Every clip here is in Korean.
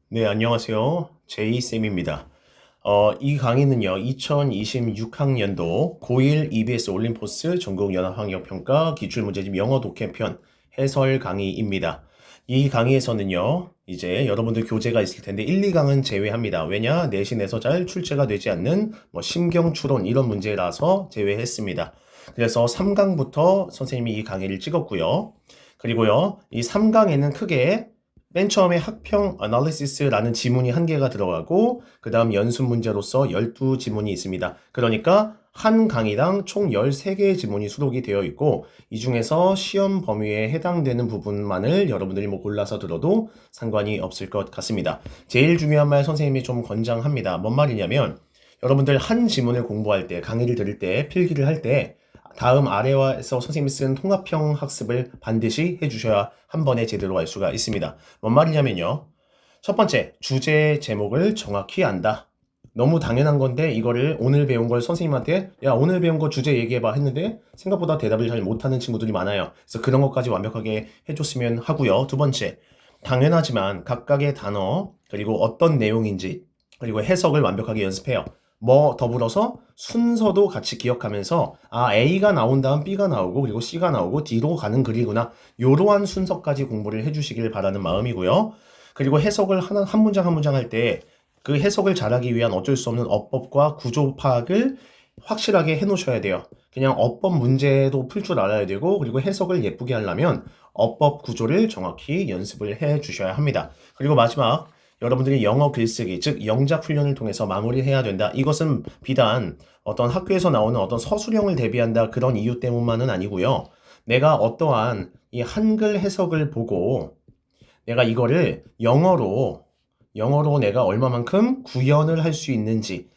네, 안녕하세요. 제이쌤입니다. 이 강의는요, 2026학년도 고1 EBS 올림포스 전국 연합학력평가 기출문제집 영어 독해편 해설 강의입니다. 이 강의에서는요, 이제 여러분들 교재가 있을 텐데 1, 2강은 제외합니다. 왜냐? 내신에서 잘 출제가 되지 않는 심경 추론 이런 문제라서 제외했습니다. 그래서 3강부터 선생님이 이 강의를 찍었고요. 그리고요, 이 3강에는 크게 맨 처음에 학평 어널리시스라는 지문이 한 개가 들어가고 그 다음 연습 문제로서 12지문이 있습니다. 그러니까 한 강의당 총 13개의 지문이 수록이 되어 있고 이 중에서 시험 범위에 해당되는 부분만을 여러분들이 골라서 들어도 상관이 없을 것 같습니다. 제일 중요한 말 선생님이 좀 권장합니다. 뭔 말이냐면 여러분들 한 지문을 공부할 때 강의를 들을 때 필기를 할 때 다음 아래와에서 선생님이 쓴 통합형 학습을 반드시 해주셔야 한 번에 제대로 알 수가 있습니다. 뭔 말이냐면요. 첫 번째, 주제 제목을 정확히 안다. 너무 당연한 건데 이거를 오늘 배운 걸 선생님한테 야 오늘 배운 거 주제 얘기해봐 했는데 생각보다 대답을 잘 못하는 친구들이 많아요. 그래서 그런 것까지 완벽하게 해줬으면 하고요. 두 번째, 당연하지만 각각의 단어 그리고 어떤 내용인지 그리고 해석을 완벽하게 연습해요. 더불어서 순서도 같이 기억하면서 A가 나온 다음 B가 나오고 그리고 C가 나오고 D로 가는 글이구나. 요러한 순서까지 공부를 해주시길 바라는 마음이고요. 그리고 해석을 한 문장 한 문장 할 때 그 해석을 잘하기 위한 어쩔 수 없는 어법과 구조 파악을 확실하게 해놓으셔야 돼요. 그냥 어법 문제도 풀 줄 알아야 되고 그리고 해석을 예쁘게 하려면 어법 구조를 정확히 연습을 해 주셔야 합니다. 그리고 마지막 여러분들이 영어 글쓰기, 즉 영작 훈련을 통해서 마무리해야 된다. 이것은 비단 어떤 학교에서 나오는 어떤 서술형을 대비한다 그런 이유 때문만은 아니고요. 내가 어떠한 이 한글 해석을 보고 내가 이거를 영어로 내가 얼마만큼 구현을 할 수 있는지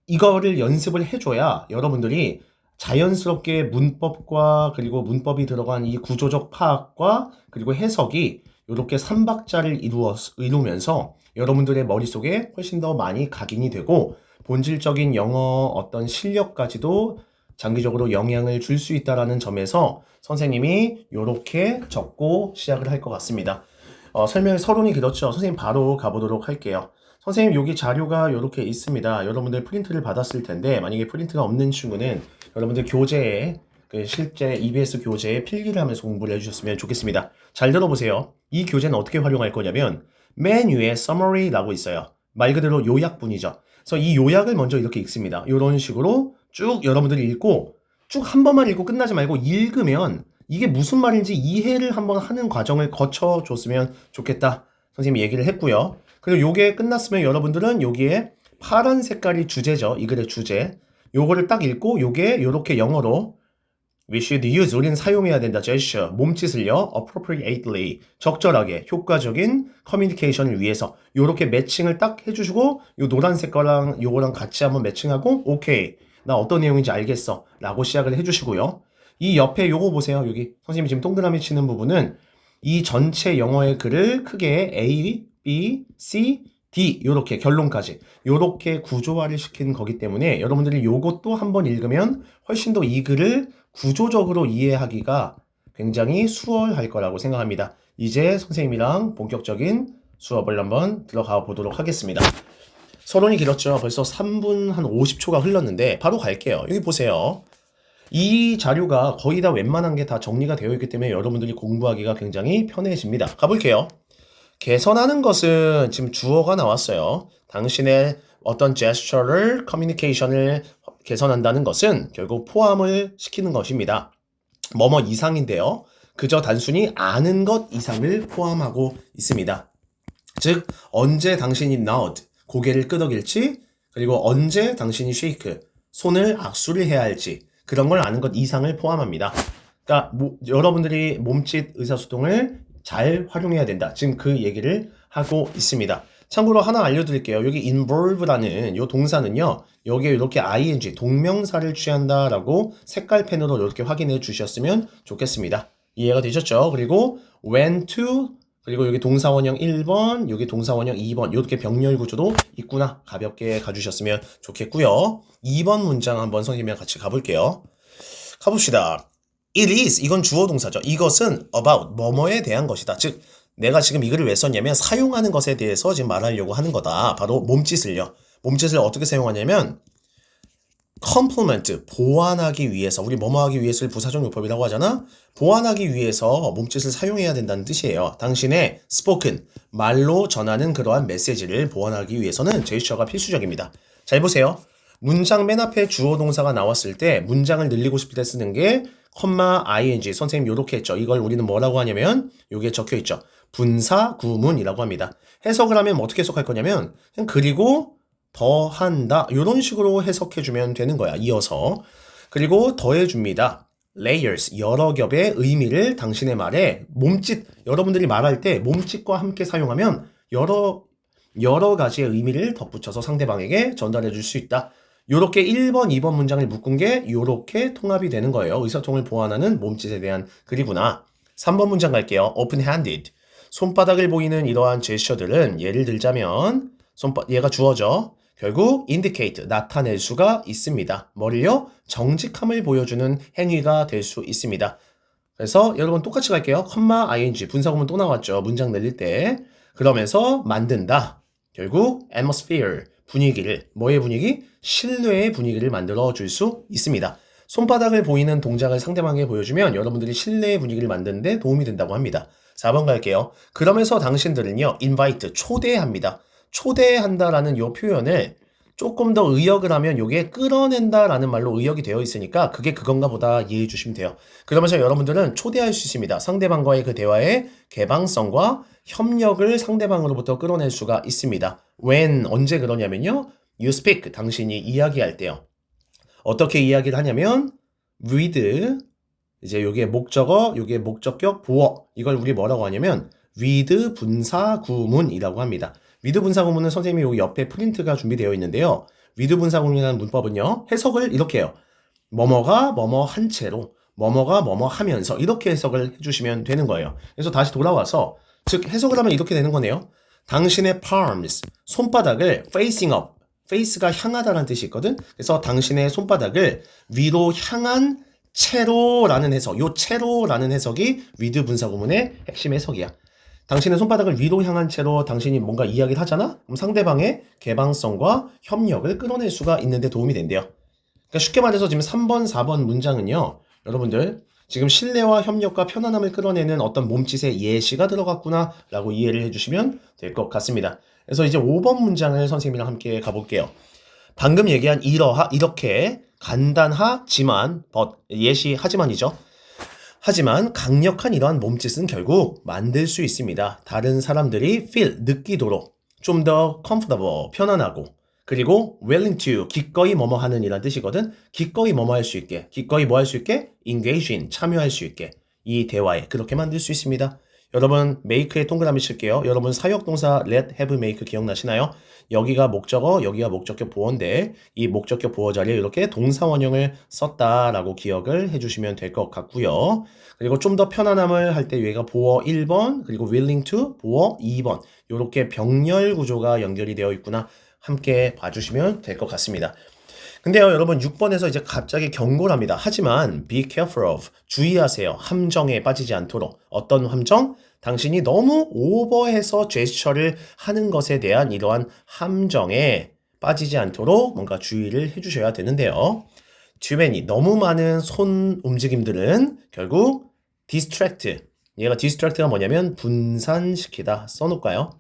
이거를 연습을 해줘야 여러분들이 자연스럽게 문법과 그리고 문법이 들어간 이 구조적 파악과 그리고 해석이 이렇게 삼박자를 이루면서 여러분들의 머릿속에 훨씬 더 많이 각인이 되고 본질적인 영어 어떤 실력까지도 장기적으로 영향을 줄 수 있다는 점에서 선생님이 이렇게 적고 시작을 할 것 같습니다. 설명이 서론이 길었죠. 선생님 바로 가보도록 할게요. 선생님 여기 자료가 이렇게 있습니다. 여러분들 프린트를 받았을 텐데 만약에 프린트가 없는 친구는 여러분들 교재에 실제 EBS 교재에 필기를 하면서 공부를 해주셨으면 좋겠습니다. 잘 들어보세요. 이 교재는 어떻게 활용할 거냐면 맨 위에 summary라고 있어요. 말 그대로 요약분이죠. 그래서 이 요약을 먼저 이렇게 읽습니다. 이런 식으로 쭉 여러분들이 읽고 쭉 한 번만 읽고 끝나지 말고 읽으면 이게 무슨 말인지 이해를 한번 하는 과정을 거쳐줬으면 좋겠다. 선생님이 얘기를 했고요. 그리고 요게 끝났으면 여러분들은 여기에 파란 색깔이 주제죠. 이 글의 주제. 요거를 딱 읽고 요게 요렇게 영어로 We should use 우리는 사용해야 된다. gesture 몸짓을요. appropriately 적절하게 효과적인 커뮤니케이션을 위해서 요렇게 매칭을 딱 해주시고 요 노란색 거랑 요거랑 같이 한번 매칭하고 오케이 나 어떤 내용인지 알겠어 라고 시작을 해주시고요. 이 옆에 요거 보세요. 여기 선생님이 지금 동그라미 치는 부분은 이 전체 영어의 글을 크게 A, B, C, D 요렇게 결론까지 요렇게 구조화를 시킨 거기 때문에 여러분들이 요것도 한번 읽으면 훨씬 더 이 글을 구조적으로 이해하기가 굉장히 수월할 거라고 생각합니다. 이제 선생님이랑 본격적인 수업을 한번 들어가 보도록 하겠습니다. 서론이 길었죠. 벌써 3분 한 50초가 흘렀는데 바로 갈게요. 여기 보세요. 이 자료가 거의 다 웬만한 게 다 정리가 되어 있기 때문에 여러분들이 공부하기가 굉장히 편해집니다. 가볼게요. 개선하는 것은 지금 주어가 나왔어요. 당신의 어떤 제스처를, 커뮤니케이션을 개선한다는 것은 결국 포함을 시키는 것입니다. 뭐뭐 이상인데요. 그저 단순히 아는 것 이상을 포함하고 있습니다. 즉 언제 당신이 nod, 고개를 끄덕일지 그리고 언제 당신이 shake, 손을 악수를 해야 할지 그런 걸 아는 것 이상을 포함합니다. 그러니까 여러분들이 몸짓 의사소통을 잘 활용해야 된다. 지금 그 얘기를 하고 있습니다. 참고로 하나 알려드릴게요. 여기 involve라는 이 동사는요. 여기에 이렇게 ing, 동명사를 취한다라고 색깔펜으로 이렇게 확인해 주셨으면 좋겠습니다. 이해가 되셨죠? 그리고 went to 그리고 여기 동사원형 1번, 여기 동사원형 2번 이렇게 병렬 구조도 있구나. 가볍게 가주셨으면 좋겠고요. 2번 문장 한번 선생님이랑 같이 가볼게요. 가봅시다. It is, 이건 주어 동사죠. 이것은 about, 뭐뭐에 대한 것이다. 즉, 내가 지금 이 글을 왜 썼냐면 사용하는 것에 대해서 지금 말하려고 하는 거다. 바로 몸짓을요. 몸짓을 어떻게 사용하냐면 complement, 보완하기 위해서, 우리 뭐뭐 하기 위해서를 부사적 용법이라고 하잖아. 보완하기 위해서 몸짓을 사용해야 된다는 뜻이에요. 당신의 spoken, 말로 전하는 그러한 메시지를 보완하기 위해서는 제스처가 필수적입니다. 잘 보세요. 문장 맨 앞에 주어 동사가 나왔을 때 문장을 늘리고 싶을 때 쓰는 게 ing, 선생님 요렇게 했죠. 이걸 우리는 뭐라고 하냐면 여기에 적혀 있죠. 분사 구문이라고 합니다. 해석을 하면 어떻게 해석할 거냐면 그냥 그리고 더한다 이런 식으로 해석해주면 되는 거야. 이어서 그리고 더해줍니다. layers, 여러 겹의 의미를 당신의 말에 몸짓, 여러분들이 말할 때 몸짓과 함께 사용하면 여러 가지의 의미를 덧붙여서 상대방에게 전달해 줄 수 있다. 요렇게 1번, 2번 문장을 묶은 게 요렇게 통합이 되는 거예요. 의사통을 보완하는 몸짓에 대한 글이구나. 3번 문장 갈게요. open-handed. 손바닥을 보이는 이러한 제스처들은 예를 들자면 얘가 주어져. 결국 indicate, 나타낼 수가 있습니다. 뭐를요? 정직함을 보여주는 행위가 될 수 있습니다. 그래서 여러분 똑같이 갈게요. ing, 분사구문 또 나왔죠. 문장 늘릴 때. 그러면서 만든다. 결국 atmosphere, 분위기를, 뭐의 분위기? 신뢰의 분위기를 만들어 줄 수 있습니다. 손바닥을 보이는 동작을 상대방에게 보여주면 여러분들이 신뢰의 분위기를 만드는데 도움이 된다고 합니다. 4번 갈게요. 그러면서 당신들은요, invite, 초대합니다. 초대한다라는 요 표현을 조금 더 의역을 하면 요게 끌어낸다라는 말로 의역이 되어 있으니까 그게 그건가 보다 이해해 주시면 돼요. 그러면서 여러분들은 초대할 수 있습니다. 상대방과의 그 대화의 개방성과 협력을 상대방으로부터 끌어낼 수가 있습니다. when, 언제 그러냐면요. you speak, 당신이 이야기할 때요. 어떻게 이야기를 하냐면 with, 이제 요게 목적어, 요게 목적격, 보어. 이걸 우리 뭐라고 하냐면 with 분사 구문이라고 합니다. with 분사 구문은 선생님이 여기 옆에 프린트가 준비되어 있는데요. with 분사 구문이라는 문법은요. 해석을 이렇게 해요. 뭐뭐가 뭐뭐 한 채로, 뭐뭐가 뭐뭐 하면서 이렇게 해석을 해주시면 되는 거예요. 그래서 다시 돌아와서 즉 해석을 하면 이렇게 되는 거네요. 당신의 palms, 손바닥을 facing up, face가 향하다라는 뜻이 있거든. 그래서 당신의 손바닥을 위로 향한 채로라는 해석, 요 채로라는 해석이 with 분사 구문의 핵심 해석이야. 당신의 손바닥을 위로 향한 채로 당신이 뭔가 이야기를 하잖아? 그럼 상대방의 개방성과 협력을 끌어낼 수가 있는데 도움이 된대요. 그러니까 쉽게 말해서 지금 3번, 4번 문장은요. 여러분들 지금 신뢰와 협력과 편안함을 끌어내는 어떤 몸짓의 예시가 들어갔구나 라고 이해를 해주시면 될 것 같습니다. 그래서 이제 5번 문장을 선생님이랑 함께 가볼게요. 방금 얘기한 이렇게 간단하지만 예시하지만이죠. 하지만 강력한 이러한 몸짓은 결국 만들 수 있습니다. 다른 사람들이 feel, 느끼도록 좀 더 comfortable, 편안하고 그리고 willing to, 기꺼이 뭐뭐 하는 이란 뜻이거든. 기꺼이 뭐뭐 할 수 있게, 기꺼이 뭐 할 수 있게? engage in, 참여할 수 있게 이 대화에 그렇게 만들 수 있습니다. 여러분 make에 동그라미 칠게요. 여러분 사역동사 let, have, make 기억나시나요? 여기가 목적어, 여기가 목적격 보어인데 이 목적격 보어 자리에 이렇게 동사원형을 썼다라고 기억을 해주시면 될 것 같고요. 그리고 좀 더 편안함을 할 때 얘가 보어 1번 그리고 willing to 보어 2번 이렇게 병렬 구조가 연결이 되어 있구나 함께 봐주시면 될 것 같습니다. 근데요 여러분 6번에서 이제 갑자기 경고를 합니다. 하지만 be careful of, 주의하세요. 함정에 빠지지 않도록. 어떤 함정? 당신이 너무 오버해서 제스처를 하는 것에 대한 이러한 함정에 빠지지 않도록 뭔가 주의를 해주셔야 되는데요. too many, 너무 많은 손 움직임들은 결국 distract, 얘가 distract가 뭐냐면 분산시키다. 써놓을까요?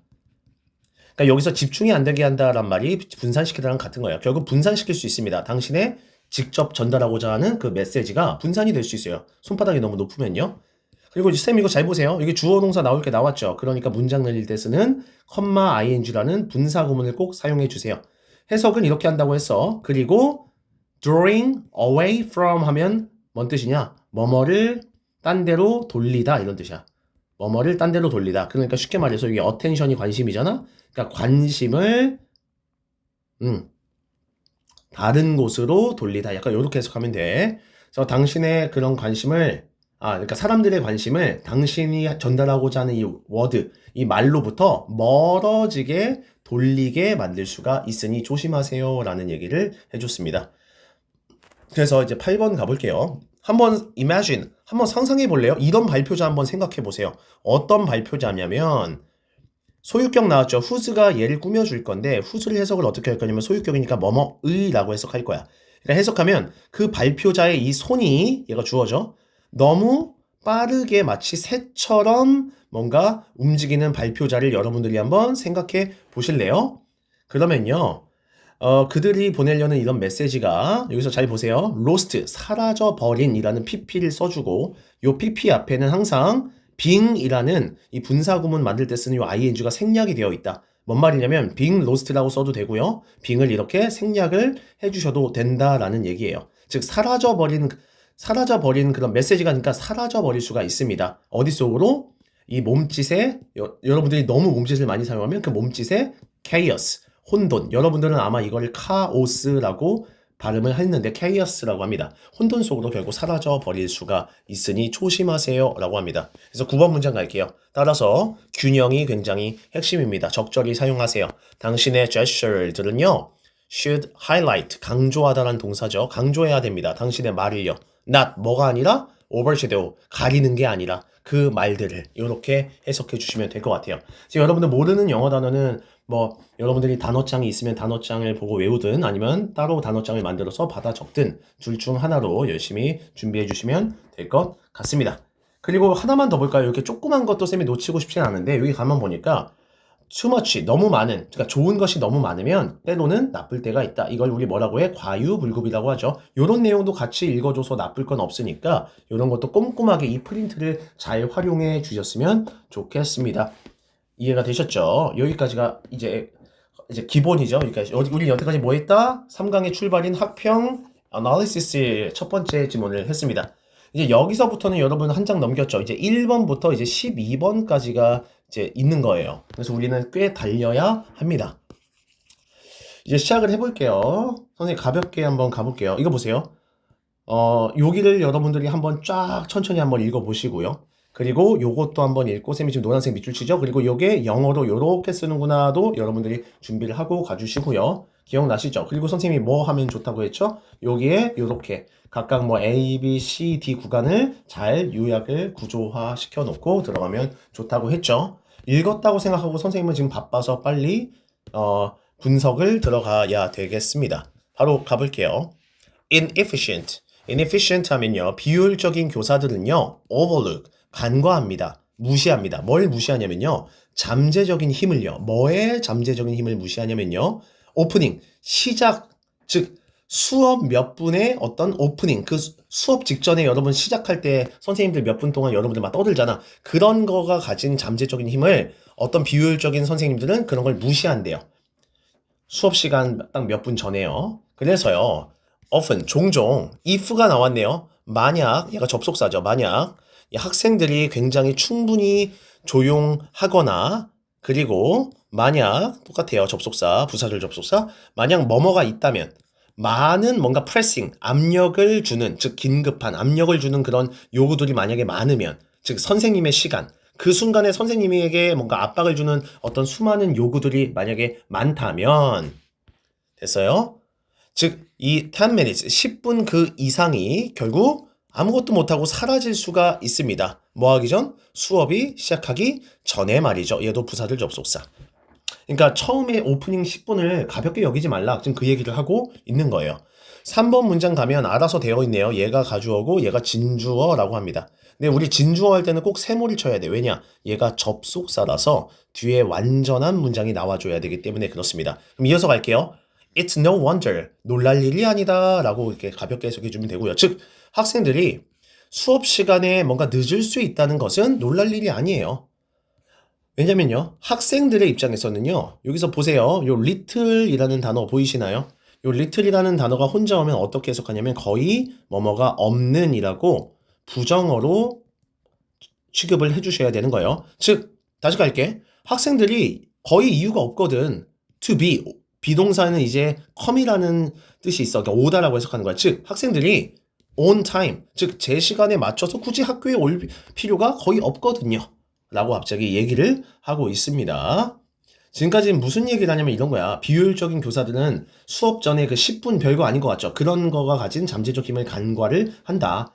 그러니까 여기서 집중이 안 되게 한다란 말이 분산시키다랑 같은 거예요. 결국 분산시킬 수 있습니다. 당신의 직접 전달하고자 하는 그 메시지가 분산이 될 수 있어요. 손바닥이 너무 높으면요. 그리고 쌤 이거 잘 보세요. 이게 주어 동사 나올 게 나왔죠. 그러니까 문장 늘릴 때 쓰는 ing라는 분사 구문을 꼭 사용해 주세요. 해석은 이렇게 한다고 했어. 그리고 drawing away from 하면 뭔 뜻이냐? 뭐뭐를 딴 데로 돌리다 이런 뜻이야. 뭐뭐를 딴 데로 돌리다. 그러니까 쉽게 말해서 이게 attention이 관심이잖아. 그러니까 관심을 다른 곳으로 돌리다. 약간 이렇게 해석하면 돼. 그래서 당신의 그런 관심을 그러니까 사람들의 관심을 당신이 전달하고자 하는 이 워드, 이 말로부터 멀어지게 돌리게 만들 수가 있으니 조심하세요 라는 얘기를 해줬습니다. 그래서 이제 8번 가볼게요. 한번 imagine, 한번 상상해 볼래요? 이런 발표자 한번 생각해 보세요. 어떤 발표자냐면 소유격 나왔죠. whose가 얘를 꾸며줄 건데 whose를 해석을 어떻게 할 거냐면 소유격이니까 뭐뭐의라고 해석할 거야. 그러니까 해석하면 그 발표자의 이 손이 얘가 주어져. 너무 빠르게 마치 새처럼 뭔가 움직이는 발표자를 여러분들이 한번 생각해 보실래요? 그러면요. 그들이 보내려는 이런 메시지가 여기서 잘 보세요. lost, 사라져버린이라는 pp를 써주고 요 pp 앞에는 항상 being이라는 이 분사구문 만들 때 쓰는 요 ing가 생략이 되어 있다. 뭔 말이냐면 being lost라고 써도 되고요. being을 이렇게 생략을 해주셔도 된다라는 얘기예요. 즉 사라져버린 그런 메시지가 그러니까 사라져버릴 수가 있습니다. 어디 속으로? 이 몸짓에 여러분들이 너무 몸짓을 많이 사용하면 그 몸짓에 chaos, 혼돈. 여러분들은 아마 이걸 카오스라고 발음을 했는데 chaos라고 합니다. 혼돈 속으로 결국 사라져 버릴 수가 있으니 조심하세요 라고 합니다. 그래서 9번 문장 갈게요. 따라서 균형이 굉장히 핵심입니다. 적절히 사용하세요. 당신의 gesture들은요 should highlight, 강조하다라는 동사죠. 강조해야 됩니다. 당신의 말을요. not, 뭐가 아니라 overshadow, 가리는 게 아니라 그 말들을 이렇게 해석해 주시면 될 것 같아요. 지금 여러분들 모르는 영어 단어는 뭐 여러분들이 단어장이 있으면 단어장을 보고 외우든 아니면 따로 단어장을 만들어서 받아 적든 둘 중 하나로 열심히 준비해 주시면 될 것 같습니다. 그리고 하나만 더 볼까요? 이렇게 조그만 것도 쌤이 놓치고 싶진 않은데 여기 가만 보니까 too much, 너무 많은, 그러니까 좋은 것이 너무 많으면 때로는 나쁠 때가 있다. 이걸 우리 뭐라고 해? 과유불급이라고 하죠. 이런 내용도 같이 읽어줘서 나쁠 건 없으니까 이런 것도 꼼꼼하게 이 프린트를 잘 활용해 주셨으면 좋겠습니다. 이해가 되셨죠? 여기까지가 이제 기본이죠. 그러니까 우리 여태까지 뭐 했다? 3강의 출발인 학평 아날리시스 첫 번째 지문을 했습니다. 이제 여기서부터는 여러분 한 장 넘겼죠. 이제 1번부터 이제 12번까지가 이제 있는 거예요. 그래서 우리는 꽤 달려야 합니다. 이제 시작을 해볼게요. 선생님 가볍게 한번 가볼게요. 이거 보세요. 여기를 여러분들이 한번 쫙 천천히 한번 읽어보시고요. 그리고 요것도 한번 읽고 쌤이 지금 노란색 밑줄 치죠. 그리고 요게 영어로 요렇게 쓰는구나도 여러분들이 준비를 하고 가주시고요. 기억나시죠? 그리고 선생님이 뭐 하면 좋다고 했죠? 여기에 요렇게 각각 뭐 A, B, C, D 구간을 잘 요약을 구조화 시켜 놓고 들어가면 좋다고 했죠. 읽었다고 생각하고 선생님은 지금 바빠서 빨리 분석을 들어가야 되겠습니다. 바로 가볼게요. inefficient. inefficient 하면요. 비효율적인 교사들은요. overlook. 간과합니다. 무시합니다. 뭘 무시하냐면요. 잠재적인 힘을요. 뭐에 잠재적인 힘을 무시하냐면요. 오프닝, 시작, 즉 수업 몇 분의 어떤 오프닝, 그 수업 직전에 여러분 시작할 때 선생님들 몇 분 동안 여러분들 막 떠들잖아. 그런 거가 가진 잠재적인 힘을 어떤 비효율적인 선생님들은 그런 걸 무시한대요. 수업 시간 딱 몇 분 전에요. 그래서요. often, 종종 if가 나왔네요. 만약, 얘가 접속사죠. 만약 이 학생들이 굉장히 충분히 조용하거나 그리고 만약 똑같아요. 접속사, 부사절 접속사. 만약 뭐뭐가 있다면 많은 뭔가 프레싱, 압력을 주는, 즉 긴급한 압력을 주는 그런 요구들이 만약에 많으면, 즉 선생님의 시간, 그 순간에 선생님에게 뭔가 압박을 주는 어떤 수많은 요구들이 만약에 많다면 됐어요? 즉 이 10 minutes, 10분 그 이상이 결국 아무것도 못하고 사라질 수가 있습니다. 뭐 하기 전? 수업이 시작하기 전에 말이죠. 얘도 부사절 접속사. 그러니까 처음에 오프닝 10분을 가볍게 여기지 말라. 지금 그 얘기를 하고 있는 거예요. 3번 문장 가면 알아서 되어 있네요. 얘가 가주어고 얘가 진주어라고 합니다. 근데 우리 진주어 할 때는 꼭 세모를 쳐야 돼. 왜냐? 얘가 접속사라서 뒤에 완전한 문장이 나와줘야 되기 때문에 그렇습니다. 그럼 이어서 갈게요. It's no wonder. 놀랄 일이 아니다. 라고 이렇게 가볍게 해석해주면 되고요. 즉 학생들이 수업 시간에 뭔가 늦을 수 있다는 것은 놀랄 일이 아니에요. 왜냐면요. 학생들의 입장에서는요. 여기서 보세요. 요 little이라는 단어 보이시나요? 요 little이라는 단어가 혼자 오면 어떻게 해석하냐면 거의 뭐뭐가 없는 이라고 부정어로 취급을 해주셔야 되는 거예요. 즉 다시 갈게. 학생들이 거의 이유가 없거든. to be. 비동사는 이제 come이라는 뜻이 있어. 그러니까 오다라고 해석하는 거야. 즉 학생들이 on time. 즉 제 시간에 맞춰서 굳이 학교에 올 필요가 거의 없거든요. 라고 갑자기 얘기를 하고 있습니다. 지금까지는 무슨 얘기를 하냐면 이런 거야. 비효율적인 교사들은 수업 전에 그 10분 별거 아닌 것 같죠. 그런 거가 가진 잠재적 힘을 간과를 한다.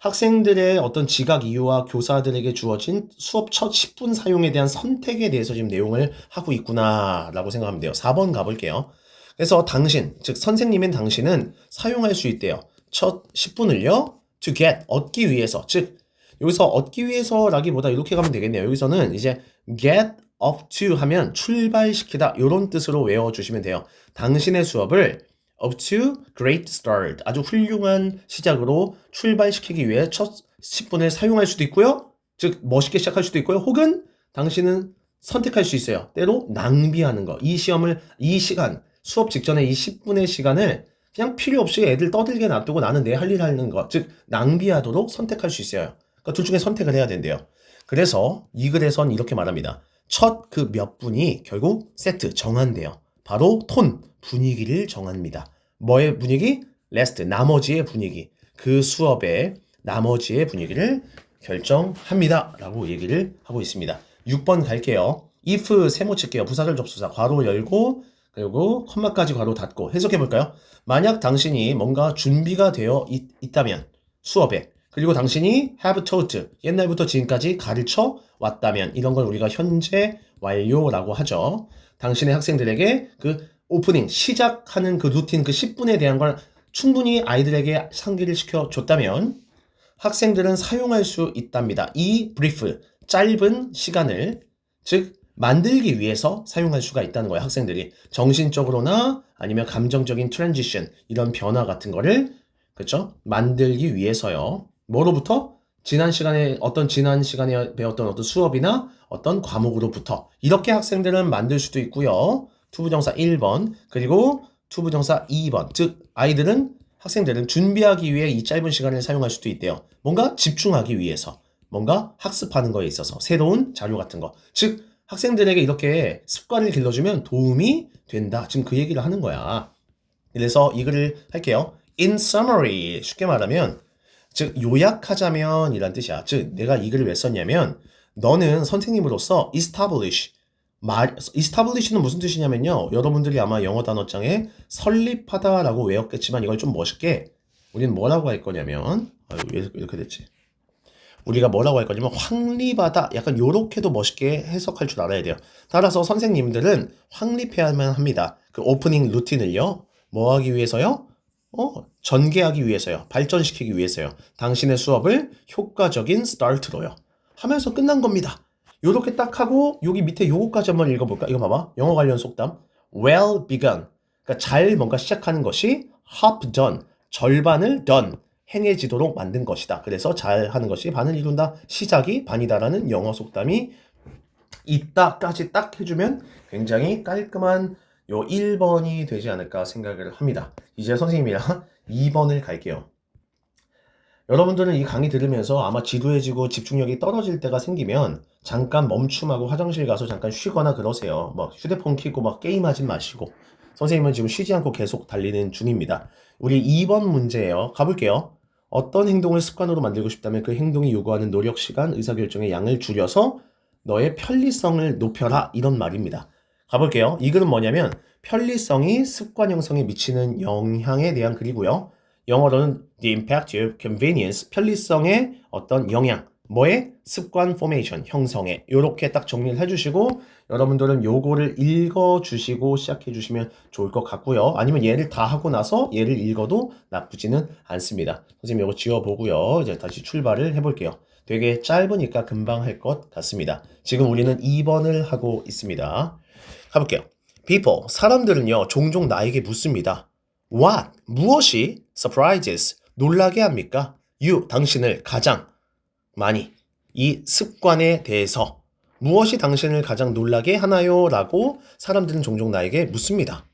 학생들의 어떤 지각 이유와 교사들에게 주어진 수업 첫 10분 사용에 대한 선택에 대해서 지금 내용을 하고 있구나라고 생각하면 돼요. 4번 가볼게요. 그래서 당신, 즉 선생님인 당신은 사용할 수 있대요. 첫 10분을요. to get, 얻기 위해서. 즉 여기서 얻기 위해서라기보다 이렇게 가면 되겠네요. 여기서는 이제 get up to 하면 출발시키다 이런 뜻으로 외워주시면 돼요. 당신의 수업을 up to great start, 아주 훌륭한 시작으로 출발시키기 위해 첫 10분을 사용할 수도 있고요. 즉 멋있게 시작할 수도 있고요. 혹은 당신은 선택할 수 있어요. 때로 낭비하는 거. 이 시간, 수업 직전에 이 10분의 시간을 그냥 필요 없이 애들 떠들게 놔두고 나는 내 할 일 하는 거, 즉 낭비하도록 선택할 수 있어요. 그러니까 둘 중에 선택을 해야 된대요. 그래서 이 글에선 이렇게 말합니다. 첫 그 몇 분이 결국 세트 정한대요. 바로 톤, 분위기를 정합니다. 뭐의 분위기? 레스트, 나머지의 분위기. 그 수업의 나머지의 분위기를 결정합니다. 라고 얘기를 하고 있습니다. 6번 갈게요. if 세모 칠게요. 부사절 접수사 괄호 열고 그리고 컴마까지 괄호 닫고 해석해 볼까요? 만약 당신이 뭔가 준비가 되어 있다면 수업에, 그리고 당신이 have taught, 옛날부터 지금까지 가르쳐 왔다면, 이런 걸 우리가 현재 완료라고 하죠. 당신의 학생들에게 그 오프닝, 시작하는 그 루틴, 그 10분에 대한 걸 충분히 아이들에게 상기를 시켜줬다면 학생들은 사용할 수 있답니다. 이 브리프, 짧은 시간을, 즉 만들기 위해서 사용할 수가 있다는 거예요. 학생들이 정신적으로나 아니면 감정적인 트랜지션, 이런 변화 같은 거를, 그렇죠? 만들기 위해서요. 뭐로부터? 지난 시간에 배웠던 어떤 수업이나 어떤 과목으로부터, 이렇게 학생들은 만들 수도 있고요. 투부정사 1번, 그리고 투부정사 2번. 즉 학생들은 준비하기 위해 이 짧은 시간을 사용할 수도 있대요. 뭔가 집중하기 위해서, 뭔가 학습하는 거에 있어서 새로운 자료 같은 거. 즉 학생들에게 이렇게 습관을 길러주면 도움이 된다. 지금 그 얘기를 하는 거야. 그래서 이 글을 할게요. In summary, 쉽게 말하면, 즉 요약하자면 이란 뜻이야. 즉 내가 이 글을 왜 썼냐면, 너는 선생님으로서 establish는 무슨 뜻이냐면요, 여러분들이 아마 영어 단어장에 설립하다라고 외웠겠지만 이걸 좀 멋있게 우리는 뭐라고 할 거냐면, 왜 이렇게 됐지? 우리가 뭐라고 할 거냐면 확립하다, 약간 요렇게도 멋있게 해석할 줄 알아야 돼요. 따라서 선생님들은 확립해야만 합니다. 그 오프닝 루틴을요, 뭐 하기 위해서요? 전개하기 위해서요. 발전시키기 위해서요. 당신의 수업을 효과적인 스타트로요. 하면서 끝난 겁니다. 요렇게 딱 하고 여기 밑에 요거까지 한번 읽어볼까? 이거 봐봐. 영어 관련 속담. Well begun. 그러니까 잘 뭔가 시작하는 것이 half done. 절반을 done. 행해지도록 만든 것이다. 그래서 잘하는 것이 반을 이룬다. 시작이 반이다라는 영어 속담이 있다까지 딱 해주면 굉장히 깔끔한 요 1번이 되지 않을까 생각을 합니다. 이제 선생님이랑 2번을 갈게요. 여러분들은 이 강의 들으면서 아마 지루해지고 집중력이 떨어질 때가 생기면 잠깐 멈춤하고 화장실 가서 잠깐 쉬거나 그러세요. 막 휴대폰 켜고 막 게임하지 마시고. 선생님은 지금 쉬지 않고 계속 달리는 중입니다. 우리 2번 문제예요. 가볼게요. 어떤 행동을 습관으로 만들고 싶다면 그 행동이 요구하는 노력, 시간, 의사결정의 양을 줄여서 너의 편리성을 높여라, 이런 말입니다. 가볼게요. 이 글은 뭐냐면 편리성이 습관 형성에 미치는 영향에 대한 글이고요. 영어로는 the impact of convenience, 편리성의 어떤 영향, 뭐의? 습관 formation, 형성에. 요렇게 딱 정리를 해주시고 여러분들은 요거를 읽어주시고 시작해주시면 좋을 것 같고요. 아니면 얘를 다 하고 나서 얘를 읽어도 나쁘지는 않습니다. 선생님 요거 지워보고요. 이제 다시 출발을 해볼게요. 되게 짧으니까 금방 할 것 같습니다. 지금 우리는 2번을 하고 있습니다. 가볼게요. People, 사람들은요 종종 나에게 묻습니다. What, 무엇이 surprises, 놀라게 합니까? You, 당신을 가장 많이, 이 습관에 대해서 무엇이 당신을 가장 놀라게 하나요? 라고 사람들은 종종 나에게 묻습니다.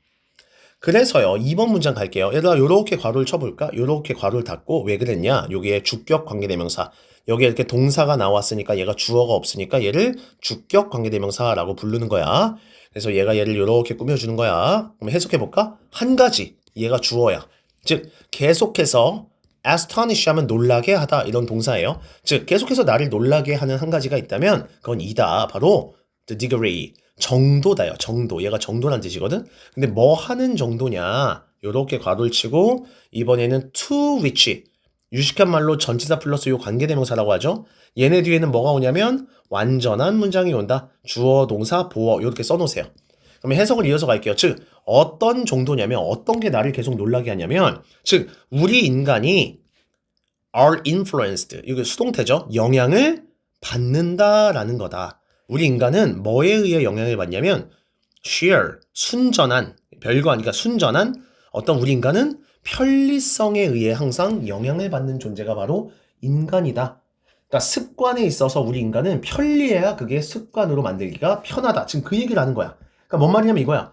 그래서요 2번 문장 갈게요. 얘들아 요렇게 괄호를 쳐볼까? 요렇게 괄호를 닫고, 왜 그랬냐? 여기에 주격 관계대명사, 여기에 이렇게 동사가 나왔으니까 얘가 주어가 없으니까 얘를 주격 관계대명사라고 부르는 거야. 그래서 얘를 요렇게 꾸며주는 거야. 그럼 해석해볼까? 한 가지, 얘가 주어야. 즉 계속해서 astonish 하면 놀라게 하다, 이런 동사예요. 즉 계속해서 나를 놀라게 하는 한 가지가 있다면 그건 이다. 바로 the degree, 정도다요. 정도. 얘가 정도란 뜻이거든. 근데 뭐 하는 정도냐? 요렇게 괄호를 치고 이번에는 to which, 유식한 말로 전치사 플러스 요 관계대명사라고 하죠. 얘네 뒤에는 뭐가 오냐면 완전한 문장이 온다. 주어, 동사, 보어 이렇게 써놓으세요. 그러면 해석을 이어서 갈게요. 즉 어떤 정도냐면 어떤 게 나를 계속 놀라게 하냐면 즉 우리 인간이 are influenced 이게 수동태죠. 영향을 받는다라는 거다. 우리 인간은 뭐에 의해 영향을 받냐면 sheer 순전한 별거 아니까 순전한 어떤 우리 인간은 편리성에 의해 항상 영향을 받는 존재가 바로 인간이다. 그러니까 습관에 있어서 우리 인간은 편리해야 그게 습관으로 만들기가 편하다. 지금 그 얘기를 하는 거야. 그러니까 뭔 말이냐면 이거야.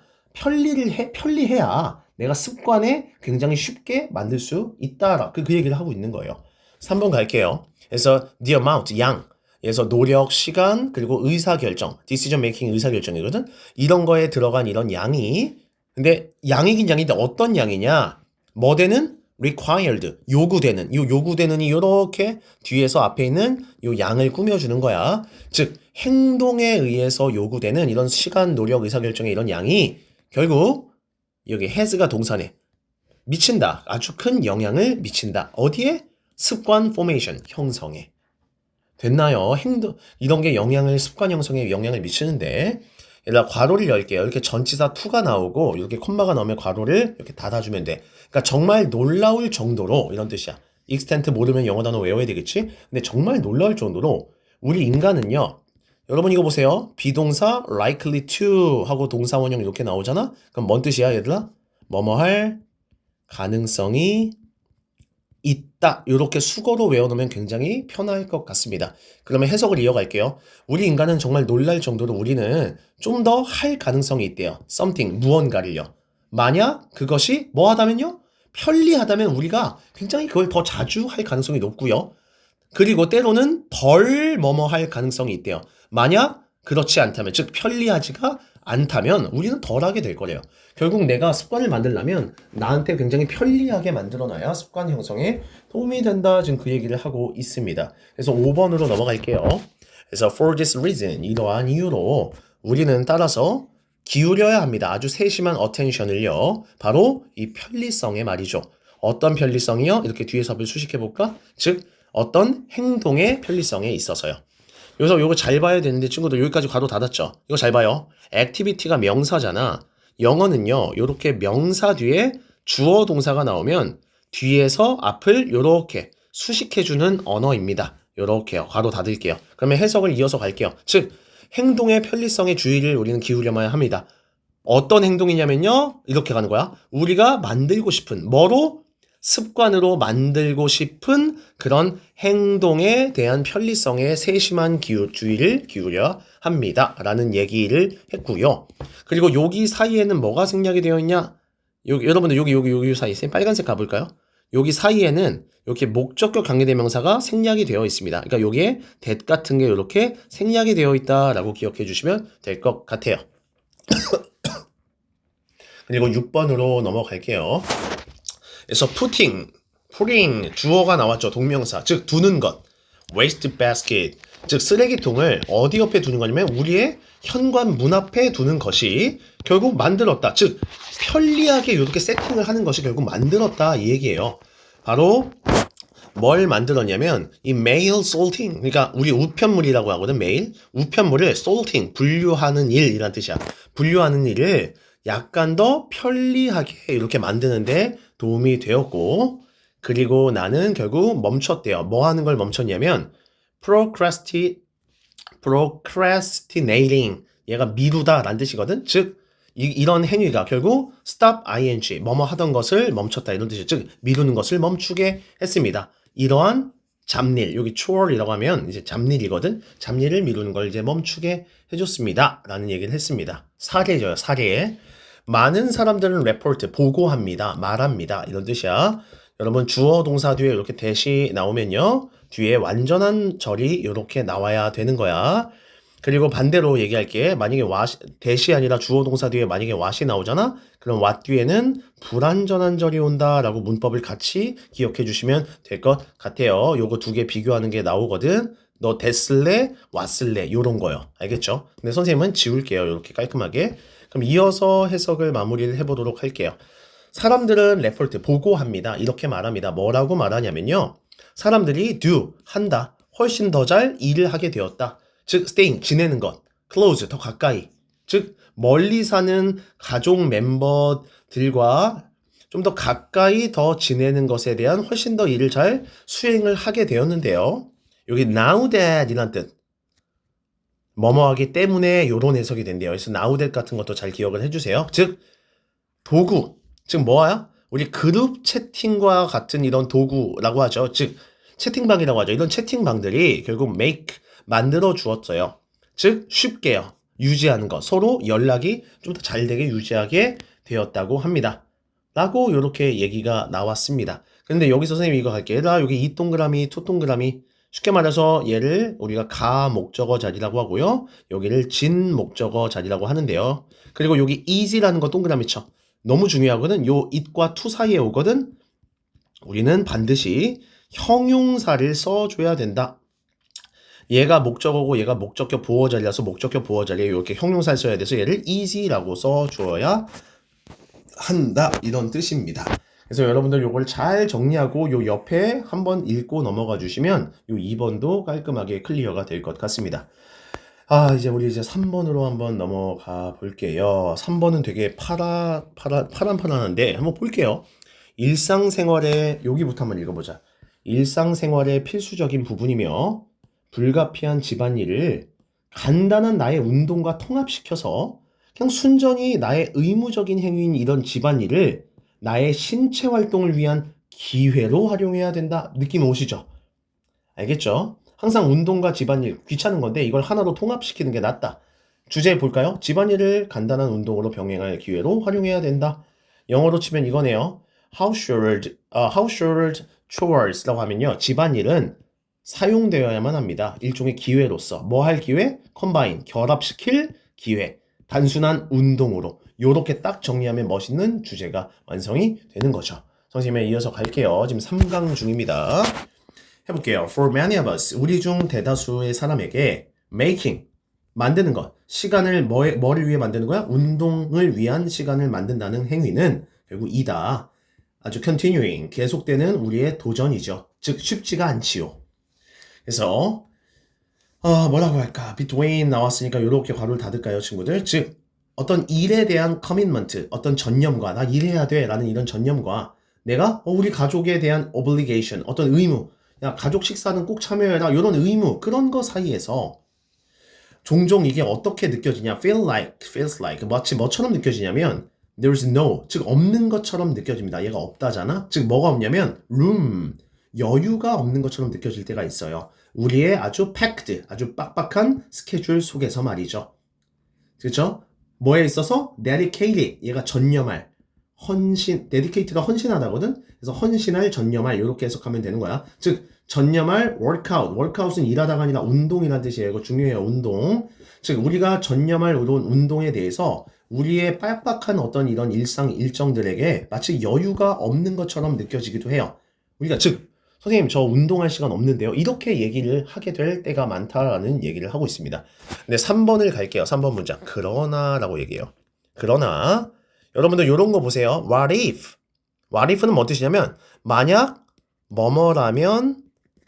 편리해야 내가 습관에 굉장히 쉽게 만들 수 있다라. 그 얘기를 하고 있는 거예요. 3번 갈게요. 그래서 the amount, 양. 그래서 노력, 시간, 그리고 의사결정, decision making 의사결정이거든. 이런 거에 들어간 이런 양이 근데 양이긴 양인데 어떤 양이냐? 뭐되는 required, 요구되는. 이 요구되는이 이렇게 뒤에서 앞에 있는 이 양을 꾸며주는 거야. 즉 행동에 의해서 요구되는 이런 시간, 노력, 의사결정의 이런 양이 결국 여기 has가 동사네. 미친다. 아주 큰 영향을 미친다. 어디에? 습관 포메이션, 형성에. 됐나요? 이런 게 습관 형성에 영향을 미치는데, 얘들아, 괄호를 열게요. 이렇게 전치사 to가 나오고, 이렇게 콤마가 나오면 괄호를 이렇게 닫아주면 돼. 그러니까 정말 놀라울 정도로, 이런 뜻이야. extent 모르면 영어 단어 외워야 되겠지? 근데 정말 놀라울 정도로, 우리 인간은요, 여러분 이거 보세요. 비동사 likely to 하고 동사 원형 이렇게 나오잖아? 그럼 뭔 뜻이야, 얘들아? 뭐뭐 할 가능성이 있다. 이렇게 수거로 외워놓으면 굉장히 편할 것 같습니다. 그러면 해석을 이어갈게요. 우리 인간은 정말 놀랄 정도로 우리는 좀 더 할 가능성이 있대요. something, 무언가를요. 만약 그것이 뭐 하다면요? 편리하다면 우리가 굉장히 그걸 더 자주 할 가능성이 높고요. 그리고 때로는 덜 뭐뭐 할 가능성이 있대요. 만약 그렇지 않다면, 즉 편리하지가 않다면 우리는 덜 하게 될 거래요. 결국 내가 습관을 만들려면 나한테 굉장히 편리하게 만들어놔야 습관 형성에 도움이 된다. 지금 그 얘기를 하고 있습니다. 그래서 5번으로 넘어갈게요. 그래서 for this reason, 이러한 이유로 우리는 따라서 기울여야 합니다. 아주 세심한 attention을요. 바로 이 편리성에 말이죠. 어떤 편리성이요? 이렇게 뒤에서 한번 수식해볼까? 즉 어떤 행동의 편리성에 있어서요. 여기서 요거 잘 봐야 되는데 친구들 여기까지 괄호 닫았죠? 이거 잘 봐요. activity가 명사잖아. 영어는요. 요렇게 명사 뒤에 주어 동사가 나오면 뒤에서 앞을 요렇게 수식해주는 언어입니다. 요렇게요. 괄호 닫을게요. 그러면 해석을 이어서 갈게요. 즉 행동의 편리성에 주의를 우리는 기울여야 합니다. 어떤 행동이냐면요. 이렇게 가는 거야. 우리가 만들고 싶은 뭐로? 습관으로 만들고 싶은 그런 행동에 대한 편리성에 세심한 주의를 기울여야 합니다. 라는 얘기를 했고요. 그리고 여기 사이에는 뭐가 생략이 되어 있냐? 여러분들 여기 사이 빨간색 가볼까요? 여기 사이에는 이렇게 목적격 관계대명사가 생략이 되어 있습니다. 그러니까 여기에 that 같은 게 이렇게 생략이 되어 있다라고 기억해 주시면 될 것 같아요. 그리고 6번으로 넘어갈게요. 그래서 putting, 주어가 나왔죠. 동명사, 즉 두는 것. waste basket, 즉 쓰레기통을 어디 옆에 두는 거냐면 우리의 현관 문 앞에 두는 것이 결국 만들었다. 즉 편리하게 이렇게 세팅을 하는 것이 결국 만들었다 이 얘기예요. 바로 뭘 만들었냐면 이 mail sorting, 그러니까 우리 우편물이라고 하거든. mail 우편물을 sorting, 분류하는 일이란 뜻이야. 분류하는 일을 약간 더 편리하게 이렇게 만드는데 도움이 되었고, 그리고 나는 결국 멈췄대요. 뭐 하는 걸 멈췄냐면 procrastinating, 얘가 미루다 라는 뜻이거든. 즉 이런 행위가 결국 stop ing, 뭐뭐 하던 것을 멈췄다 이런 뜻이죠. 즉 미루는 것을 멈추게 했습니다. 이러한 잡일, 여기 chore이라고 하면 이제 잡일이거든. 잡일을 미루는 걸 이제 멈추게 해줬습니다 라는 얘기를 했습니다. 사례죠. 사례. 많은 사람들은 report, 보고합니다, 말합니다 이런 뜻이야. 여러분 주어 동사 뒤에 이렇게 that이 나오면요 뒤에 완전한 절이 이렇게 나와야 되는 거야. 그리고 반대로 얘기할게. 만약에 that이 아니라 주어 동사 뒤에 만약에 what이 나오잖아. 그럼 what 뒤에는 불완전한 절이 온다 라고 문법을 같이 기억해 주시면 될 것 같아요. 요거 두 개 비교하는 게 나오거든. 너 that을래 what을래 요런 거요. 알겠죠? 근데 선생님은 지울게요. 이렇게 깔끔하게. 그럼 이어서 해석을 마무리를 해보도록 할게요. 사람들은 report, 보고합니다. 이렇게 말합니다. 뭐라고 말하냐면요. 사람들이 do, 한다. 훨씬 더 잘 일을 하게 되었다. 즉, staying, 지내는 것. close, 더 가까이. 즉, 멀리 사는 가족 멤버들과 좀 더 가까이 더 지내는 것에 대한 훨씬 더 일을 잘 수행을 하게 되었는데요. 여기 now that 이란 뜻. 뭐뭐하기 때문에 요런 해석이 된대요. 그래서 now that 같은 것도 잘 기억을 해주세요. 즉, 도구. 즉, 뭐야? 우리 그룹 채팅과 같은 이런 도구라고 하죠. 즉, 채팅방이라고 하죠. 이런 채팅방들이 결국 make, 만들어 주었어요. 즉, 쉽게요. 유지하는 것. 서로 연락이 좀 더 잘 되게 유지하게 되었다고 합니다. 라고 이렇게 얘기가 나왔습니다. 근데 여기서 선생님이 이거 할게요. 얘들아, 여기 이 동그라미, 투 동그라미. 쉽게 말해서 얘를 우리가 가 목적어 자리라고 하고요. 여기를 진 목적어 자리라고 하는데요. 그리고 여기 is라는 거 동그라미 쳐. 너무 중요하거든. 요 it과 to 사이에 오거든. 우리는 반드시 형용사를 써줘야 된다. 얘가 목적어고 얘가 목적격 보어 자리라서 목적격 보어 자리에 이렇게 형용사를 써야 돼서 얘를 easy라고 써줘야 한다. 이런 뜻입니다. 그래서 여러분들 요걸 잘 정리하고 요 옆에 한번 읽고 넘어가 주시면 요 2번도 깔끔하게 클리어가 될 것 같습니다. 이제 우리 이제 3번으로 한번 넘어가 볼게요. 3번은 되게 파란파란한데 한번 볼게요. 일상생활의 여기부터 한번 읽어보자. 일상생활의 필수적인 부분이며 불가피한 집안일을 간단한 나의 운동과 통합시켜서 그냥 순전히 나의 의무적인 행위인 이런 집안일을 나의 신체 활동을 위한 기회로 활용해야 된다. 느낌 오시죠? 알겠죠? 항상 운동과 집안일 귀찮은 건데 이걸 하나로 통합시키는 게 낫다. 주제 볼까요? 집안일을 간단한 운동으로 병행할 기회로 활용해야 된다. 영어로 치면 이거네요. household chores라고 하면요. 집안일은 사용되어야만 합니다. 일종의 기회로서. 뭐 할 기회? combine, 결합시킬 기회. 단순한 운동으로. 요렇게 딱 정리하면 멋있는 주제가 완성이 되는 거죠. 선생님에 이어서 갈게요. 지금 3강 중입니다. 해볼게요. For many of us, 우리 중 대다수의 사람에게 making, 만드는 것, 시간을 뭐를 위해 만드는 거야? 운동을 위한 시간을 만든다는 행위는 결국 이다. 아주 continuing, 계속되는 우리의 도전이죠. 즉 쉽지가 않지요. 그래서 뭐라고 할까? between 나왔으니까 이렇게 괄호를 닫을까요, 친구들? 즉 어떤 일에 대한 commitment, 어떤 전념과 나 일해야 돼 라는 이런 전념과 내가 우리 가족에 대한 obligation, 어떤 의무, 야 가족 식사는 꼭 참여해라 이런 의무, 그런 거 사이에서 종종 이게 어떻게 느껴지냐? feels like 마치 뭐처럼 느껴지냐면 there's no, 즉 없는 것처럼 느껴집니다. 얘가 없다잖아? 즉 뭐가 없냐면 room, 여유가 없는 것처럼 느껴질 때가 있어요. 우리의 아주 packed, 아주 빡빡한 스케줄 속에서 말이죠. 그렇죠? 뭐에 있어서 dedicated, 얘가 전념할, 헌신, dedicated가 헌신하다거든? 그래서 헌신할, 전념할 이렇게 해석하면 되는 거야. 즉 전념할 workout은 일하다가 아니라 운동이라는 뜻이에요. 이거 중요해요. 운동. 즉 우리가 전념할 운동에 대해서 우리의 빡빡한 어떤 이런 일상 일정들에게 마치 여유가 없는 것처럼 느껴지기도 해요. 우리가 즉 선생님 저 운동할 시간 없는데요. 이렇게 얘기를 하게 될 때가 많다라는 얘기를 하고 있습니다. 근데 3번을 갈게요. 3번 문장. 그러나 라고 얘기해요. 그러나 여러분들 이런 거 보세요. What if? What if는 뭔 뜻이냐면 만약 뭐뭐라면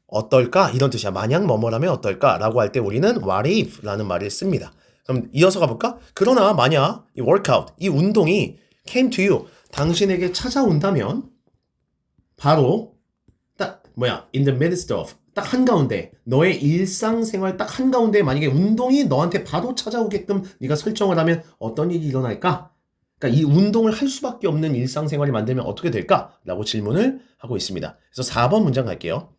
어떨까? 이런 뜻이야. 만약 뭐뭐라면 어떨까? 라고 할 때 우리는 what if 라는 말을 씁니다. 그럼 이어서 가볼까? 그러나 만약 이 workout, 이 운동이 came to you, 당신에게 찾아온다면 바로 딱 in the midst of, 딱 한가운데 너의 일상생활 딱 한가운데 만약에 운동이 너한테 바로 찾아오게끔 네가 설정을 하면 어떤 일이 일어날까? 그러니까 이 운동을 할 수밖에 없는 일상생활이 만들면 어떻게 될까? 라고 질문을 하고 있습니다. 그래서 4번 문장 갈게요.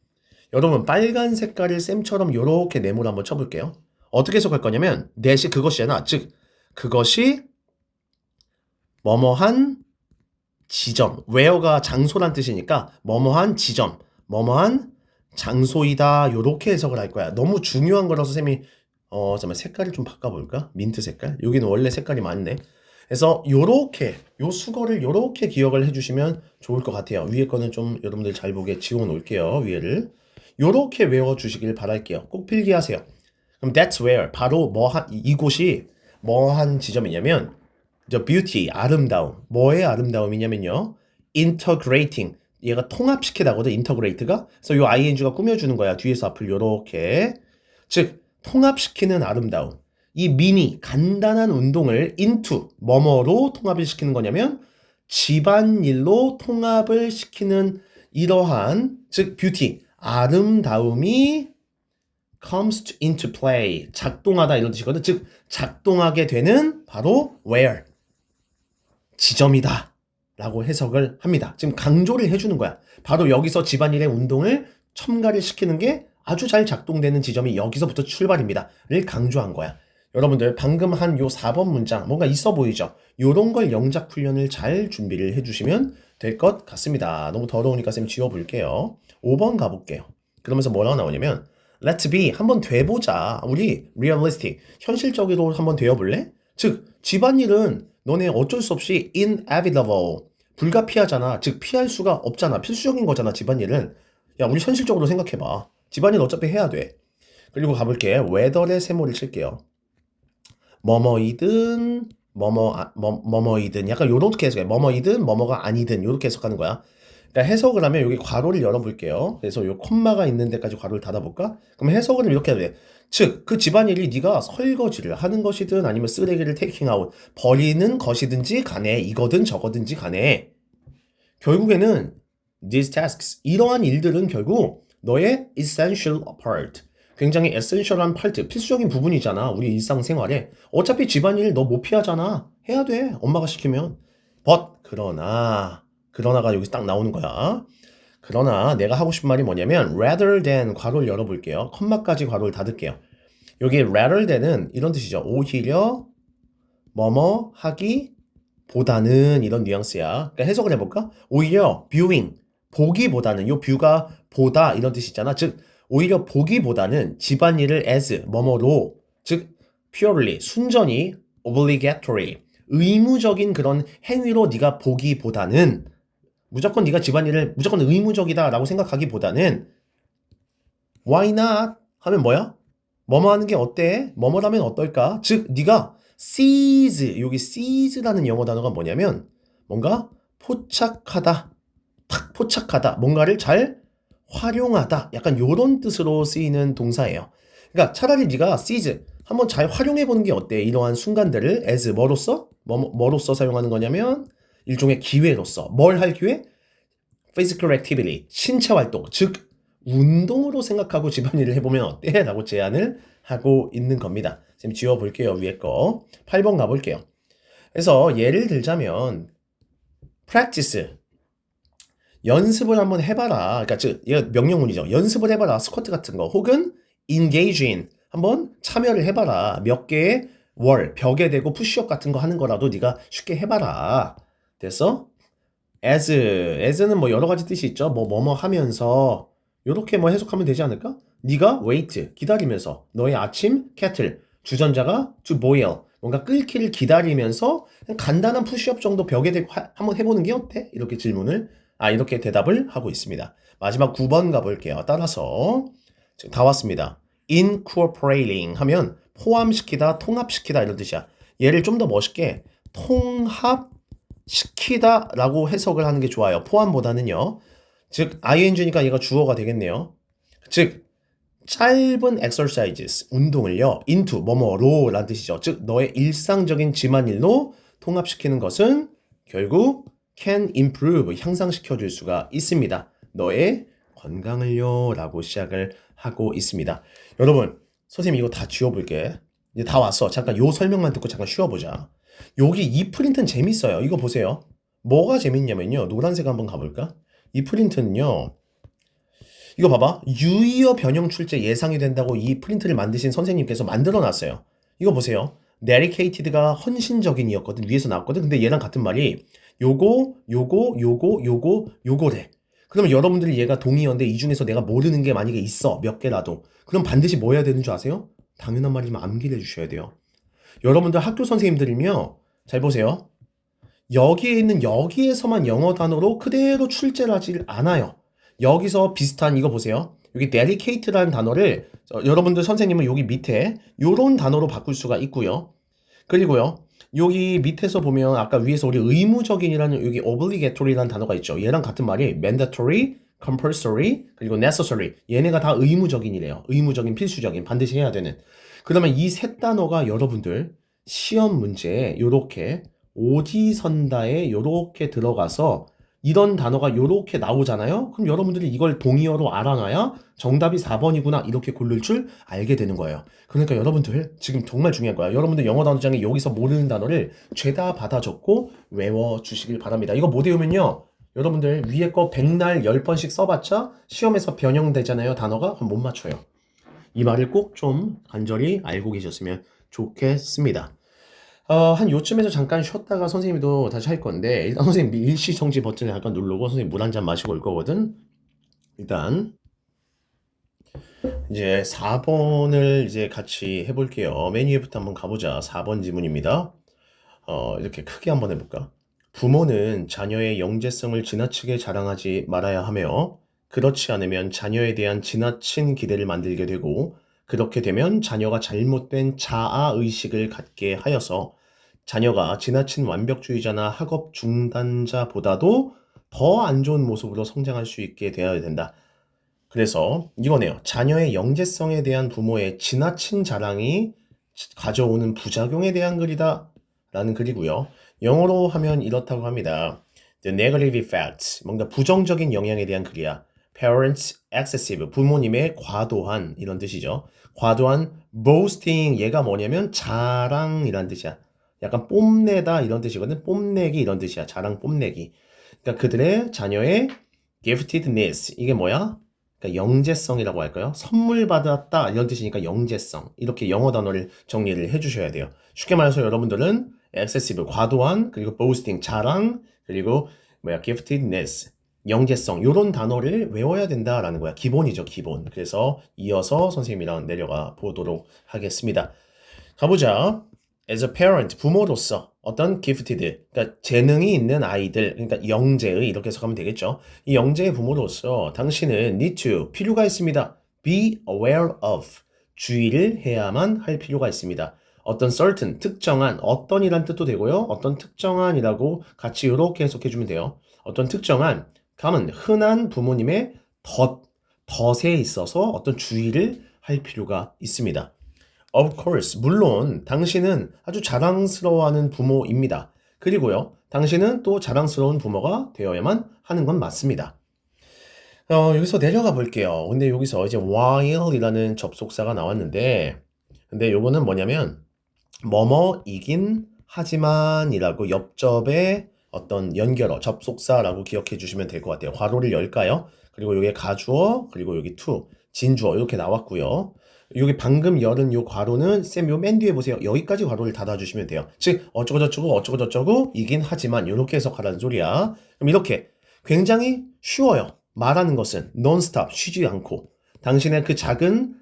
여러분 빨간 색깔을 쌤처럼 이렇게 네모를 한번 쳐볼게요. 어떻게 해석할 거냐면 that이 그것이잖아. 즉 그것이 뭐뭐한 지점, where가 장소란 뜻이니까 뭐뭐한 지점, 뭐뭐한 장소이다 이렇게 해석을 할 거야. 너무 중요한 거라서 쌤이 잠깐만 색깔을 좀 바꿔볼까? 민트 색깔? 여기는 원래 색깔이 많네. 그래서 요렇게 요 수거를 요렇게 기억을 해주시면 좋을 것 같아요. 위에 거는 좀 여러분들 잘 보게 지워 놓을게요. 위에를 요렇게 외워주시길 바랄게요. 꼭 필기하세요. 그럼 that's where 바로 이곳이 뭐한 지점이냐면 the beauty, 아름다움. 뭐의 아름다움이냐면요 integrating, 얘가 통합시키다거든, integrate가. 그래서 요 ing가 꾸며주는 거야. 뒤에서 앞을 요렇게. 즉, 통합시키는 아름다움. 이 미니, 간단한 운동을 into, 뭐뭐로 통합을 시키는 거냐면, 집안일로 통합을 시키는 이러한, 즉, 뷰티, 아름다움이 comes into play, 작동하다 이런 뜻이거든. 즉, 작동하게 되는 바로 where, 지점이다 라고 해석을 합니다. 지금 강조를 해주는 거야. 바로 여기서 집안일의 운동을 첨가를 시키는 게 아주 잘 작동되는 지점이 여기서부터 출발입니다 를 강조한 거야. 여러분들 방금 한 요 4번 문장 뭔가 있어 보이죠? 요런 걸 영작 훈련을 잘 준비를 해주시면 될 것 같습니다. 너무 더러우니까 쌤 지워볼게요. 5번 가볼게요. 그러면서 뭐라고 나오냐면 Let's be, 한번 돼보자. 우리 realistic, 현실적으로 한번 되어볼래? 즉, 집안일은 너네 어쩔 수 없이 inevitable, 불가피하잖아. 즉, 피할 수가 없잖아. 필수적인 거잖아, 집안일은. 야, 우리 현실적으로 생각해봐. 집안일 어차피 해야 돼. 그리고 가볼게. whether의 세모를 칠게요. 뭐뭐이든, 뭐뭐이든. 약간 요렇게 해석해. 뭐뭐이든, 뭐뭐가 아니든. 요렇게 해석하는 거야. 그러니까 해석을 하면 여기 괄호를 열어볼게요. 그래서 요 콤마가 있는 데까지 괄호를 닫아볼까? 그럼 해석을 이렇게 해야 돼. 즉, 그 집안일이 네가 설거지를 하는 것이든 아니면 쓰레기를 taking out, 버리는 것이든지 간에 이거든 저거든지 간에 결국에는 these tasks, 이러한 일들은 결국 너의 essential part, 굉장히 essential한 part, 필수적인 부분이잖아. 우리 일상생활에. 어차피 집안일 너 못 피하잖아. 해야 돼. 엄마가 시키면. 그러나가 여기서 딱 나오는 거야. 그러나 내가 하고 싶은 말이 뭐냐면 rather than, 괄호를 열어볼게요. 컴마까지 괄호를 닫을게요. 여기 rather than은 이런 뜻이죠. 오히려 뭐뭐 하기 보다는, 이런 뉘앙스야. 그러니까 해석을 해볼까? 오히려 viewing, 보기보다는, 요 뷰가 보다 이런 뜻이잖아. 즉 오히려 보기보다는 집안일을 as, 뭐뭐로, 즉 purely, 순전히 obligatory, 의무적인 그런 행위로 네가 보기보다는, 무조건 네가 집안일을 무조건 의무적이다라고 생각하기보다는 why not 하면 뭐야? 뭐뭐 하는 게 어때? 뭐뭐라면 어떨까? 즉 네가 seize, 여기 seize라는 영어 단어가 뭐냐면 뭔가 포착하다, 탁 포착하다, 뭔가를 잘 활용하다, 약간 요런 뜻으로 쓰이는 동사예요. 그러니까 차라리 네가 seize, 한번 잘 활용해 보는 게 어때? 이러한 순간들을 as, 뭐로써? 뭐로써 사용하는 거냐면 일종의 기회로서. 뭘 할 기회? physical activity, 신체 활동, 즉 운동으로 생각하고 집안일을 해보면 어때? 라고 제안을 하고 있는 겁니다. 지금 지워볼게요. 위에 거. 8번 가볼게요. 그래서 예를 들자면 practice, 연습을 한번 해봐라. 그러니까 즉 얘가 명령문이죠. 연습을 해봐라. 스쿼트 같은 거. 혹은 engage in, 한번 참여를 해봐라. 몇 개의 벽에 대고 푸시업 같은 거 하는 거라도 네가 쉽게 해봐라. 됐어? as는 뭐 여러 가지 뜻이 있죠. 뭐뭐 하면서 요렇게 뭐 해석하면 되지 않을까? 네가 wait, 기다리면서, 너의 아침 kettle, 주전자가 to boil, 뭔가 끓기를 기다리면서 간단한 푸시업 정도 벽에 대고 한번 해보는 게 어때? 이렇게 이렇게 대답을 하고 있습니다. 마지막 9번 가볼게요. 따라서 지금 다 왔습니다. incorporating 하면 포함시키다, 통합시키다 이런 뜻이야. 얘를 좀 더 멋있게 통합시키다 라고 해석을 하는 게 좋아요. 포함보다는요. 즉 ing니까 얘가 주어가 되겠네요. 즉 짧은 exercises, 운동을요, into, 뭐뭐로 라는 뜻이죠. 즉 너의 일상적인 집안일로 통합시키는 것은 결국 can improve, 향상시켜줄 수가 있습니다. 너의 건강을요 라고 시작을 하고 있습니다. 여러분, 선생님 이거 다 지워볼게. 이제 다 왔어. 잠깐 요 설명만 듣고 잠깐 쉬어보자. 여기 이 프린트는 재밌어요. 이거 보세요. 뭐가 재밌냐면요, 노란색 한번 가볼까? 이 프린트는요, 이거 봐봐. 유의어 변형 출제 예상이 된다고 이 프린트를 만드신 선생님께서 만들어 놨어요. 이거 보세요. dedicated가 헌신적인이었거든. 위에서 나왔거든. 근데 얘랑 같은 말이 요거래. 그러면 여러분들이 얘가 동의어인데 이 중에서 내가 모르는 게 만약에 있어. 몇 개라도. 그럼 반드시 뭐 해야 되는 줄 아세요? 당연한 말이지만 암기를 해주셔야 돼요. 여러분들 학교 선생님들이며 잘 보세요. 여기에 있는 여기에서만 영어 단어로 그대로 출제를 하질 않아요. 여기서 비슷한 이거 보세요. 여기 dedicate라는 단어를 여러분들 선생님은 여기 밑에 요런 단어로 바꿀 수가 있고요. 그리고요, 여기 밑에서 보면 아까 위에서 우리 의무적인이라는 여기 obligatory라는 단어가 있죠. 얘랑 같은 말이 mandatory, compulsory, 그리고 necessary. 얘네가 다 의무적인이래요. 의무적인, 필수적인, 반드시 해야 되는. 그러면 이 세 단어가 여러분들 시험 문제에 요렇게 오지선다에 요렇게 들어가서 이런 단어가 요렇게 나오잖아요. 그럼 여러분들이 이걸 동의어로 알아놔야 정답이 4번이구나 이렇게 고를 줄 알게 되는 거예요. 그러니까 여러분들 지금 정말 중요한 거야. 여러분들 영어 단어장에 여기서 모르는 단어를 죄다 받아 적고 외워주시길 바랍니다. 이거 못 외우면요. 여러분들 위에 거 백날 10번씩 써봤자 시험에서 변형되잖아요. 단어가 그럼 못 맞춰요. 이 말을 꼭 좀 간절히 알고 계셨으면 좋겠습니다. 한 요쯤에서 잠깐 쉬었다가 선생님도 다시 할 건데 일단 선생님 일시정지 버튼을 잠깐 누르고 선생님 물 한 잔 마시고 올 거거든. 일단 이제 4번을 이제 같이 해볼게요. 맨 위에부터 한번 가보자. 4번 지문입니다. 이렇게 크게 한번 해볼까? 부모는 자녀의 영재성을 지나치게 자랑하지 말아야 하며 그렇지 않으면 자녀에 대한 지나친 기대를 만들게 되고 그렇게 되면 자녀가 잘못된 자아의식을 갖게 하여서 자녀가 지나친 완벽주의자나 학업 중단자보다도 더 안 좋은 모습으로 성장할 수 있게 되어야 된다. 그래서 이거네요. 자녀의 영재성에 대한 부모의 지나친 자랑이 가져오는 부작용에 대한 글이다 라는 글이고요. 영어로 하면 이렇다고 합니다. The negative effects, 뭔가 부정적인 영향에 대한 글이야. Parents excessive, 부모님의 과도한 이런 뜻이죠. 과도한 boasting, 얘가 뭐냐면 자랑이란 뜻이야. 약간 뽐내다 이런 뜻이거든. 뽐내기 이런 뜻이야. 자랑 뽐내기. 그러니까 그들의 자녀의 giftedness, 이게 뭐야? 그러니까 영재성이라고 할까요? 선물 받았다 이런 뜻이니까 영재성. 이렇게 영어 단어를 정리를 해주셔야 돼요. 쉽게 말해서 여러분들은 excessive, 과도한, 그리고 boasting, 자랑, 그리고 giftedness, 영재성 이런 단어를 외워야 된다라는 거야. 기본이죠, 기본. 그래서 이어서 선생님이랑 내려가 보도록 하겠습니다. 가보자. As a parent, 부모로서 어떤 gifted, 그러니까 재능이 있는 아이들, 그러니까 영재의 이렇게 해석하면 되겠죠. 이 영재의 부모로서 당신은 need to, 필요가 있습니다. be aware of, 주의를 해야만 할 필요가 있습니다. 어떤 certain, 특정한, 어떤이란 뜻도 되고요. 어떤 특정한이라고 같이 이렇게 해석해주면 돼요. 어떤 특정한, common, 흔한 부모님의 덫에 있어서 어떤 주의를 할 필요가 있습니다. Of course, 물론 당신은 아주 자랑스러워하는 부모입니다. 그리고요, 당신은 또 자랑스러운 부모가 되어야만 하는 건 맞습니다. 여기서 내려가 볼게요. 근데 여기서 이제 while이라는 접속사가 나왔는데, 근데 요거는 뭐냐면 뭐뭐이긴 하지만이라고 옆접의 어떤 연결어, 접속사라고 기억해 주시면 될 것 같아요. 괄호를 열까요? 그리고 여기 가주어, 그리고 여기 to, 진주어 이렇게 나왔고요. 여기 방금 열은 요 괄호는 쌤 요 맨 뒤에 보세요. 여기까지 괄호를 닫아주시면 돼요. 즉 어쩌고저쩌고 이긴 하지만 이렇게 해석하라는 소리야. 그럼 이렇게 굉장히 쉬워요. 말하는 것은 non-stop 쉬지 않고 당신의 그 작은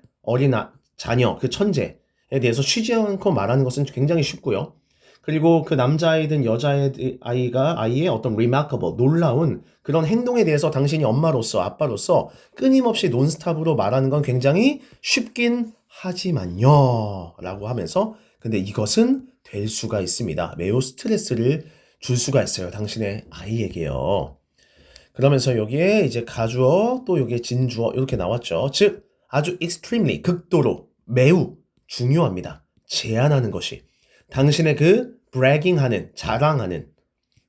자녀, 그 천재에 대해서 쉬지 않고 말하는 것은 굉장히 쉽고요. 그리고 그 남자아이든 아이의 어떤 remarkable, 놀라운 그런 행동에 대해서 당신이 엄마로서, 아빠로서 끊임없이 논스톱으로 말하는 건 굉장히 쉽긴 하지만요. 라고 하면서, 근데 이것은 될 수가 있습니다. 매우 스트레스를 줄 수가 있어요. 당신의 아이에게요. 그러면서 여기에 이제 가주어, 또 여기에 진주어, 이렇게 나왔죠. 즉, 아주 extremely, 극도로, 매우 중요합니다. 제한하는 것이. 당신의 그 bragging하는, 자랑하는.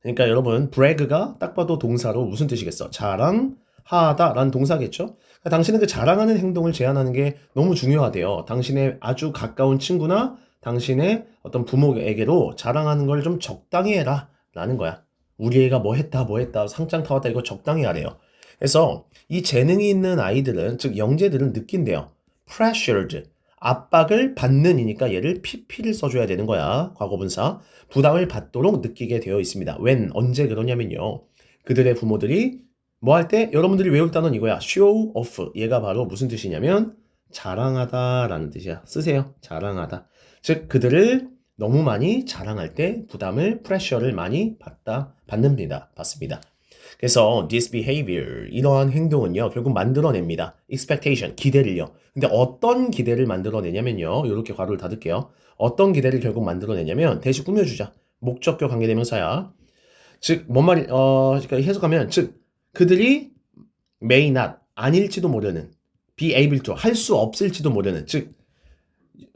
그러니까 여러분, brag가 딱 봐도 동사로 무슨 뜻이겠어? 자랑하다라는 동사겠죠? 그러니까 당신은 그 자랑하는 행동을 제한하는 게 너무 중요하대요. 당신의 아주 가까운 친구나 당신의 어떤 부모에게로 자랑하는 걸 좀 적당히 해라 라는 거야. 우리 애가 뭐 했다 상장 타왔다 이거 적당히 하래요. 그래서 이 재능이 있는 아이들은, 즉 영재들은 느낀대요. pressured, 압박을 받는이니까 얘를 pp를 써줘야 되는 거야. 과거분사. 부담을 받도록 느끼게 되어 있습니다. when, 언제 그러냐면요. 그들의 부모들이 뭐 할 때? 여러분들이 외울 단어는 이거야. show off. 얘가 바로 무슨 뜻이냐면 자랑하다 라는 뜻이야. 쓰세요. 자랑하다. 즉 그들을 너무 많이 자랑할 때 부담을, 프레셔를 많이 받습니다. 그래서 this behavior, 이러한 행동은요, 결국 만들어냅니다. expectation, 기대를요. 근데 어떤 기대를 만들어내냐면요, 이렇게 괄호를 닫을게요. 어떤 기대를 결국 만들어내냐면, 대신 꾸며주자. 목적격 관계대명사야. 즉, 뭔 말이, 그러니까 해석하면, 즉, 그들이 may not, 아닐지도 모르는, be able to, 할 수 없을지도 모르는, 즉,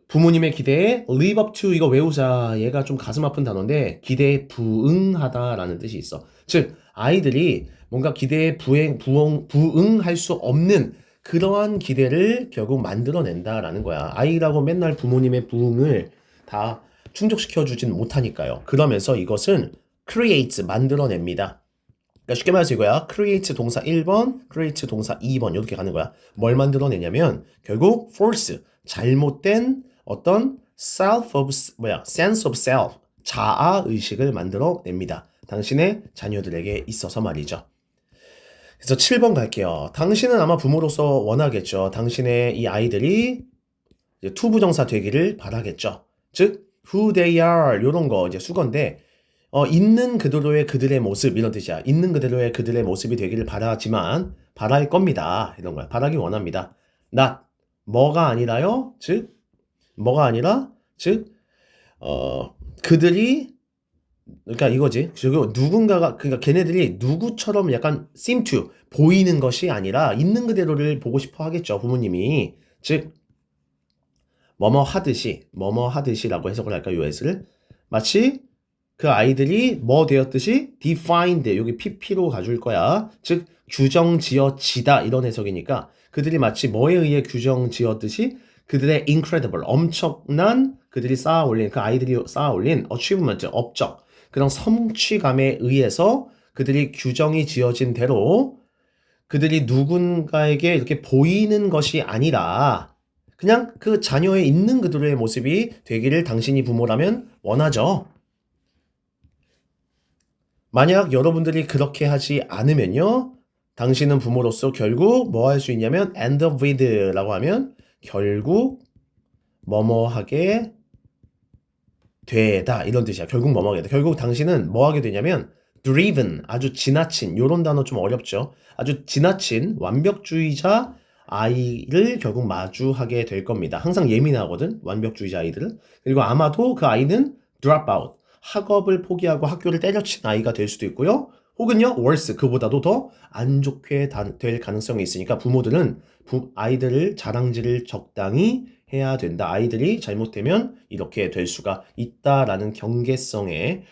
부모님의 기대에 live up to, 이거 외우자. 얘가 좀 가슴 아픈 단어인데 기대에 부응하다라는 뜻이 있어. 즉 아이들이 뭔가 기대에 부응할 수 없는 그러한 기대를 결국 만들어낸다라는 거야. 아이라고 맨날 부모님의 부응을 다 충족시켜 주진 못하니까요. 그러면서 이것은 creates, 만들어냅니다. 그러니까 쉽게 말해서 이거야. create 동사 1번, create 동사 2번 이렇게 가는 거야. 뭘 만들어내냐면 결국 false, 잘못된 어떤 sense of self, 자아 의식을 만들어냅니다. 당신의 자녀들에게 있어서 말이죠. 그래서 7번 갈게요. 당신은 아마 부모로서 원하겠죠. 당신의 이 아이들이 이제 투부정사 되기를 바라겠죠. 즉 who they are 이런 거 이제 수건데 있는 그대로의 그들의 모습 이런 뜻이야. 있는 그대로의 그들의 모습이 되기를 바라지만 바랄 겁니다. 이런 거야. 바라기 원합니다. not 뭐가 아니라요. 즉 뭐가 아니라 즉 그들이 그러니까 이거지. 그리고 누군가가 그러니까 걔네들이 누구처럼 약간 seem to 보이는 것이 아니라 있는 그대로를 보고 싶어 하겠죠. 부모님이. 즉 뭐뭐 하듯이라고 해석을 할까 요 s를 마치 그 아이들이 뭐 되었듯이 defined 여기 pp로 가줄 거야. 즉 규정 지어지다 이런 해석이니까 그들이 마치 뭐에 의해 규정 지었듯이 그들의 incredible 엄청난 그들이 쌓아올린 그 아이들이 쌓아올린 achievement 업적 그런 성취감에 의해서 그들이 규정이 지어진 대로 그들이 누군가에게 이렇게 보이는 것이 아니라 그냥 그 자녀의 있는 그들의 모습이 되기를 당신이 부모라면 원하죠. 만약 여러분들이 그렇게 하지 않으면요. 당신은 부모로서 결국 뭐 할 수 있냐면 end up with 라고 하면 결국 뭐뭐 하게 되다 이런 뜻이야. 결국 뭐뭐 하게 돼. 결국 당신은 뭐 하게 되냐면 driven 아주 지나친 요런 단어 좀 어렵죠. 아주 지나친 완벽주의자 아이를 결국 마주하게 될 겁니다. 항상 예민하거든. 완벽주의자 아이들은. 그리고 아마도 그 아이는 drop out 학업을 포기하고 학교를 때려친 아이가 될 수도 있고요. 혹은요, worse, 그보다도 더 안 좋게 될 가능성이 있으니까 부모들은 아이들을 자랑질을 적당히 해야 된다. 아이들이 잘못되면 이렇게 될 수가 있다라는 경고성의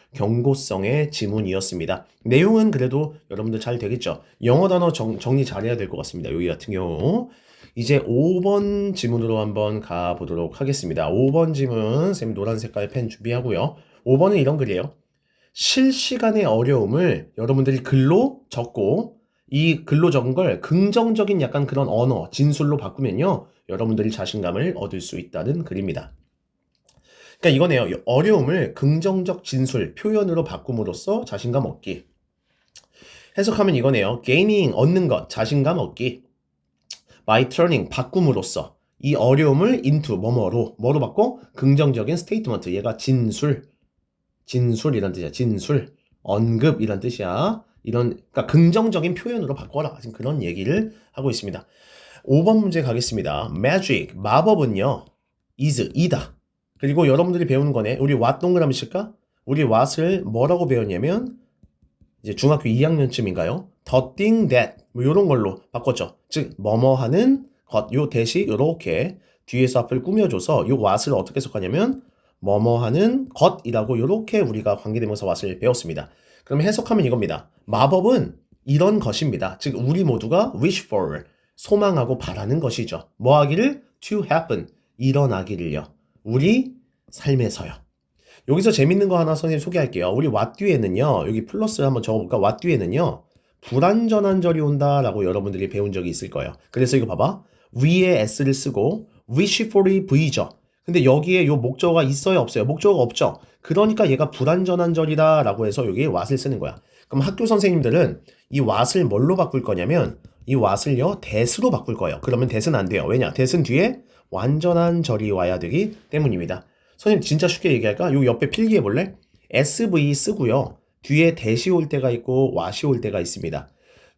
지문이었습니다. 내용은 그래도 여러분들 잘 되겠죠? 영어 단어 정리 잘해야 될 것 같습니다. 여기 같은 경우. 이제 5번 지문으로 한번 가보도록 하겠습니다. 5번 지문, 쌤 노란 색깔 펜 준비하고요. 5번은 이런 글이에요. 실시간의 어려움을 여러분들이 글로 적고 이 글로 적은 걸 긍정적인 약간 그런 언어, 진술로 바꾸면요. 여러분들이 자신감을 얻을 수 있다는 글입니다. 그러니까 이거네요. 어려움을 긍정적 진술, 표현으로 바꿈으로써 자신감 얻기. 해석하면 이거네요. gaining, 얻는 것, 자신감 얻기. by turning, 바꿈으로써 이 어려움을 into, 뭐로 바꿔? 긍정적인 statement, 얘가 진술이란 뜻이야. 진술, 언급이란 뜻이야. 그러니까 긍정적인 표현으로 바꿔라. 지금 그런 얘기를 하고 있습니다. 5번 문제 가겠습니다. magic, 마법은요. 이다. 그리고 여러분들이 배우는 거네. 우리 what 동그라미 칠까? 우리 what을 뭐라고 배웠냐면 이제 중학교 2학년쯤인가요? the thing that 뭐 이런 걸로 바꿨죠. 즉 뭐뭐 하는 것, 요 대시 요렇게 뒤에서 앞을 꾸며줘서 요 what을 어떻게 해석하냐면 뭐뭐 하는 것이라고 요렇게 우리가 관계대명사 what을 배웠습니다. 그럼 해석하면 이겁니다. 마법은 이런 것입니다. 즉 우리 모두가 wish for, 소망하고 바라는 것이죠. 뭐 하기를? to happen, 일어나기를요. 우리 삶에서요. 여기서 재밌는 거 하나 선생님 소개할게요. 우리 what 뒤에는요. 여기 플러스를 한번 적어볼까? what 뒤에는요. 불완전한 절이 온다라고 여러분들이 배운 적이 있을 거예요. 그래서 이거 봐봐. 위에 s를 쓰고 wish for이 v죠. 근데 여기에 요 목적어가 있어요? 없어요? 목적어가 없죠. 그러니까 얘가 불완전한 절이다 라고 해서 여기에 what을 쓰는 거야. 그럼 학교 선생님들은 이 what을 뭘로 바꿀 거냐면 이 what을요 that으로 바꿀 거예요. 그러면 that은 안 돼요. 왜냐? that은 뒤에 완전한 절이 와야 되기 때문입니다. 선생님 진짜 쉽게 얘기할까? 요 옆에 필기해 볼래? SV 쓰고요. 뒤에 대시 올 때가 있고 what이 올 때가 있습니다.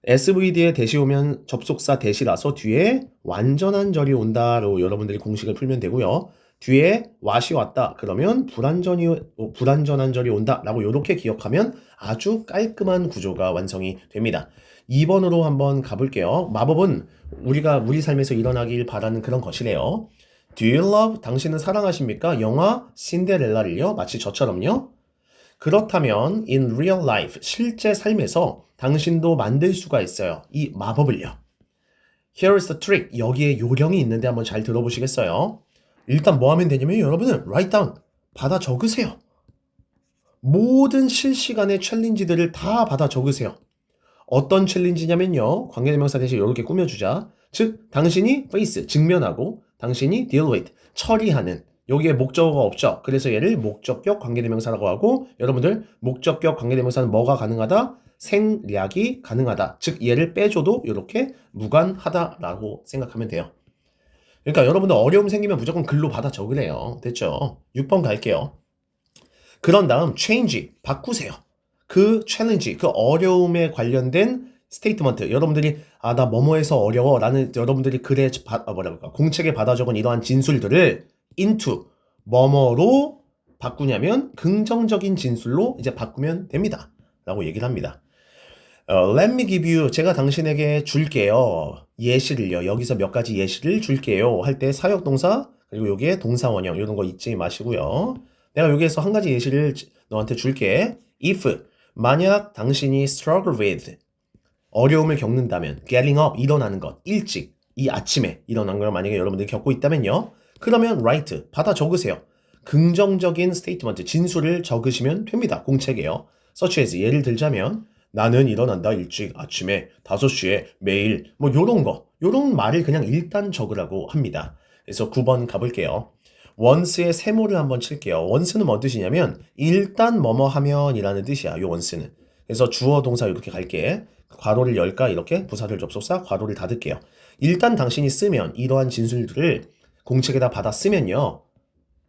SVD에 대시 오면 접속사 대시라서 뒤에 완전한 절이 온다로 여러분들이 공식을 풀면 되고요. 뒤에 what이 왔다 그러면 불완전한 절이 온다 라고 이렇게 기억하면 아주 깔끔한 구조가 완성이 됩니다. 2번으로 한번 가볼게요. 마법은 우리 삶에서 일어나길 바라는 그런 것이래요. Do you love? 당신은 사랑하십니까? 영화 신데렐라를요? 마치 저처럼요? 그렇다면 in real life, 실제 삶에서 당신도 만들 수가 있어요. 이 마법을요. Here is the trick. 여기에 요령이 있는데 한번 잘 들어보시겠어요? 일단 뭐 하면 되냐면 여러분은 write down, 받아 적으세요. 모든 실시간의 챌린지들을 다 받아 적으세요. 어떤 챌린지냐면요. 관계대명사 대신 이렇게 꾸며주자. 즉 당신이 face, 직면하고 당신이 deal with, 처리하는. 여기에 목적어가 없죠. 그래서 얘를 목적격 관계대명사라고 하고 여러분들 목적격 관계대명사는 뭐가 가능하다? 생략이 가능하다. 즉 얘를 빼줘도 이렇게 무관하다라고 생각하면 돼요. 그러니까 여러분들 어려움 생기면 무조건 글로 받아 적으래요. 됐죠? 6번 갈게요. 그런 다음 change, 바꾸세요. 그 챌린지, 그 어려움에 관련된 스테이트먼트, 여러분들이 나 뭐뭐해서 어려워 라는 여러분들이 글에 공책에 받아 적은 이러한 진술들을 into 뭐뭐로 바꾸냐면 긍정적인 진술로 이제 바꾸면 됩니다 라고 얘기를 합니다. Let me give you, 제가 당신에게 줄게요. 예시를요. 여기서 몇 가지 예시를 줄게요. 할 때 사역동사, 그리고 여기에 동사원형 이런 거 잊지 마시고요. 내가 여기에서 한 가지 예시를 너한테 줄게. If, 만약 당신이 struggle with, 어려움을 겪는다면, getting up, 일어나는 것, 일찍, 이 아침에 일어난 걸 만약에 여러분들이 겪고 있다면요. 그러면 write, 받아 적으세요. 긍정적인 스테이트먼트, 진술을 적으시면 됩니다. 공책에요. such as, 예를 들자면 나는 일어난다 일찍 아침에 5시에 매일 뭐 요런 말을 그냥 일단 적으라고 합니다. 그래서 9번 가볼게요. once의 세모를 한번 칠게요. once는 뭔 뜻이냐면 일단 뭐뭐 하면 이라는 뜻이야. 요 once는. 그래서 주어 동사 이렇게 갈게. 괄호를 열까 이렇게 부사절 접속사 괄호를 닫을게요. 일단 당신이 쓰면 이러한 진술들을 공책에다 받아 쓰면요.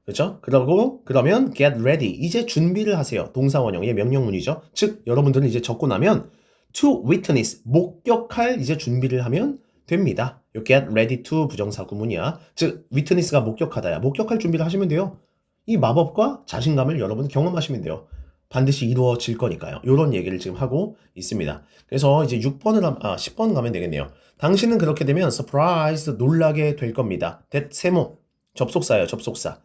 그렇죠? 그러면 get ready. 이제 준비를 하세요. 동사원형의 명령문이죠. 즉 여러분들은 이제 적고 나면 to witness, 목격할 이제 준비를 하면 됩니다. 요 get ready to 부정사 구문이야. 즉 witness가 목격하다야. 목격할 준비를 하시면 돼요. 이 마법과 자신감을 여러분 경험하시면 돼요. 반드시 이루어질 거니까요. 이런 얘기를 지금 하고 있습니다. 그래서 이제 10번 가면 되겠네요. 당신은 그렇게 되면 surprised, 놀라게 될 겁니다. that 세모, 접속사예요. 접속사.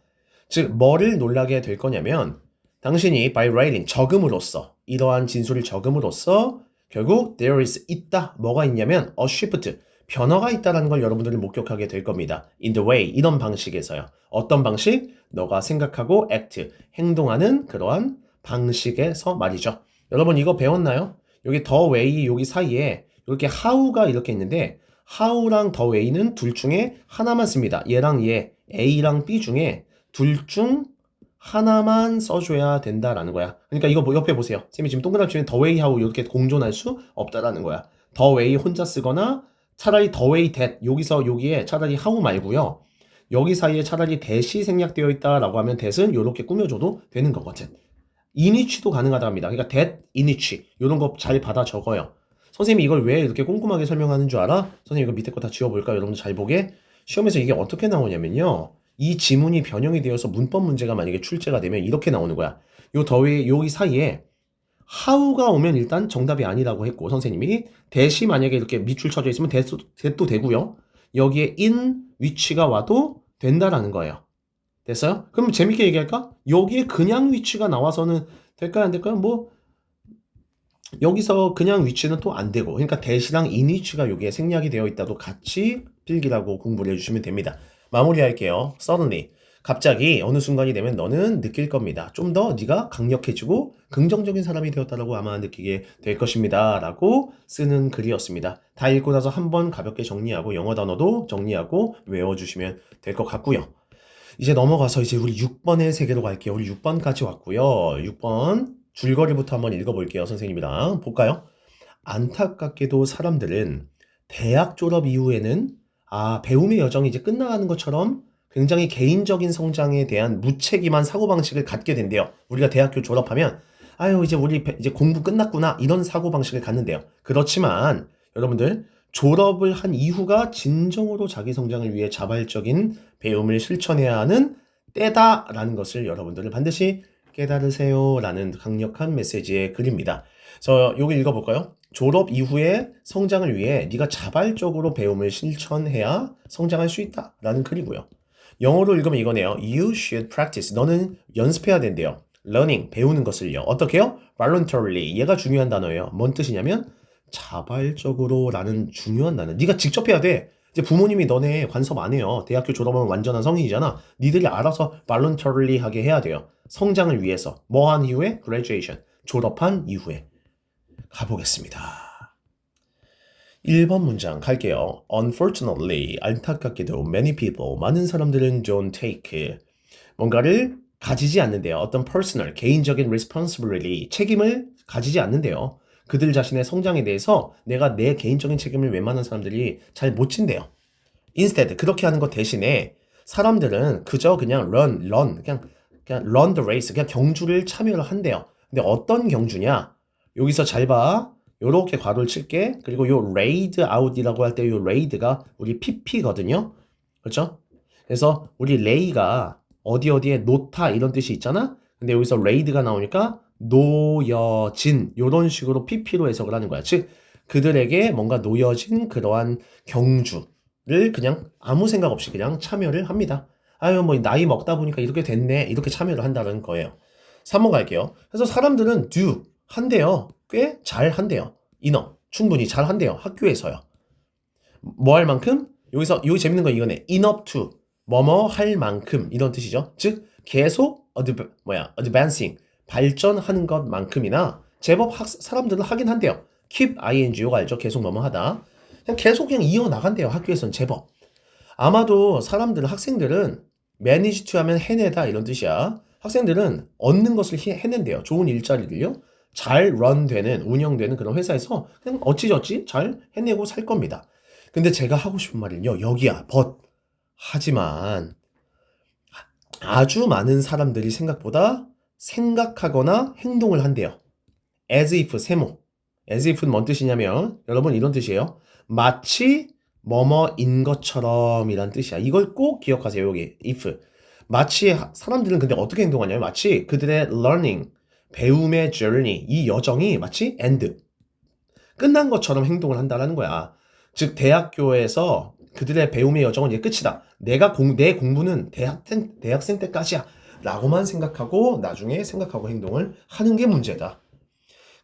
즉 뭐를 놀라게 될 거냐면 당신이 by writing, 적음으로써 이러한 진술을 적음으로써 결국 there is 있다. 뭐가 있냐면 a shift, 변화가 있다는 걸 여러분들이 목격하게 될 겁니다. in the way, 이런 방식에서요. 어떤 방식? 너가 생각하고 act, 행동하는 그러한 방식에서 말이죠. 여러분 이거 배웠나요? 여기 the way 여기 사이에 이렇게 how가 이렇게 있는데 how랑 the way는 둘 중에 하나만 씁니다. 얘랑 얘, A랑 B 중에 둘 중 하나만 써줘야 된다라는 거야. 그러니까 이거 뭐 옆에 보세요. 쌤이 지금 동그라미 중에 the way how 이렇게 공존할 수 없다라는 거야. the way 혼자 쓰거나 차라리 the way that 여기서 여기에 차라리 how 말고요. 여기 사이에 차라리 that이 생략되어 있다라고 하면 that은 이렇게 꾸며줘도 되는 거거든. in which도 가능하다 합니다. 그러니까 that, in which 이런 거 잘 받아 적어요. 선생님이 이걸 왜 이렇게 꼼꼼하게 설명하는 줄 알아? 선생님 이거 밑에 거 다 지워볼까요? 여러분들 잘 보게. 시험에서 이게 어떻게 나오냐면요. 이 지문이 변형이 되어서 문법 문제가 만약에 출제가 되면 이렇게 나오는 거야. 요 더위 여기 사이에 how가 오면 일단 정답이 아니라고 했고 선생님이 that이 만약에 이렇게 밑줄 쳐져 있으면 that도 되고요. 여기에 in which가 와도 된다라는 거예요. 됐어요? 그럼 재밌게 얘기할까? 여기에 그냥 which가 나와서는 될까요? 안 될까요? 뭐 여기서 그냥 which는 또 안 되고 그러니까 that이랑 in which가 여기에 생략이 되어 있다도 같이 필기라고 공부를 해주시면 됩니다. 마무리할게요. suddenly, 갑자기 어느 순간이 되면 너는 느낄 겁니다. 좀 더 네가 강력해지고 긍정적인 사람이 되었다라고 아마 느끼게 될 것입니다. 라고 쓰는 글이었습니다. 다 읽고 나서 한번 가볍게 정리하고 영어 단어도 정리하고 외워주시면 될 것 같고요. 이제 넘어가서 이제 우리 6번의 세계로 갈게요. 우리 6번까지 왔고요. 6번 줄거리부터 한번 읽어볼게요. 선생님이랑 볼까요? 안타깝게도 사람들은 대학 졸업 이후에는 배움의 여정이 이제 끝나가는 것처럼 굉장히 개인적인 성장에 대한 무책임한 사고방식을 갖게 된대요. 우리가 대학교 졸업하면 아유, 이제 우리 이제 공부 끝났구나. 이런 사고방식을 갖는데요. 그렇지만 여러분들 졸업을 한 이후가 진정으로 자기 성장을 위해 자발적인 배움을 실천해야 하는 때다라는 것을 여러분들은 반드시 깨달으세요라는 강력한 메시지의 글입니다. 그래서 여기 읽어볼까요? 졸업 이후에 성장을 위해 네가 자발적으로 배움을 실천해야 성장할 수 있다라는 글이고요. 영어로 읽으면 이거네요. You should practice. 너는 연습해야 된대요. learning, 배우는 것을요. 어떻게요? voluntarily. 얘가 중요한 단어예요. 뭔 뜻이냐면 자발적으로 라는 중요한 단어. 네가 직접 해야 돼. 이제 부모님이 너네 간섭 안 해요. 대학교 졸업하면 완전한 성인이잖아. 니들이 알아서 voluntarily 하게 해야 돼요. 성장을 위해서. 뭐 한 이후에? graduation. 졸업한 이후에. 가보겠습니다. 1번 문장 갈게요. Unfortunately, 안타깝게도 many people, 많은 사람들은 don't take 뭔가를 가지지 않는데요. 어떤 personal, 개인적인 responsibility, 책임을 가지지 않는데요. 그들 자신의 성장에 대해서 내가 내 개인적인 책임을 웬만한 사람들이 잘 못 진대요. Instead, 그렇게 하는 것 대신에 사람들은 그저 그냥 그냥 run the race, 그냥 경주를 참여를 한대요. 근데 어떤 경주냐? 여기서 잘 봐. 요렇게 괄호를 칠게. 그리고 요 raid out이라고 할 때 요 raid가 우리 PP거든요. 그렇죠? 그래서 우리 lay가 어디에 놓다 이런 뜻이 있잖아. 근데 여기서 raid가 나오니까 놓여진 요런 식으로 PP로 해석을 하는 거야. 즉 그들에게 뭔가 놓여진 그러한 경주를 그냥 아무 생각 없이 그냥 참여를 합니다. 아유 뭐 나이 먹다 보니까 이렇게 됐네. 이렇게 참여를 한다는 거예요. 3번 갈게요. 그래서 사람들은 do 한대요. 꽤 잘 한대요. 인어 충분히 잘 한대요. 학교에서요. 뭐 할 만큼? 여기 재밌는 건 이거네. enough to 뭐뭐 할 만큼 이런 뜻이죠. 즉 계속 advancing 발전하는 것만큼이나 제법 사람들은 하긴 한대요. keep ing 요거 알죠? 계속 뭐뭐 하다. 그냥 계속 그냥 이어 나간대요. 학교에서는 제법. 아마도 학생들은 manage to 하면 해내다 이런 뜻이야. 학생들은 얻는 것을 해낸대요. 좋은 일자리를요. 잘 run되는, 운영되는 그런 회사에서 그냥 어찌저찌 잘 해내고 살 겁니다. 근데 제가 하고 싶은 말은요. 여기야. but. 하지만 아주 많은 사람들이 생각보다 생각하거나 행동을 한대요. as if 세모. as if는 뭔 뜻이냐면 여러분 이런 뜻이에요. 마치 뭐뭐인 것처럼 이란 뜻이야. 이걸 꼭 기억하세요. 여기 if. 마치 사람들은 근데 어떻게 행동하냐면 마치 그들의 learning, 배움의 journey, 이 여정이 마치 end, 끝난 것처럼 행동을 한다는 거야. 즉 대학교에서 그들의 배움의 여정은 이제 끝이다. 내 공부는 대학생 때까지야. 라고만 생각하고 나중에 생각하고 행동을 하는 게 문제다.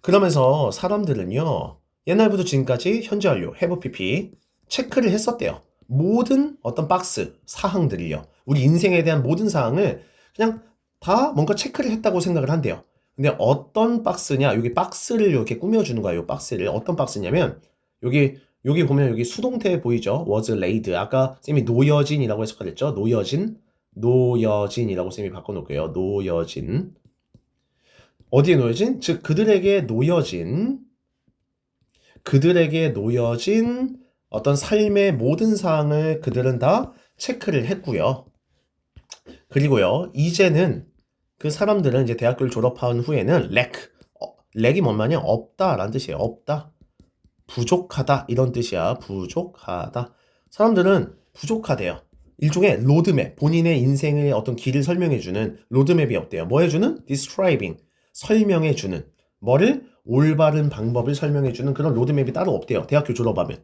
그러면서 사람들은요. 옛날부터 지금까지 현재 완료, have PP 체크를 했었대요. 모든 어떤 박스, 사항들이요. 우리 인생에 대한 모든 사항을 그냥 다 뭔가 체크를 했다고 생각을 한대요. 근데 어떤 박스냐? 여기 박스를 이렇게 꾸며주는 거예요. 이 박스를. 어떤 박스냐면 여기 보면 여기 수동태 보이죠? was laid. 아까 쌤이 놓여진이라고 해석하랬죠? 놓여진이라고 쌤이 바꿔놓을게요. 놓여진. 어디에 놓여진? 즉 그들에게 놓여진 어떤 삶의 모든 사항을 그들은 다 체크를 했고요. 그리고요. 이제는 그 사람들은 이제 대학교를 졸업한 후에는 lack이 뭔 말이냐? 없다라는 뜻이에요. 없다. 부족하다 이런 뜻이야. 부족하다. 사람들은 부족하대요. 일종의 로드맵, 본인의 인생의 어떤 길을 설명해주는 로드맵이 없대요. 뭐 해주는? describing, 설명해주는. 뭐를? 올바른 방법을 설명해주는 그런 로드맵이 따로 없대요. 대학교 졸업하면.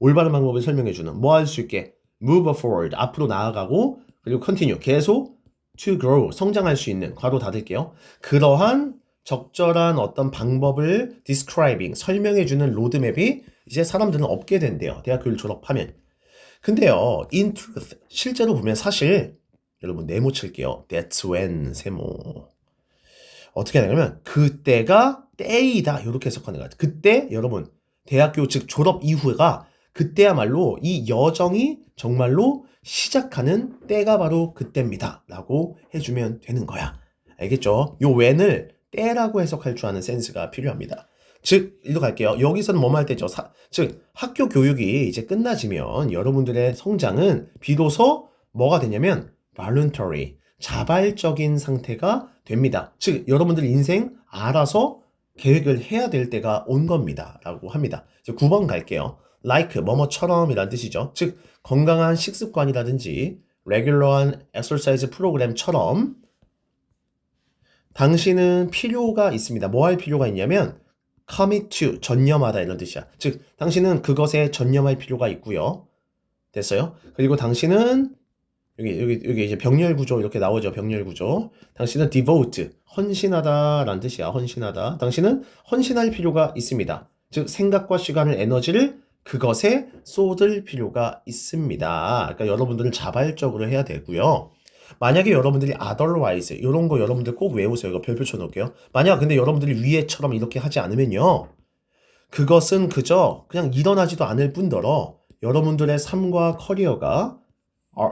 올바른 방법을 설명해주는. 뭐 할 수 있게? move forward, 앞으로 나아가고 그리고 continue, 계속 to grow, 성장할 수 있는, 괄호 닫을게요. 그러한 적절한 어떤 방법을 describing, 설명해주는 로드맵이 이제 사람들은 없게 된대요. 대학교를 졸업하면. 근데요, in truth, 실제로 보면 사실, 여러분 네모 칠게요. That's when, 세모. 어떻게 하냐면, 그때가 때이다. 이렇게 해석하는 거야. 그때, 여러분, 대학교 즉 졸업 이후가 그때야말로 이 여정이 정말로 시작하는 때가 바로 그때입니다. 라고 해주면 되는 거야. 알겠죠? 요 when을 때라고 해석할 줄 아는 센스가 필요합니다. 즉, 일로 갈게요. 여기서는 뭐뭐 할 때죠. 즉, 학교 교육이 이제 끝나지면 여러분들의 성장은 비로소 뭐가 되냐면 voluntary, 자발적인 상태가 됩니다. 즉 여러분들 인생 알아서 계획을 해야 될 때가 온 겁니다. 라고 합니다. 이제 9번 갈게요. like 뭐뭐처럼 이란 뜻이죠. 즉 건강한 식습관이라든지 레귤러한 엑서사이즈 프로그램처럼 당신은 필요가 있습니다. 뭐 할 필요가 있냐면 commit to 전념하다 이런 뜻이야. 즉 당신은 그것에 전념할 필요가 있고요. 됐어요? 그리고 당신은 여기 이제 병렬 구조 이렇게 나오죠. 병렬 구조. 당신은 devote 헌신하다라는 뜻이야. 헌신하다. 당신은 헌신할 필요가 있습니다. 즉 생각과 시간을 에너지를 그것에 쏟을 필요가 있습니다. 그러니까 여러분들은 자발적으로 해야 되고요. 만약에 여러분들이 otherwise 이런 거 여러분들 꼭 외우세요. 이거 별표 쳐놓을게요. 만약 근데 여러분들이 위에처럼 이렇게 하지 않으면요. 그것은 그저 그냥 일어나지도 않을 뿐더러 여러분들의 삶과 커리어가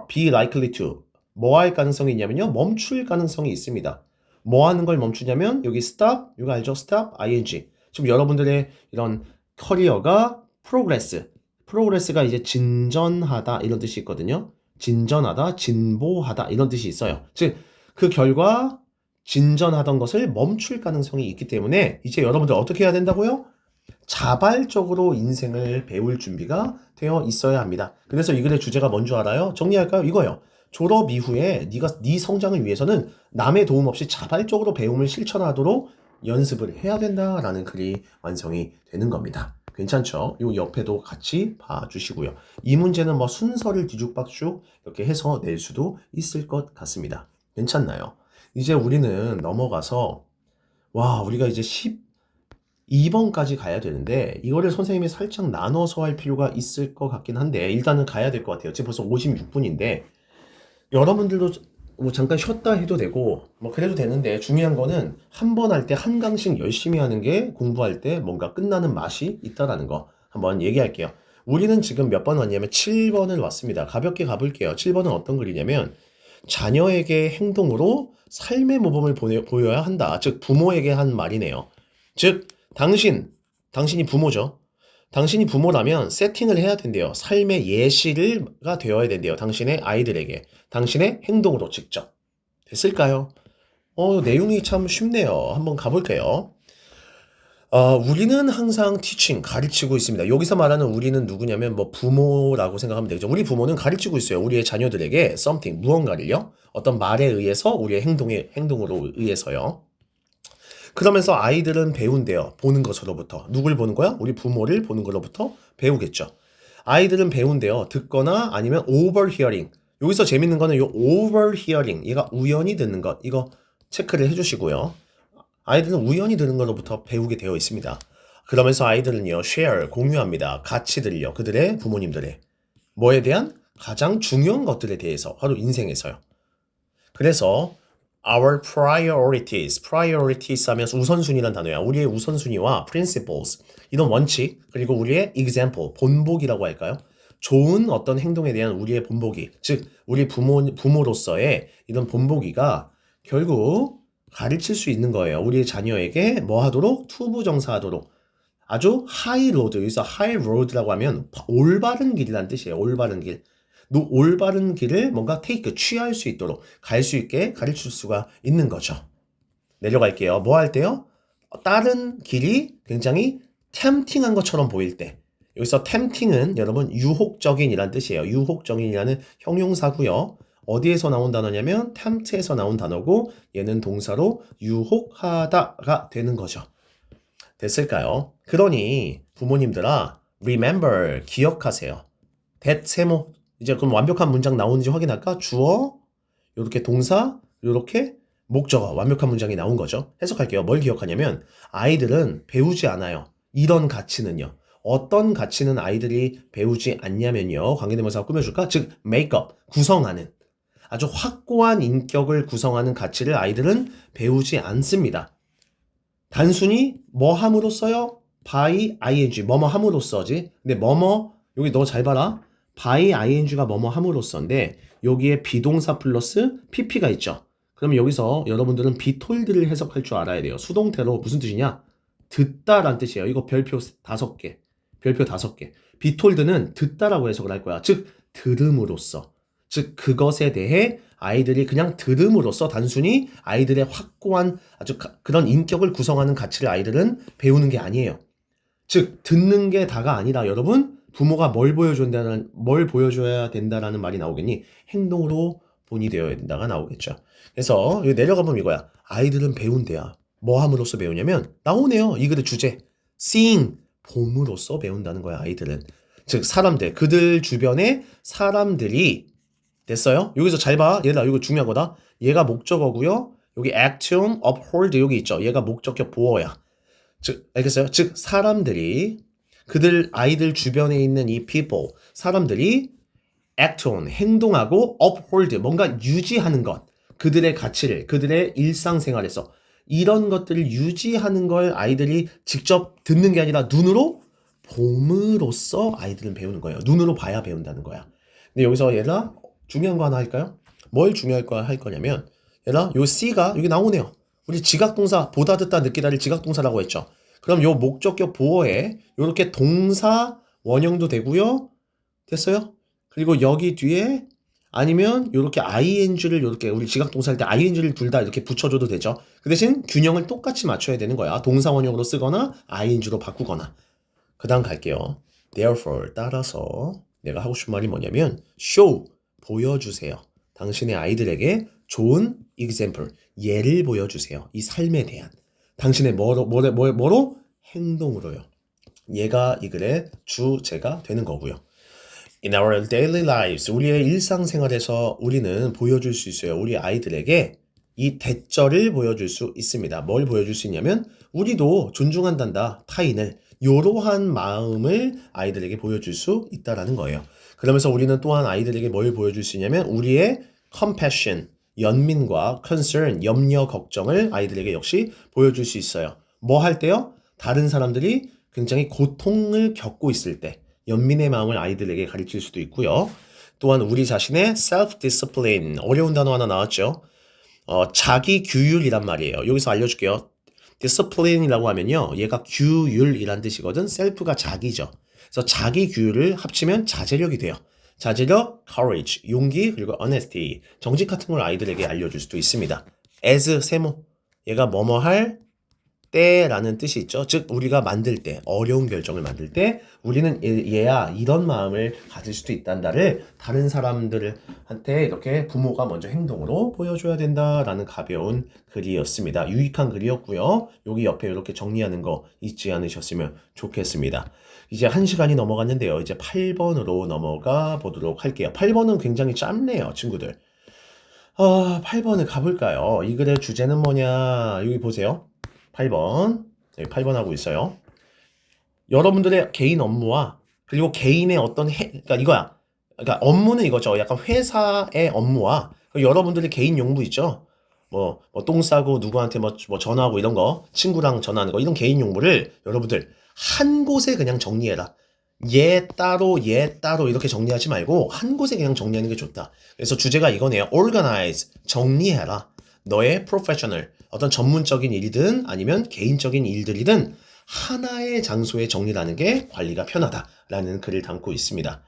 be likely to 뭐 할 가능성이 있냐면요. 멈출 가능성이 있습니다. 뭐 하는 걸 멈추냐면 여기 stop, 이거 알죠? stop, ing. 지금 여러분들의 이런 커리어가 progress가 이제 진전하다 이런 뜻이 있거든요. 진전하다, 진보하다 이런 뜻이 있어요. 즉 그 결과 진전하던 것을 멈출 가능성이 있기 때문에 이제 여러분들 어떻게 해야 된다고요? 자발적으로 인생을 배울 준비가 되어 있어야 합니다. 그래서 이 글의 주제가 뭔 줄 알아요? 정리할까요? 이거요. 졸업 이후에 네 성장을 위해서는 남의 도움 없이 자발적으로 배움을 실천하도록 연습을 해야 된다라는 글이 완성이 되는 겁니다. 괜찮죠? 요 옆에도 같이 봐주시고요. 이 문제는 뭐 순서를 뒤죽박죽 이렇게 해서 낼 수도 있을 것 같습니다. 괜찮나요? 이제 우리는 넘어가서 우리가 이제 12번까지 가야 되는데 이거를 선생님이 살짝 나눠서 할 필요가 있을 것 같긴 한데 일단은 가야 될 것 같아요. 지금 벌써 56분인데 여러분들도 뭐 잠깐 쉬었다 해도 되고 뭐 그래도 되는데 중요한 거는 한 번 할 때 한 강씩 열심히 하는 게 공부할 때 뭔가 끝나는 맛이 있다라는 거 한번 얘기할게요. 우리는 지금 몇 번 왔냐면 7번을 왔습니다. 가볍게 가볼게요. 7번은 어떤 글이냐면 자녀에게 행동으로 삶의 모범을 보여야 한다. 즉 부모에게 한 말이네요. 즉 당신이 부모죠. 당신이 부모라면 세팅을 해야 된대요. 삶의 예시가 되어야 된대요. 당신의 아이들에게. 당신의 행동으로 직접. 됐을까요? 내용이 참 쉽네요. 한번 가볼게요. 우리는 항상 teaching, 가르치고 있습니다. 여기서 말하는 우리는 누구냐면 뭐 부모라고 생각하면 되죠. 우리 부모는 가르치고 있어요. 우리의 자녀들에게 something, 무언가를요. 어떤 말에 의해서 우리의 행동으로 의해서요. 그러면서 아이들은 배운대요. 보는 것으로부터. 누굴 보는 거야? 우리 부모를 보는 것으로부터 배우겠죠. 아이들은 배운대요. 듣거나 아니면 overhearing. 여기서 재밌는 거는 이 overhearing. 얘가 우연히 듣는 것. 이거 체크를 해주시고요. 아이들은 우연히 듣는 것으로부터 배우게 되어 있습니다. 그러면서 아이들은요. share, 공유합니다. 가치들요. 그들의 부모님들의. 뭐에 대한? 가장 중요한 것들에 대해서. 바로 인생에서요. 그래서 our priorities 하면서 우선순위란 단어야. 우리의 우선순위와 principles, 이런 원칙, 그리고 우리의 example, 본보기라고 할까요? 좋은 어떤 행동에 대한 우리의 본보기, 즉 우리 부모로서의 이런 본보기가 결국 가르칠 수 있는 거예요. 우리의 자녀에게 뭐 하도록? 투부정사하도록. 아주 high road, 여기서 high road라고 하면 올바른 길이라는 뜻이에요. 올바른 길. 올바른 길을 뭔가 취할 수 있도록 갈 수 있게 가르칠 수가 있는 거죠. 내려갈게요. 뭐 할 때요? 다른 길이 굉장히 tempting한 것처럼 보일 때. 여기서 tempting은 여러분 유혹적인이란 뜻이에요. 유혹적인이라는 형용사고요. 어디에서 나온 단어냐면 tempt에서 나온 단어고 얘는 동사로 유혹하다가 되는 거죠. 됐을까요? 그러니 부모님들아 remember, 기억하세요. that 세모 이제 그럼 완벽한 문장 나오는지 확인할까? 주어, 요렇게 동사, 요렇게 목적어, 완벽한 문장이 나온 거죠. 해석할게요. 뭘 기억하냐면 아이들은 배우지 않아요. 이런 가치는요. 어떤 가치는 아이들이 배우지 않냐면요. 관계대명사가 꾸며줄까? 즉 make up, 구성하는 아주 확고한 인격을 구성하는 가치를 아이들은 배우지 않습니다. 단순히 뭐 함으로써요? by ing, 뭐뭐 함으로써지. 근데 뭐뭐 여기 너 잘 봐라. by ing가 뭐뭐 함으로써인데 여기에 비동사 플러스 pp가 있죠. 그럼 여기서 여러분들은 be told를 해석할 줄 알아야 돼요. 수동태로 무슨 뜻이냐? 듣다란 뜻이에요. 이거 별표 5개. 별표 5개. be told는 듣다라고 해석을 할 거야. 즉 들음으로써. 즉 그것에 대해 아이들이 그냥 들음으로써 단순히 아이들의 확고한 아주 그런 인격을 구성하는 가치를 아이들은 배우는 게 아니에요. 즉 듣는 게 다가 아니라 여러분 부모가 뭘 보여줘야 된다라는 말이 나오겠니? 행동으로 본이 되어야 된다가 나오겠죠. 그래서 여기 내려가 보면 이거야. 아이들은 배운대야. 뭐 함으로써 배우냐면 나오네요. 이 글의 주제. seeing 봄으로써 배운다는 거야. 아이들은. 즉 사람들 그들 주변의 사람들이 됐어요? 여기서 잘 봐. 얘들아 이거 중요한 거다. 얘가 목적어고요. 여기 action, uphold 여기 있죠. 얘가 목적격 보어야. 즉 알겠어요? 즉 사람들이 아이들 주변에 있는 이 people 사람들이 act on 행동하고 uphold 뭔가 유지하는 것 그들의 가치를 그들의 일상생활에서 이런 것들을 유지하는 걸 아이들이 직접 듣는 게 아니라 눈으로 봄으로써 아이들은 배우는 거예요. 눈으로 봐야 배운다는 거야. 근데 여기서 얘들아 중요한 거 하나 할까요? 뭘 중요할 거 할 거냐면 얘들아 요 C가 여기 나오네요. 우리 지각동사 보다 듣다 느끼다를 지각동사라고 했죠. 그럼 요 목적격 보어에 요렇게 동사 원형도 되고요. 됐어요? 그리고 여기 뒤에 아니면 요렇게 ing를 요렇게 우리 지각동사 할 때 ing를 둘 다 이렇게 붙여줘도 되죠. 그 대신 균형을 똑같이 맞춰야 되는 거야. 동사 원형으로 쓰거나 ing로 바꾸거나. 그 다음 갈게요. Therefore 따라서 내가 하고 싶은 말이 뭐냐면 show 보여주세요. 당신의 아이들에게 좋은 example 예를 보여주세요. 이 삶에 대한 당신의 뭐로? 행동으로요. 얘가 이 글의 주제가 되는 거고요. In our daily lives, 우리의 일상생활에서 우리는 보여줄 수 있어요. 우리 아이들에게 이 대절을 보여줄 수 있습니다. 뭘 보여줄 수 있냐면 우리도 존중한단다, 타인을. 이러한 마음을 아이들에게 보여줄 수 있다라는 거예요. 그러면서 우리는 또한 아이들에게 뭘 보여줄 수 있냐면 우리의 compassion, 연민과 concern, 염려, 걱정을 아이들에게 역시 보여줄 수 있어요. 뭐 할 때요? 다른 사람들이 굉장히 고통을 겪고 있을 때 연민의 마음을 아이들에게 가르칠 수도 있고요. 또한 우리 자신의 self-discipline, 어려운 단어 하나 나왔죠. 자기 규율이란 말이에요. 여기서 알려줄게요. discipline이라고 하면요. 얘가 규율이란 뜻이거든. self가 자기죠. 그래서 자기 규율을 합치면 자제력이 돼요. 자제력, courage, 용기, 그리고 honesty, 정직 같은 걸 아이들에게 알려줄 수도 있습니다. as, 세모. 얘가 뭐뭐 할 때라는 뜻이 있죠. 즉 우리가 만들 때 어려운 결정을 만들 때 우리는 얘야 이런 마음을 가질 수도 있단다를 다른 사람들한테 이렇게 부모가 먼저 행동으로 보여줘야 된다라는 가벼운 글이었습니다. 유익한 글이었고요. 여기 옆에 이렇게 정리하는 거 잊지 않으셨으면 좋겠습니다. 이제 1시간이 넘어갔는데요. 이제 8번으로 넘어가 보도록 할게요. 8번은 굉장히 짧네요, 친구들. 8번을 가볼까요? 이 글의 주제는 뭐냐? 여기 보세요. 8번. 여기 8번 하고 있어요. 여러분들의 개인 업무와 그리고 개인의 어떤 그러니까 이거야. 그러니까 업무는 이거죠. 약간 회사의 업무와 여러분들의 개인 용무 있죠. 똥 싸고 누구한테 뭐 전화하고 이런 거, 친구랑 전화하는 거 이런 개인 용무를 여러분들 한 곳에 그냥 정리해라. 얘 따로 이렇게 정리하지 말고 한 곳에 그냥 정리하는 게 좋다. 그래서 주제가 이거네요. organize 정리해라. 너의 professional 어떤 전문적인 일이든 아니면 개인적인 일들이든 하나의 장소에 정리하는 게 관리가 편하다라는 글을 담고 있습니다.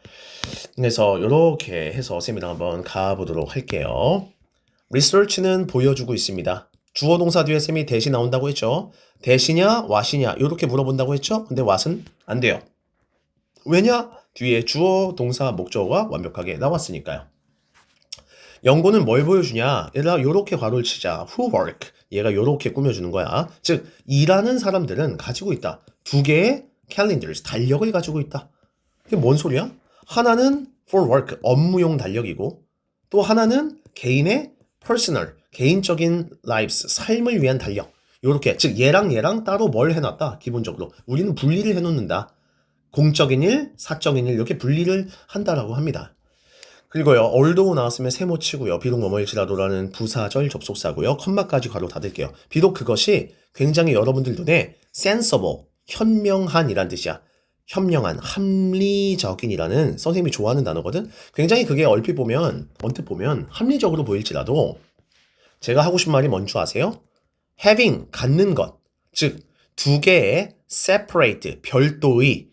그래서 이렇게 해서 쌤이랑 한번 가보도록 할게요. 리서치는 보여주고 있습니다. 주어 동사 뒤에 쌤이 대시 나온다고 했죠. 대시냐 what이냐 이렇게 물어본다고 했죠. 근데 what은 안 돼요. 왜냐? 뒤에 주어 동사 목적어가 완벽하게 나왔으니까요. 연고는 뭘 보여주냐? 얘들아 요렇게 괄호를 치자. who work. 얘가 요렇게 꾸며주는 거야. 즉 일하는 사람들은 가지고 있다. 두 개의 calendars, 달력을 가지고 있다. 이게 뭔 소리야? 하나는 for work, 업무용 달력이고 또 하나는 개인의 personal, 개인적인 lives, 삶을 위한 달력. 요렇게 즉 얘랑 따로 뭘 해놨다. 기본적으로 우리는 분리를 해놓는다. 공적인 일, 사적인 일 이렇게 분리를 한다라고 합니다. 그리고요. although 나왔으면 세모 치고요. 비록 뭐뭐일지라도라는 부사절 접속사고요. 컴마까지 괄호 닫을게요. 비록 그것이 굉장히 여러분들 눈에 sensible, 현명한이란 뜻이야. 현명한, 합리적인이라는 선생님이 좋아하는 단어거든. 굉장히 그게 언뜻 보면 합리적으로 보일지라도 제가 하고 싶은 말이 뭔 줄 아세요? having, 갖는 것. 즉 두 개의 separate, 별도의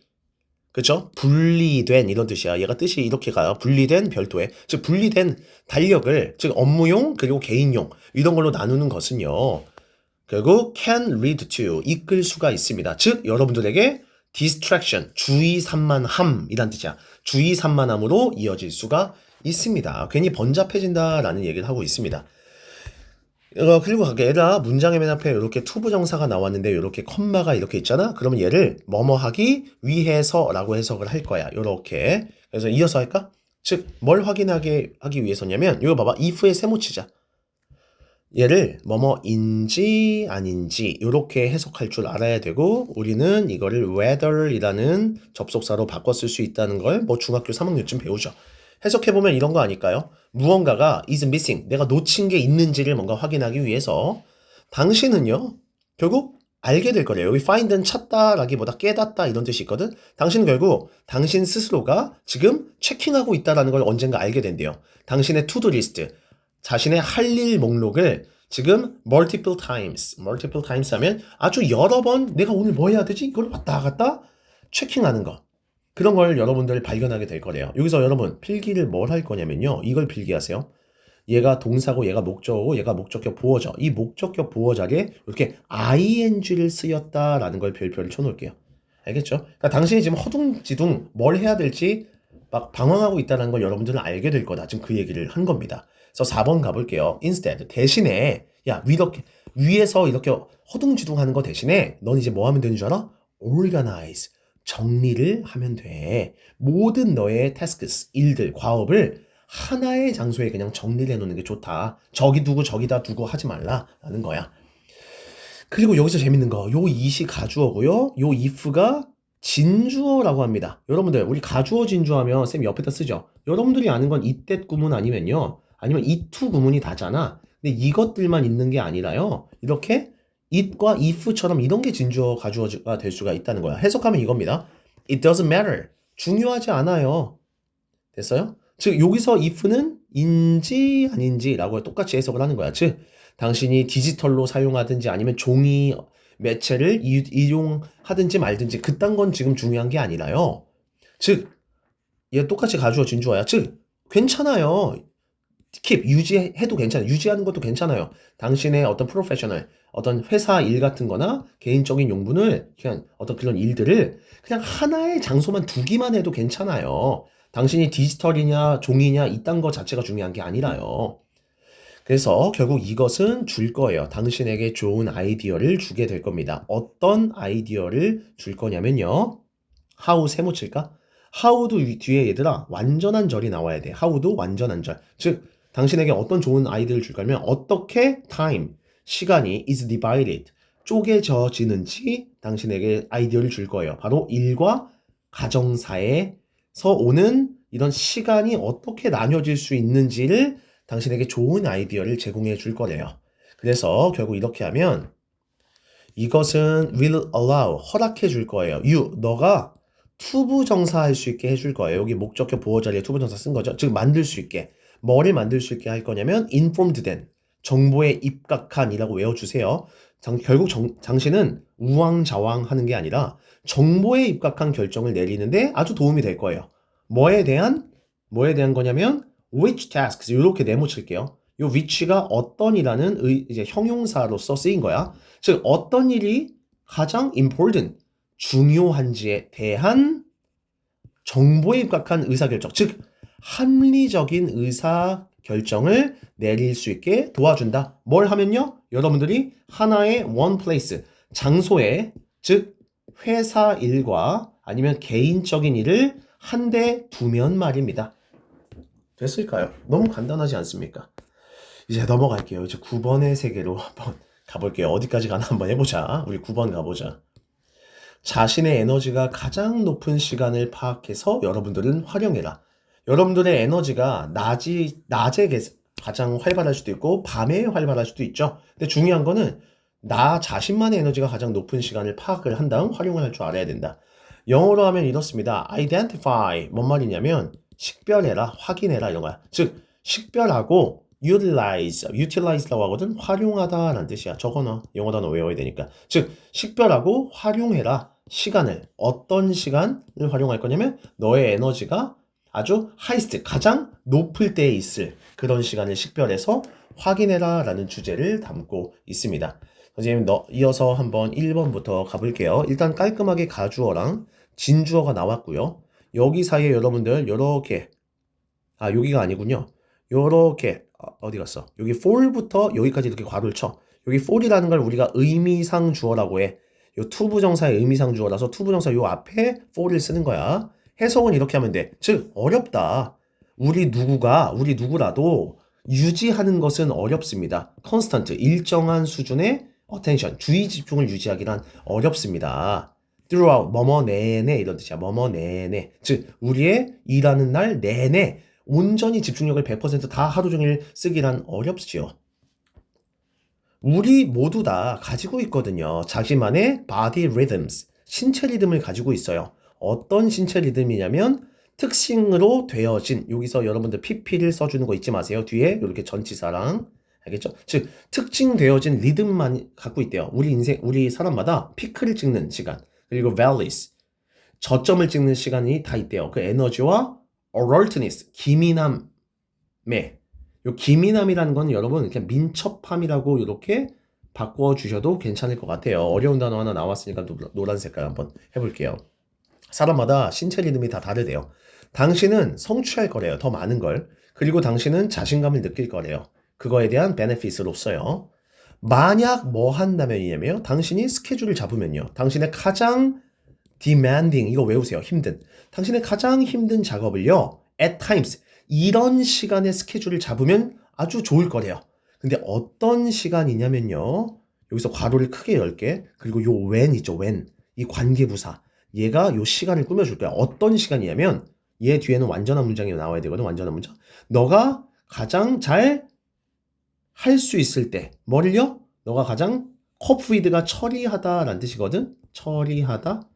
그쵸? 분리된 이런 뜻이야. 얘가 뜻이 이렇게 가요. 분리된 별도의. 즉 분리된 달력을 즉 업무용 그리고 개인용 이런 걸로 나누는 것은요. 결국 can lead to 이끌 수가 있습니다. 즉 여러분들에게 distraction 주의 산만함이란 뜻이야. 주의 산만함으로 이어질 수가 있습니다. 괜히 번잡해진다라는 얘기를 하고 있습니다. 그리고 얘가 문장의 맨 앞에 이렇게 투부정사가 나왔는데 이렇게 컴마가 이렇게 있잖아. 그러면 얘를 뭐뭐 하기 위해서라고 해석을 할 거야. 이렇게. 그래서 이어서 할까? 즉 뭘 확인하기 위해서냐면 이거 봐봐. if의 세모치자. 얘를 뭐뭐인지 아닌지 이렇게 해석할 줄 알아야 되고 우리는 이거를 whether이라는 접속사로 바꿔 쓸 수 있다는 걸 뭐 중학교 3학년쯤 배우죠. 해석해보면 이런 거 아닐까요? 무언가가 is missing, 내가 놓친 게 있는지를 뭔가 확인하기 위해서 당신은요, 결국 알게 될 거래요. 여기 find는 찾다라기보다 깨닫다 이런 뜻이 있거든. 당신은 결국 당신 스스로가 지금 체킹하고 있다라는 걸 언젠가 알게 된대요. 당신의 to-do list, 자신의 할 일 목록을 지금 multiple times 하면 아주 여러 번 내가 오늘 뭐 해야 되지? 이걸 왔다 갔다 체킹하는 거. 그런 걸 여러분들 발견하게 될 거래요. 여기서 여러분 필기를 뭘 할 거냐면요. 이걸 필기하세요. 얘가 동사고 얘가 목적어고 얘가 목적격 보어져. 이 목적격 보어 자리에 이렇게 ing를 쓰였다라는 걸 별표를 쳐놓을게요. 알겠죠? 그러니까 당신이 지금 허둥지둥 뭘 해야 될지 막 방황하고 있다는 걸 여러분들은 알게 될 거다. 지금 그 얘기를 한 겁니다. 그래서 4번 가볼게요. instead 대신에 야 이렇게 위에서 이렇게 허둥지둥 하는 거 대신에 넌 이제 뭐 하면 되는 줄 알아? organize 정리를 하면 돼. 모든 너의 tasks 일들 과업을 하나의 장소에 그냥 정리를 해놓는 게 좋다. 저기 두고 저기다 두고 하지 말라라는 거야. 그리고 여기서 재밌는 거, 요 it이 가주어고요. 요 if가 진주어라고 합니다. 여러분들 우리 가주어 진주하면 쌤 옆에다 쓰죠. 여러분들이 아는 건 이때 구문 아니면요. 아니면 이투 구문이 다잖아. 근데 이것들만 있는 게 아니라요. 이렇게 it과 if처럼 이런 게 진주어 가주어가 될 수가 있다는 거야. 해석하면 이겁니다. It doesn't matter. 중요하지 않아요. 됐어요? 즉 여기서 if는 인지 아닌지라고 똑같이 해석을 하는 거야. 즉 당신이 디지털로 사용하든지 아니면 종이 매체를 이용하든지 말든지 그딴 건 지금 중요한 게 아니라요. 즉 얘 똑같이 가주어 진주어야. 즉 괜찮아요. keep 유지해도 괜찮아요. 유지하는 것도 괜찮아요. 당신의 어떤 프로페셔널 어떤 회사 일 같은 거나 개인적인 용분을 그냥 어떤 그런 일들을 그냥 하나의 장소만 두기만 해도 괜찮아요. 당신이 디지털이냐 종이냐 이딴 거 자체가 중요한 게 아니라요. 그래서 결국 이것은 줄 거예요. 당신에게 좋은 아이디어를 주게 될 겁니다. 어떤 아이디어를 줄 거냐면요. how 세모 칠까? how도 뒤에 얘들아 완전한 절이 나와야 돼. how도 완전한 절. 즉 당신에게 어떤 좋은 아이디어를 줄 거면 어떻게 time 시간이 is divided 쪼개져지는지 당신에게 아이디어를 줄 거예요. 바로 일과 가정사에서 오는 이런 시간이 어떻게 나뉘어질 수 있는지를 당신에게 좋은 아이디어를 제공해 줄 거래요. 그래서 결국 이렇게 하면 이것은 will allow 허락해 줄 거예요. 너가 투부정사 할 수 있게 해줄 거예요. 여기 목적격 보어 자리에 투부정사 쓴 거죠. 즉 만들 수 있게. 뭐를 만들 수 있게 할 거냐면 informed 된 정보에 입각한이라고 외워주세요. 결국 당신은 우왕좌왕 하는 게 아니라 정보에 입각한 결정을 내리는데 아주 도움이 될 거예요. 뭐에 대한 거냐면 which tasks 이렇게 네모칠게요. 이 which가 어떤이라는 이제 형용사로서 쓰인 거야. 즉 어떤 일이 가장 important 중요한지에 대한 정보에 입각한 의사결정, 즉 합리적인 의사결정을 내릴 수 있게 도와준다. 뭘 하면요? 여러분들이 하나의 one place, 장소에, 즉 회사 일과 아니면 개인적인 일을 한데 두면 말입니다. 됐을까요? 너무 간단하지 않습니까? 이제 넘어갈게요. 이제 9번의 세계로 한번 가볼게요. 어디까지 가나 한번 해보자. 우리 9번 가보자. 자신의 에너지가 가장 높은 시간을 파악해서 여러분들은 활용해라. 여러분들의 에너지가 낮에 가장 활발할 수도 있고 밤에 활발할 수도 있죠. 근데 중요한 거는 나 자신만의 에너지가 가장 높은 시간을 파악을 한 다음 활용을 할 줄 알아야 된다. 영어로 하면 이렇습니다. identify 뭔 말이냐면 식별해라, 확인해라 이런 거야. 즉 식별하고 utilize라고 하거든. 활용하다라는 뜻이야. 저거 너 영어 단어 외워야 되니까. 즉 식별하고 활용해라. 시간을 어떤 시간을 활용할 거냐면 너의 에너지가 아주 하이스트 가장 높을 때에 있을 그런 시간을 식별해서 확인해라 라는 주제를 담고 있습니다. 선생님 이어서 한번 1번부터 가볼게요. 일단 깔끔하게 가주어랑 진주어가 나왔고요. 여기 사이에 여러분들 요렇게 여기가 아니군요. 요렇게 어디 갔어? 여기 for부터 여기까지 이렇게 괄호를 쳐. 여기 for이라는 걸 우리가 의미상 주어라고 해. 요 투부정사의 의미상 주어라서 투부정사 요 앞에 for를 쓰는 거야. 해석은 이렇게 하면 돼. 즉 어렵다. 우리 누구라도 유지하는 것은 어렵습니다. constant 일정한 수준의 attention 주의 집중을 유지하기란 어렵습니다. throughout 뭐뭐 내내 이런 뜻이야. 뭐뭐 내내 즉 우리의 일하는 날 내내 온전히 집중력을 100%다 하루 종일 쓰기란 어렵지요. 우리 모두 다 가지고 있거든요. 자기만의 body rhythms, 신체 리듬을 가지고 있어요. 어떤 신체 리듬이냐면 특징으로 되어진, 여기서 여러분들 PP를 써주는 거 잊지 마세요. 뒤에 이렇게 전치사랑, 알겠죠? 즉 특징되어진 리듬만 갖고 있대요. 우리 사람마다 피크를 찍는 시간, 그리고 valleys, 저점을 찍는 시간이 다 있대요. 그 에너지와 alertness, 기민함에, 요 기민함이라는 건 여러분 그냥 민첩함이라고 이렇게 바꿔주셔도 괜찮을 것 같아요. 어려운 단어 하나 나왔으니까 노란 색깔 한번 해볼게요. 사람마다 신체 리듬이 다 다르대요. 당신은 성취할 거래요. 더 많은 걸. 그리고 당신은 자신감을 느낄 거래요. 그거에 대한 베네핏으로써요. 만약 뭐 한다면이냐면요. 당신이 스케줄을 잡으면요. 당신의 가장 demanding, 이거 외우세요. 힘든. 당신의 가장 힘든 작업을요. at times, 이런 시간의 스케줄을 잡으면 아주 좋을 거래요. 근데 어떤 시간이냐면요. 여기서 괄호를 크게 열게. 그리고 요 when 있죠. when. 이 관계부사. 얘가 요 시간을 꾸며줄 거야. 어떤 시간이냐면 얘 뒤에는 완전한 문장이 나와야 되거든. 완전한 문장. 너가 가장 잘 할 수 있을 때. 뭐를요? 너가 가장 컵위드가 처리하다라는 뜻이거든. 처리하다.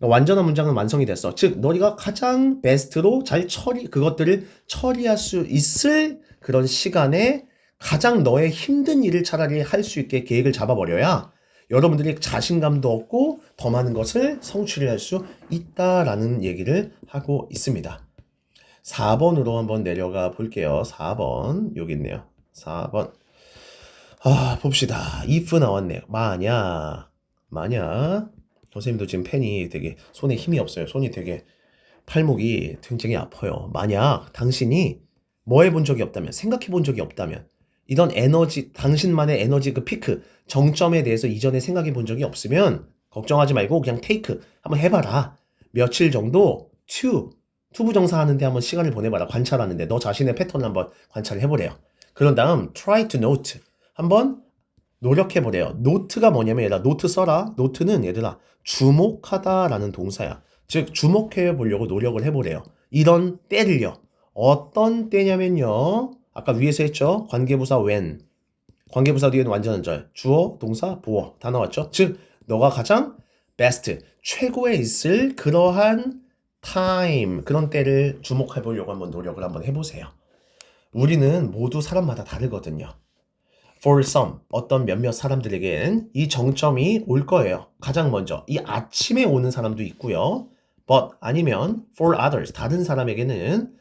완전한 문장은 완성이 됐어. 즉 너희가 가장 베스트로 잘 그것들을 처리할 수 있을 그런 시간에 가장 너의 힘든 일을 차라리 할 수 있게 계획을 잡아버려야 여러분들이 자신감도 얻고 더 많은 것을 성취를 할 수 있다라는 얘기를 하고 있습니다. 4번으로 한번 내려가 볼게요. 4번 여기 있네요. 4번 봅시다. if 나왔네요. 만약 선생님도 지금 펜이 되게 손에 힘이 없어요. 손이 되게 팔목이 굉장히 아파요. 만약 당신이 뭐 해본 적이 없다면, 생각해 본 적이 없다면, 이런 에너지, 당신만의 에너지 그 피크, 정점에 대해서 이전에 생각해 본 적이 없으면 걱정하지 말고 그냥 테이크 한번 해봐라. 며칠 정도 투부정사 하는데 한번 시간을 보내봐라. 관찰하는데 너 자신의 패턴을 한번 관찰을 해보래요. 그런 다음 try to note 한번 노력해보래요. 노트가 뭐냐면 얘들아 노트 써라. 노트는 얘들아 주목하다라는 동사야. 즉 주목해 보려고 노력을 해보래요. 이런 때를요. 어떤 때냐면요. 아까 위에서 했죠. 관계부사 when. 관계부사 뒤에는 완전한 절. 주어, 동사, 보어 다 나왔죠. 즉 너가 가장 best, 최고에 있을 그러한 time, 그런 때를 주목해 보려고 한번 노력을 한번 해보세요. 우리는 모두 사람마다 다르거든요. For some, 어떤 몇몇 사람들에겐 이 정점이 올 거예요. 가장 먼저 이 아침에 오는 사람도 있고요. But 아니면 for others, 다른 사람에게는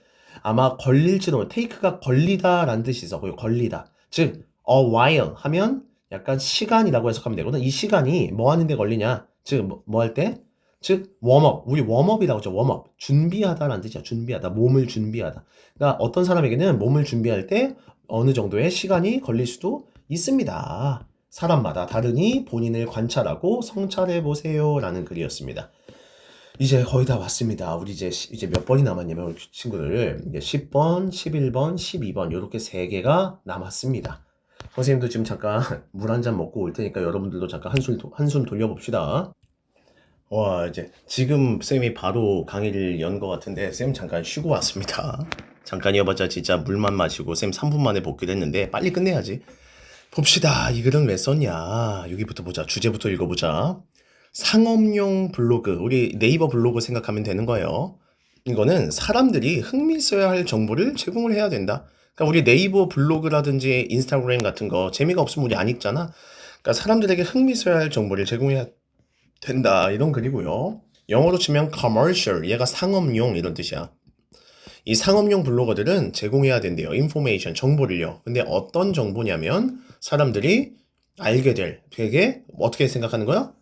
아마 걸릴지도, take가 걸리다라는 뜻이 있어. 거기 걸리다. 즉 a while 하면 약간 시간이라고 해석하면 되거든. 이 시간이 뭐 하는데 걸리냐? 즉 뭐 할 때? 즉 웜업, 우리 웜업이라고 하죠. 웜업, 준비하다라는 뜻이야. 준비하다, 몸을 준비하다. 그러니까 어떤 사람에게는 몸을 준비할 때 어느 정도의 시간이 걸릴 수도 있습니다. 사람마다 다르니 본인을 관찰하고 성찰해 보세요 라는 글이었습니다. 이제 거의 다 왔습니다. 우리 이제 몇 번이 남았냐면 우리 친구들 이제 10번, 11번, 12번 이렇게 3개가 남았습니다. 선생님도 지금 잠깐 물 한 잔 먹고 올 테니까 여러분들도 잠깐 한숨 돌려봅시다. 와, 이제 지금 쌤이 바로 강의를 연 것 같은데 쌤 잠깐 쉬고 왔습니다. 잠깐이어봤자 진짜 물만 마시고 쌤 3분 만에 복귀를 했는데 빨리 끝내야지. 봅시다. 이 글은 왜 썼냐. 여기부터 보자. 주제부터 읽어보자. 상업용 블로그, 우리 네이버 블로그 생각하면 되는 거예요. 이거는 사람들이 흥미 있어야 할 정보를 제공을 해야 된다. 그러니까 우리 네이버 블로그라든지 인스타그램 같은 거 재미가 없으면 우리 안 읽잖아. 그러니까 사람들에게 흥미 있어야 할 정보를 제공해야 된다 이런 글이고요. 영어로 치면 commercial 얘가 상업용 이런 뜻이야. 이 상업용 블로거들은 제공해야 된대요. 인포메이션 정보를요. 근데 어떤 정보냐면 사람들이 알게 될 되게 어떻게 생각하는 거야?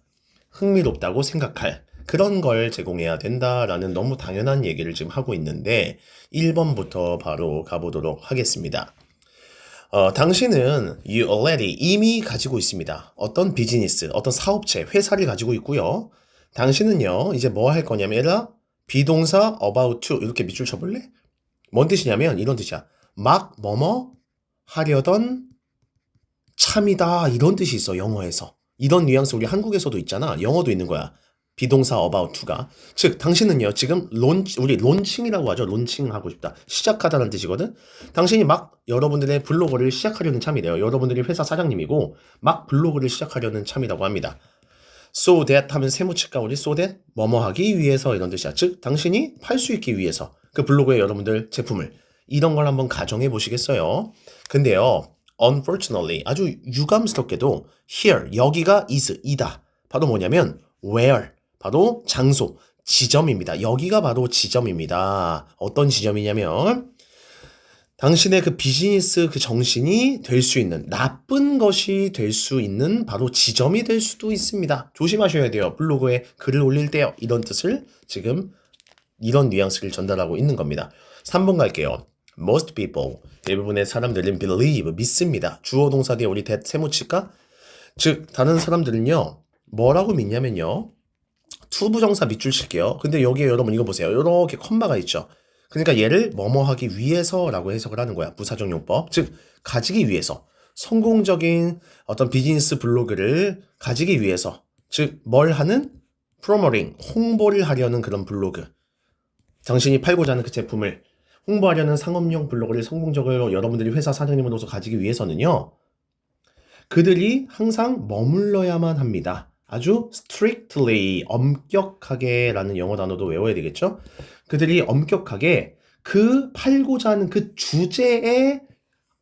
흥미롭다고 생각할 그런 걸 제공해야 된다라는 너무 당연한 얘기를 지금 하고 있는데 1번부터 바로 가보도록 하겠습니다. 당신은 you already 이미 가지고 있습니다. 어떤 비즈니스, 어떤 사업체, 회사를 가지고 있고요. 당신은요, 이제 뭐 할 거냐면, 얘들아, 비동사 about to 이렇게 밑줄 쳐볼래? 뭔 뜻이냐면 이런 뜻이야. 막 뭐뭐 하려던 참이다 이런 뜻이 있어 영어에서. 이런 뉘앙스 우리 한국에서도 있잖아. 영어도 있는 거야. 비동사 about to가. 즉 당신은요 지금 우리 론칭이라고 하죠. 론칭하고 싶다. 시작하다는 뜻이거든. 당신이 막 여러분들의 블로그를 시작하려는 참이래요. 여러분들이 회사 사장님이고 막 블로그를 시작하려는 참이라고 합니다. So that 하면 세무치까 우리 so that 뭐뭐 하기 위해서 이런 뜻이야. 즉 당신이 팔 수 있기 위해서 그 블로그에 여러분들 제품을 이런 걸 한번 가정해 보시겠어요? 근데요. Unfortunately 아주 유감스럽게도 here 여기가 is 이다. 바로 뭐냐면 where 바로 장소 지점입니다. 여기가 바로 지점입니다. 어떤 지점이냐면 당신의 그 비즈니스 그 정신이 될 수 있는 나쁜 것이 될 수 있는 바로 지점이 될 수도 있습니다. 조심하셔야 돼요. 블로그에 글을 올릴 때요. 이런 뜻을 지금 이런 뉘앙스를 전달하고 있는 겁니다. 3번 갈게요. Most people 대부분의 사람들은 believe 믿습니다. 주어 동사 뒤에 우리 that 세무칠까? 즉 다른 사람들은요. 뭐라고 믿냐면요. 투부정사 밑줄 칠게요. 근데 여기에 여러분 이거 보세요. 이렇게 컴마가 있죠. 그러니까 얘를 뭐뭐 하기 위해서라고 해석을 하는 거야. 부사적 용법. 즉 가지기 위해서. 성공적인 어떤 비즈니스 블로그를 가지기 위해서. 즉 뭘 하는? 프로모팅, 홍보를 하려는 그런 블로그. 당신이 팔고자 하는 그 제품을 홍보하려는 상업용 블로그를 성공적으로 여러분들이 회사 사장님으로서 가지기 위해서는요. 그들이 항상 머물러야만 합니다. 아주 strictly, 엄격하게 라는 영어 단어도 외워야 되겠죠? 그들이 엄격하게 그 팔고자 하는 그 주제에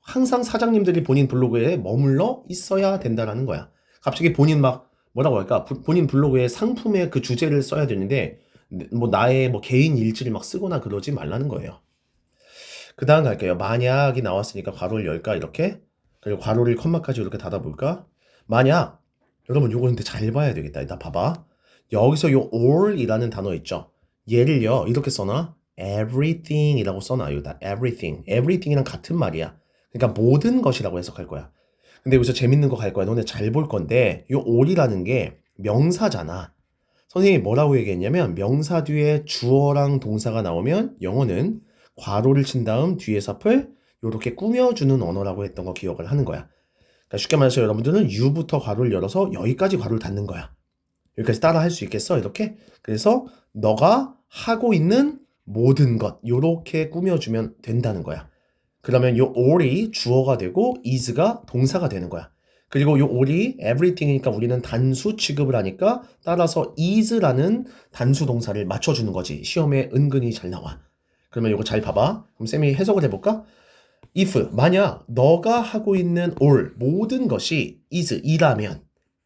항상 사장님들이 본인 블로그에 머물러 있어야 된다라는 거야. 갑자기 본인 막 뭐라고 할까? 본인 블로그에 상품의 그 주제를 써야 되는데 뭐 나의 뭐 개인 일지를 막 쓰거나 그러지 말라는 거예요. 그 다음 갈게요. 만약이 나왔으니까 괄호를 열까 이렇게? 그리고 괄호를 컴마까지 이렇게 닫아볼까? 만약 여러분 요거 근데 잘 봐야 되겠다. 일단 봐봐. 여기서 요 all이라는 단어 있죠. 얘를요 이렇게 써놔. everything 이라고 써놔요. 다 everything. everything이랑 같은 말이야. 그러니까 모든 것이라고 해석할 거야. 근데 여기서 재밌는 거 갈 거야. 너네 잘 볼 건데 요 all이라는 게 명사잖아. 선생님이 뭐라고 얘기했냐면 명사 뒤에 주어랑 동사가 나오면 영어는 괄호를 친 다음 뒤에 삽을 요렇게 꾸며주는 언어라고 했던 거 기억을 하는 거야. 그러니까 쉽게 말해서 여러분들은 U부터 괄호를 열어서 여기까지 괄호를 닫는 거야. 여기까지 따라 할 수 있겠어? 이렇게? 그래서 너가 하고 있는 모든 것 요렇게 꾸며주면 된다는 거야. 그러면 요 all이 주어가 되고 is가 동사가 되는 거야. 그리고 요 all이 everything이니까 우리는 단수 취급을 하니까 따라서 is라는 단수 동사를 맞춰주는 거지. 시험에 은근히 잘 나와. 그러면 요거 잘 봐봐. 그럼 쌤이 해석을 해볼까? if 만약 너가 하고 있는 all 모든 것이 is 이라면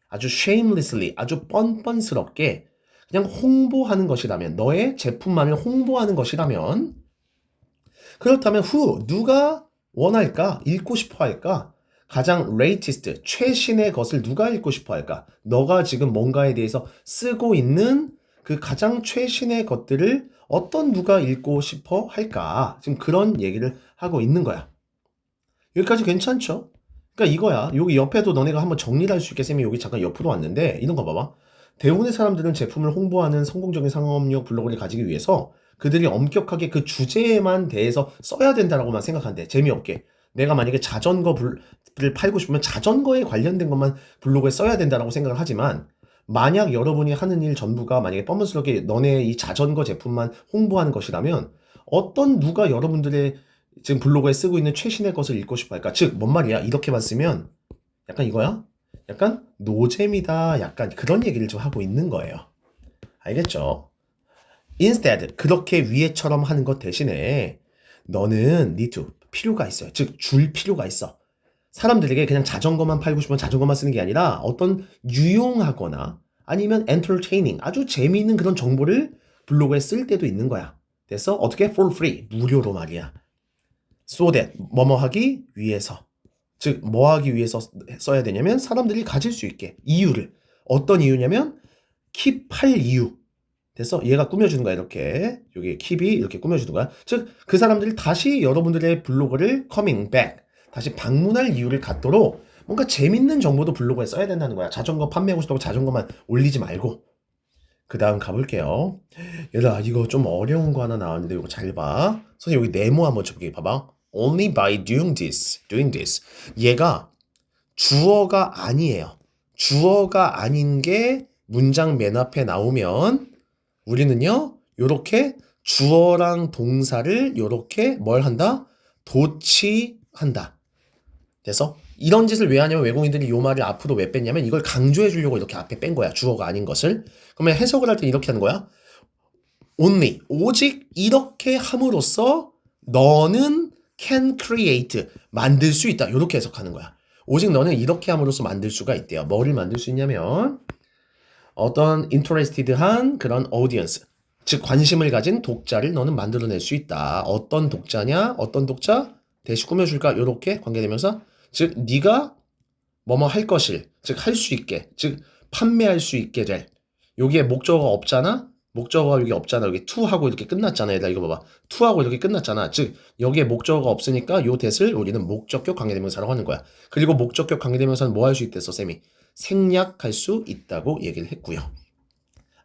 아주 shamelessly 아주 뻔뻔스럽게 그냥 홍보하는 것이라면 너의 제품만을 홍보하는 것이라면 그렇다면 who 누가 원할까? 읽고 싶어 할까? 가장 latest 최신의 것을 누가 읽고 싶어 할까? 너가 지금 뭔가에 대해서 쓰고 있는 그 가장 최신의 것들을 어떤 누가 읽고 싶어 할까? 지금 그런 얘기를 하고 있는 거야. 여기까지 괜찮죠? 그러니까 이거야. 여기 옆에도 너네가 한번 정리를 할 수 있게 쌤이 여기 잠깐 옆으로 왔는데 이런 거 봐봐. 대부분의 사람들은 제품을 홍보하는 성공적인 상업용 블로그를 가지기 위해서 그들이 엄격하게 그 주제에만 대해서 써야 된다라고만 생각한대. 재미없게. 내가 만약에 자전거를 팔고 싶으면 자전거에 관련된 것만 블로그에 써야 된다라고 생각을 하지만 만약 여러분이 하는 일 전부가 만약에 뻔뻔스럽게 너네 이 자전거 제품만 홍보하는 것이라면 어떤 누가 여러분들의 지금 블로그에 쓰고 있는 최신의 것을 읽고 싶어 할까? 즉, 뭔 말이야? 이렇게만 쓰면 약간 이거야? 약간 노잼이다. 약간 그런 얘기를 좀 하고 있는 거예요. 알겠죠? Instead, 그렇게 위에처럼 하는 것 대신에 너는 need to, 필요가 있어요. 즉, 줄 필요가 있어. 사람들에게 그냥 자전거만 팔고 싶으면 자전거만 쓰는 게 아니라 어떤 유용하거나 아니면 entertaining, 아주 재미있는 그런 정보를 블로그에 쓸 때도 있는 거야. 그래서 어떻게? for free, 무료로 말이야. so that, 뭐뭐 하기 위해서. 즉, 뭐 하기 위해서 써야 되냐면 사람들이 가질 수 있게 이유를. 어떤 이유냐면 킵할 이유. 됐어? 얘가 꾸며주는 거야, 이렇게. 여기 킵이 이렇게 꾸며주는 거야. 즉, 그 사람들이 다시 여러분들의 블로그를 coming back, 다시 방문할 이유를 갖도록 뭔가 재밌는 정보도 블로그에 써야 된다는 거야. 자전거 판매하고 싶다고 자전거만 올리지 말고. 그 다음 가볼게요. 얘들아, 이거 좀 어려운 거 하나 나왔는데 이거 잘 봐. 선생님 여기 네모 한번 쳐볼게. 봐봐. Only by doing this. 얘가 주어가 아니에요. 주어가 아닌 게 문장 맨 앞에 나오면 우리는요, 요렇게 주어랑 동사를 요렇게 뭘 한다? 도치한다. 그래서 이런 짓을 왜 하냐면 외국인들이 요 말을 앞으로 왜 뺐냐면 이걸 강조해 주려고 이렇게 앞에 뺀 거야. 주어가 아닌 것을. 그러면 해석을 할 때 이렇게 하는 거야. only, 오직 이렇게 함으로써 너는 can create, 만들 수 있다. 이렇게 해석하는 거야. 오직 너는 이렇게 함으로써 만들 수가 있대요. 뭐를 만들 수 있냐면 어떤 interested한 그런 audience, 즉 관심을 가진 독자를 너는 만들어낼 수 있다. 어떤 독자냐? 어떤 독자? 대시 꾸며줄까? 이렇게 관계되면서 즉 네가 뭐뭐 할 것을, 즉 할 수 있게, 즉 판매할 수 있게 될. 여기에 목적어가 없잖아? 목적어가 여기 없잖아. 여기 to하고 이렇게 끝났잖아. 얘들아 이거 봐봐. to하고 이렇게 끝났잖아. 즉 여기에 목적어가 없으니까 요 that을 우리는 목적격 관계대명사라고 하는 거야. 그리고 목적격 관계대명사는 뭐 할 수 있댔어, 쌤이? 생략할 수 있다고 얘기를 했고요.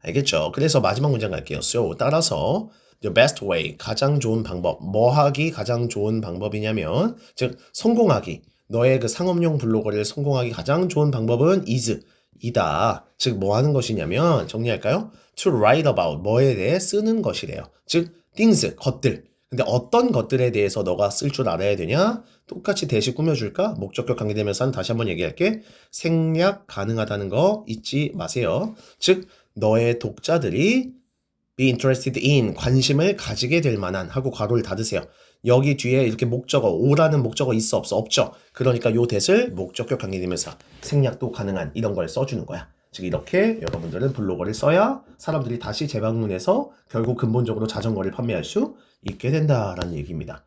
알겠죠? 그래서 마지막 문장 갈게요. So, 따라서 the best way, 가장 좋은 방법. 뭐 하기 가장 좋은 방법이냐면 즉 성공하기. 너의 그 상업용 블로거를 성공하기 가장 좋은 방법은 is, 이다. 즉 뭐 하는 것이냐면 정리할까요? To write about, 뭐에 대해 쓰는 것이래요. 즉 things, 것들. 근데 어떤 것들에 대해서 너가 쓸 줄 알아야 되냐? 똑같이 대시 꾸며줄까? 목적격 관계되면서 다시 한번 얘기할게. 생략 가능하다는 거 잊지 마세요. 즉 너의 독자들이 be interested in, 관심을 가지게 될 만한 하고 괄호를 닫으세요. 여기 뒤에 이렇게 목적어, 오라는 목적어 있어 없어? 없죠. 그러니까 요 that을 목적격 관계대명사, 생략도 가능한 이런 걸 써주는 거야. 즉 이렇게 여러분들은 블로거를 써야 사람들이 다시 재방문해서 결국 근본적으로 자전거를 판매할 수 있게 된다라는 얘기입니다.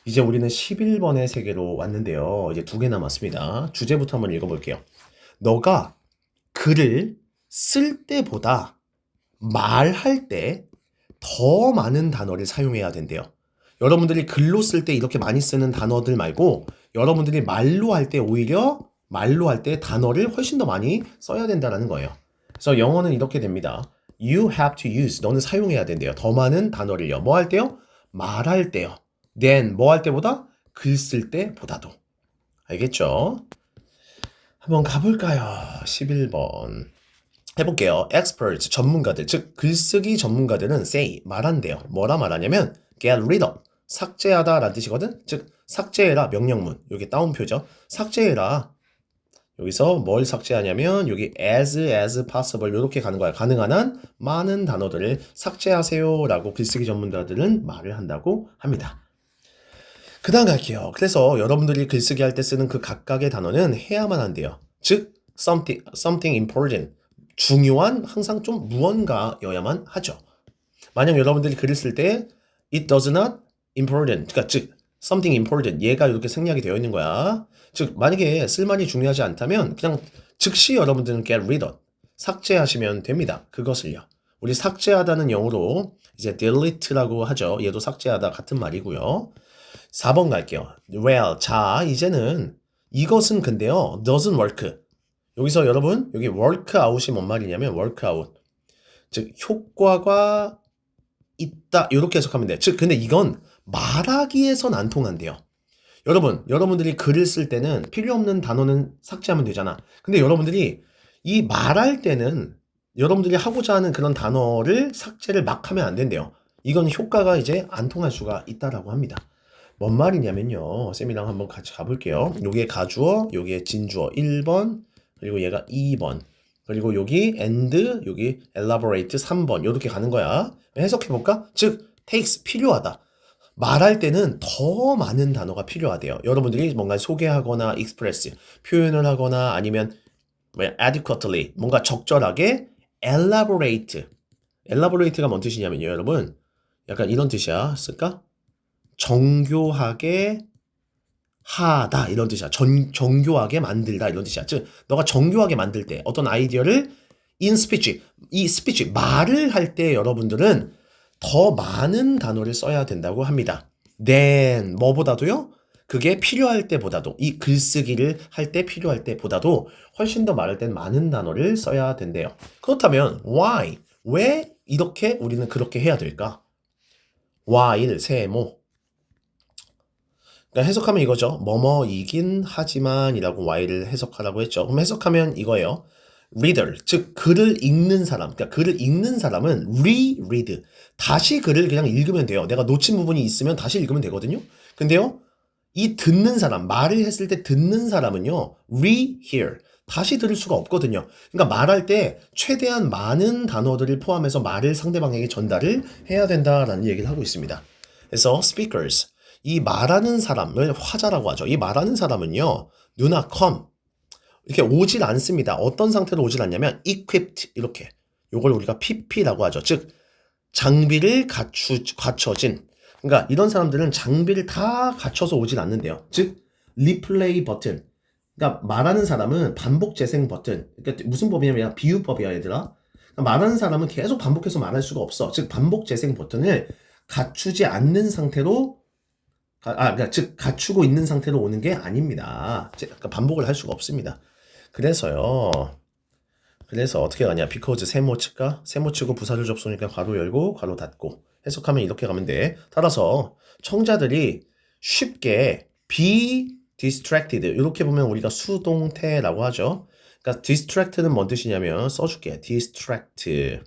이제 우리는 11번의 세계로 왔는데요. 이제 2개 남았습니다. 주제부터 한번 읽어볼게요. 너가 글을 쓸 때보다 말할 때 더 많은 단어를 사용해야 된대요. 여러분들이 글로 쓸 때 이렇게 많이 쓰는 단어들 말고 여러분들이 말로 할 때 오히려 말로 할 때 단어를 훨씬 더 많이 써야 된다는 거예요. 그래서 영어는 이렇게 됩니다. You have to use, 너는 사용해야 된대요. 더 많은 단어를요. 뭐 할 때요? 말할 때요. Then 뭐 할 때보다? 글 쓸 때보다도. 알겠죠? 한번 가볼까요? 11번. 해볼게요. experts, 전문가들, 즉 글쓰기 전문가들은 say, 말한대요. 뭐라 말하냐면 get rid of, 삭제하다 라는 뜻이거든. 즉 삭제해라, 명령문. 여기 따옴표죠. 삭제해라. 여기서 뭘 삭제하냐면 여기 as possible 이렇게 가는 거야. 가능한 한 많은 단어들을 삭제하세요 라고 글쓰기 전문가들은 말을 한다고 합니다. 그 다음 갈게요. 그래서 여러분들이 글쓰기 할 때 쓰는 그 각각의 단어는 해야만 한대요. 즉 something important, 중요한, 항상 좀 무언가여야만 하죠. 만약 여러분들이 글을 쓸 때 it does not important, 그러니까 즉 something important, 얘가 이렇게 생략이 되어 있는 거야. 즉 만약에 쓸만이 중요하지 않다면 그냥 즉시 여러분들은 get rid of, 삭제하시면 됩니다. 그것을요. 우리 삭제하다는 영어로 이제 delete라고 하죠. 얘도 삭제하다 같은 말이고요. 4번 갈게요. Well, 자 이제는 이것은 근데요 doesn't work. 여기서 여러분 여기 work out이 뭔 말이냐면 work out, 즉 효과가 있다 이렇게 해석하면 돼요. 즉 근데 이건 말하기에선 안 통한대요. 여러분들이 글을 쓸 때는 필요 없는 단어는 삭제하면 되잖아. 근데 여러분들이 이 말할 때는 여러분들이 하고자 하는 그런 단어를 삭제를 막 하면 안 된대요. 이건 효과가 이제 안 통할 수가 있다라고 합니다. 뭔 말이냐면요. 쌤이랑 한번 같이 가볼게요. 요게 가주어, 요게 진주어 1번, 그리고 얘가 2번, 그리고 여기 and, 여기 elaborate 3번 이렇게 가는 거야. 해석해볼까? 즉 takes, 필요하다. 말할 때는 더 많은 단어가 필요하대요. 여러분들이 뭔가 소개하거나 express, 표현을 하거나 아니면 adequately, 뭔가 적절하게 elaborate. elaborate가 뭔 뜻이냐면요, 여러분. 약간 이런 뜻이야. 쓸까? 정교하게 하다 이런 뜻이야. 정교하게 만들다 이런 뜻이야. 즉 너가 정교하게 만들 때 어떤 아이디어를 in speech, 이 스피치 말을 할 때 여러분들은 더 많은 단어를 써야 된다고 합니다. then 뭐보다도요? 그게 필요할 때보다도 이 글쓰기를 할 때 필요할 때보다도 훨씬 더 말할 땐 많은 단어를 써야 된대요. 그렇다면 why? 왜 이렇게 우리는 그렇게 해야 될까? while 세모 그러니까 해석하면 이거죠. 뭐뭐이긴 하지만이라고 y를 해석하라고 했죠. 그럼 해석하면 이거예요. reader, 즉 글을 읽는 사람. 그러니까 글을 읽는 사람은 reread. 다시 글을 그냥 읽으면 돼요. 내가 놓친 부분이 있으면 다시 읽으면 되거든요. 근데요. 이 듣는 사람, 말을 했을 때 듣는 사람은요. rehear. 다시 들을 수가 없거든요. 그러니까 말할 때 최대한 많은 단어들을 포함해서 말을 상대방에게 전달을 해야 된다라는 얘기를 하고 있습니다. 그래서 speakers 이 말하는 사람을 화자라고 하죠. 이 말하는 사람은요. 누나 come 이렇게 오질 않습니다. 어떤 상태로 오질 않냐면 equipped 이렇게 요걸 우리가 PP라고 하죠. 즉 장비를 갖춰진 그러니까 이런 사람들은 장비를 다 갖춰서 오질 않는데요. 즉 리플레이 버튼 그러니까 말하는 사람은 반복 재생 버튼 그러니까 무슨 법이냐면 비유법이야 얘들아. 그러니까 말하는 사람은 계속 반복해서 말할 수가 없어. 즉 반복 재생 버튼을 갖추지 않는 상태로 그러니까 즉 갖추고 있는 상태로 오는 게 아닙니다. 그러니까 반복을 할 수가 없습니다. 그래서 어떻게 가냐? because 세모 칠까? 세모 치고 부사를 접속하니까 괄호 열고 괄호 닫고 해석하면 이렇게 가면 돼. 따라서 청자들이 쉽게 be distracted 이렇게 보면 우리가 수동태라고 하죠. 그러니까 distract는 뭔 뜻이냐면 써줄게. distract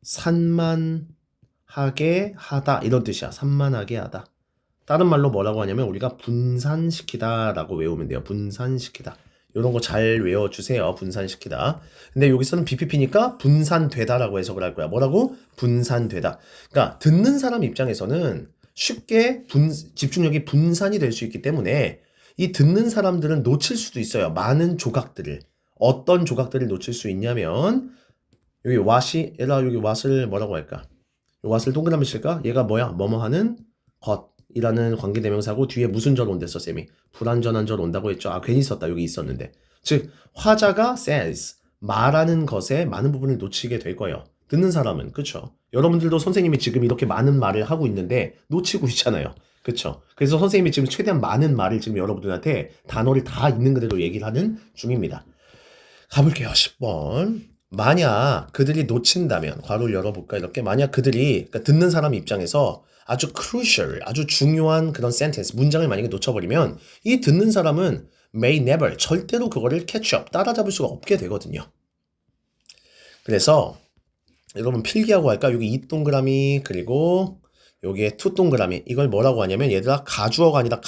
산만하게 하다 이런 뜻이야. 산만하게 하다. 다른 말로 뭐라고 하냐면 우리가 분산시키다 라고 외우면 돼요. 분산시키다. 이런 거 잘 외워주세요. 분산시키다. 근데 여기서는 BPP니까 분산되다 라고 해석을 할 거야. 뭐라고? 분산되다. 그러니까 듣는 사람 입장에서는 쉽게 집중력이 분산이 될 수 있기 때문에 이 듣는 사람들은 놓칠 수도 있어요. 많은 조각들을. 어떤 조각들을 놓칠 수 있냐면 여기 여기 왓을 뭐라고 할까? 이 왓을 동그라미 칠까? 얘가 뭐야? 뭐뭐 하는 것. 이라는 관계대명사고 뒤에 무슨 절 온댔어 쌤이? 불완전한 절 온다고 했죠. 괜히 썼다. 여기 있었는데. 즉 화자가 says 말하는 것에 많은 부분을 놓치게 될 거예요. 듣는 사람은 그쵸? 여러분들도 선생님이 지금 이렇게 많은 말을 하고 있는데 놓치고 있잖아요. 그쵸? 그래서 선생님이 지금 최대한 많은 말을 지금 여러분들한테 단어를 다 있는 그대로 얘기를 하는 중입니다. 가볼게요. 10번. 만약 그들이 놓친다면 괄호를 열어볼까 이렇게 만약 그들이 그러니까 듣는 사람 입장에서 아주 crucial, 아주 중요한 그런 sentence, 문장을 만약에 놓쳐버리면 이 듣는 사람은 may never, 절대로 그거를 catch up, 따라잡을 수가 없게 되거든요. 그래서 여러분 필기하고 할까? 여기 이 동그라미 그리고 여기에 투 동그라미 이걸 뭐라고 하냐면 얘들아 가주어가 아니라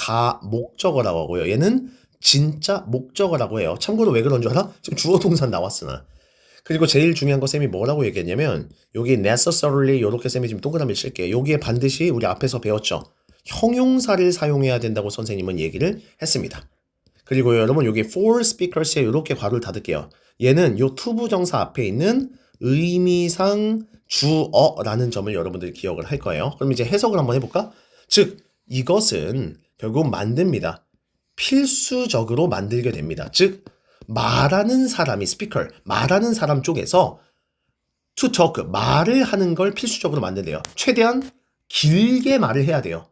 목적어라고 하고요. 얘는 진짜 목적어라고 해요. 참고로 왜 그런 줄 알아? 지금 주어 동사 나왔으나. 그리고 제일 중요한 거 쌤이 뭐라고 얘기했냐면 여기 necessarily 요렇게 쌤이 지금 동그라미 칠게. 여기에 반드시 우리 앞에서 배웠죠. 형용사를 사용해야 된다고 선생님은 얘기를 했습니다. 그리고 여러분 여기 for speakers에 이렇게 괄호를 닫을게요. 얘는 요 투부정사 앞에 있는 의미상 주어라는 점을 여러분들이 기억을 할 거예요. 그럼 이제 해석을 한번 해볼까? 즉 이것은 결국 만듭니다. 필수적으로 만들게 됩니다. 즉 말하는 사람이 스피커, 말하는 사람 쪽에서 to talk, 말을 하는 걸 필수적으로 만든대요. 최대한 길게 말을 해야 돼요.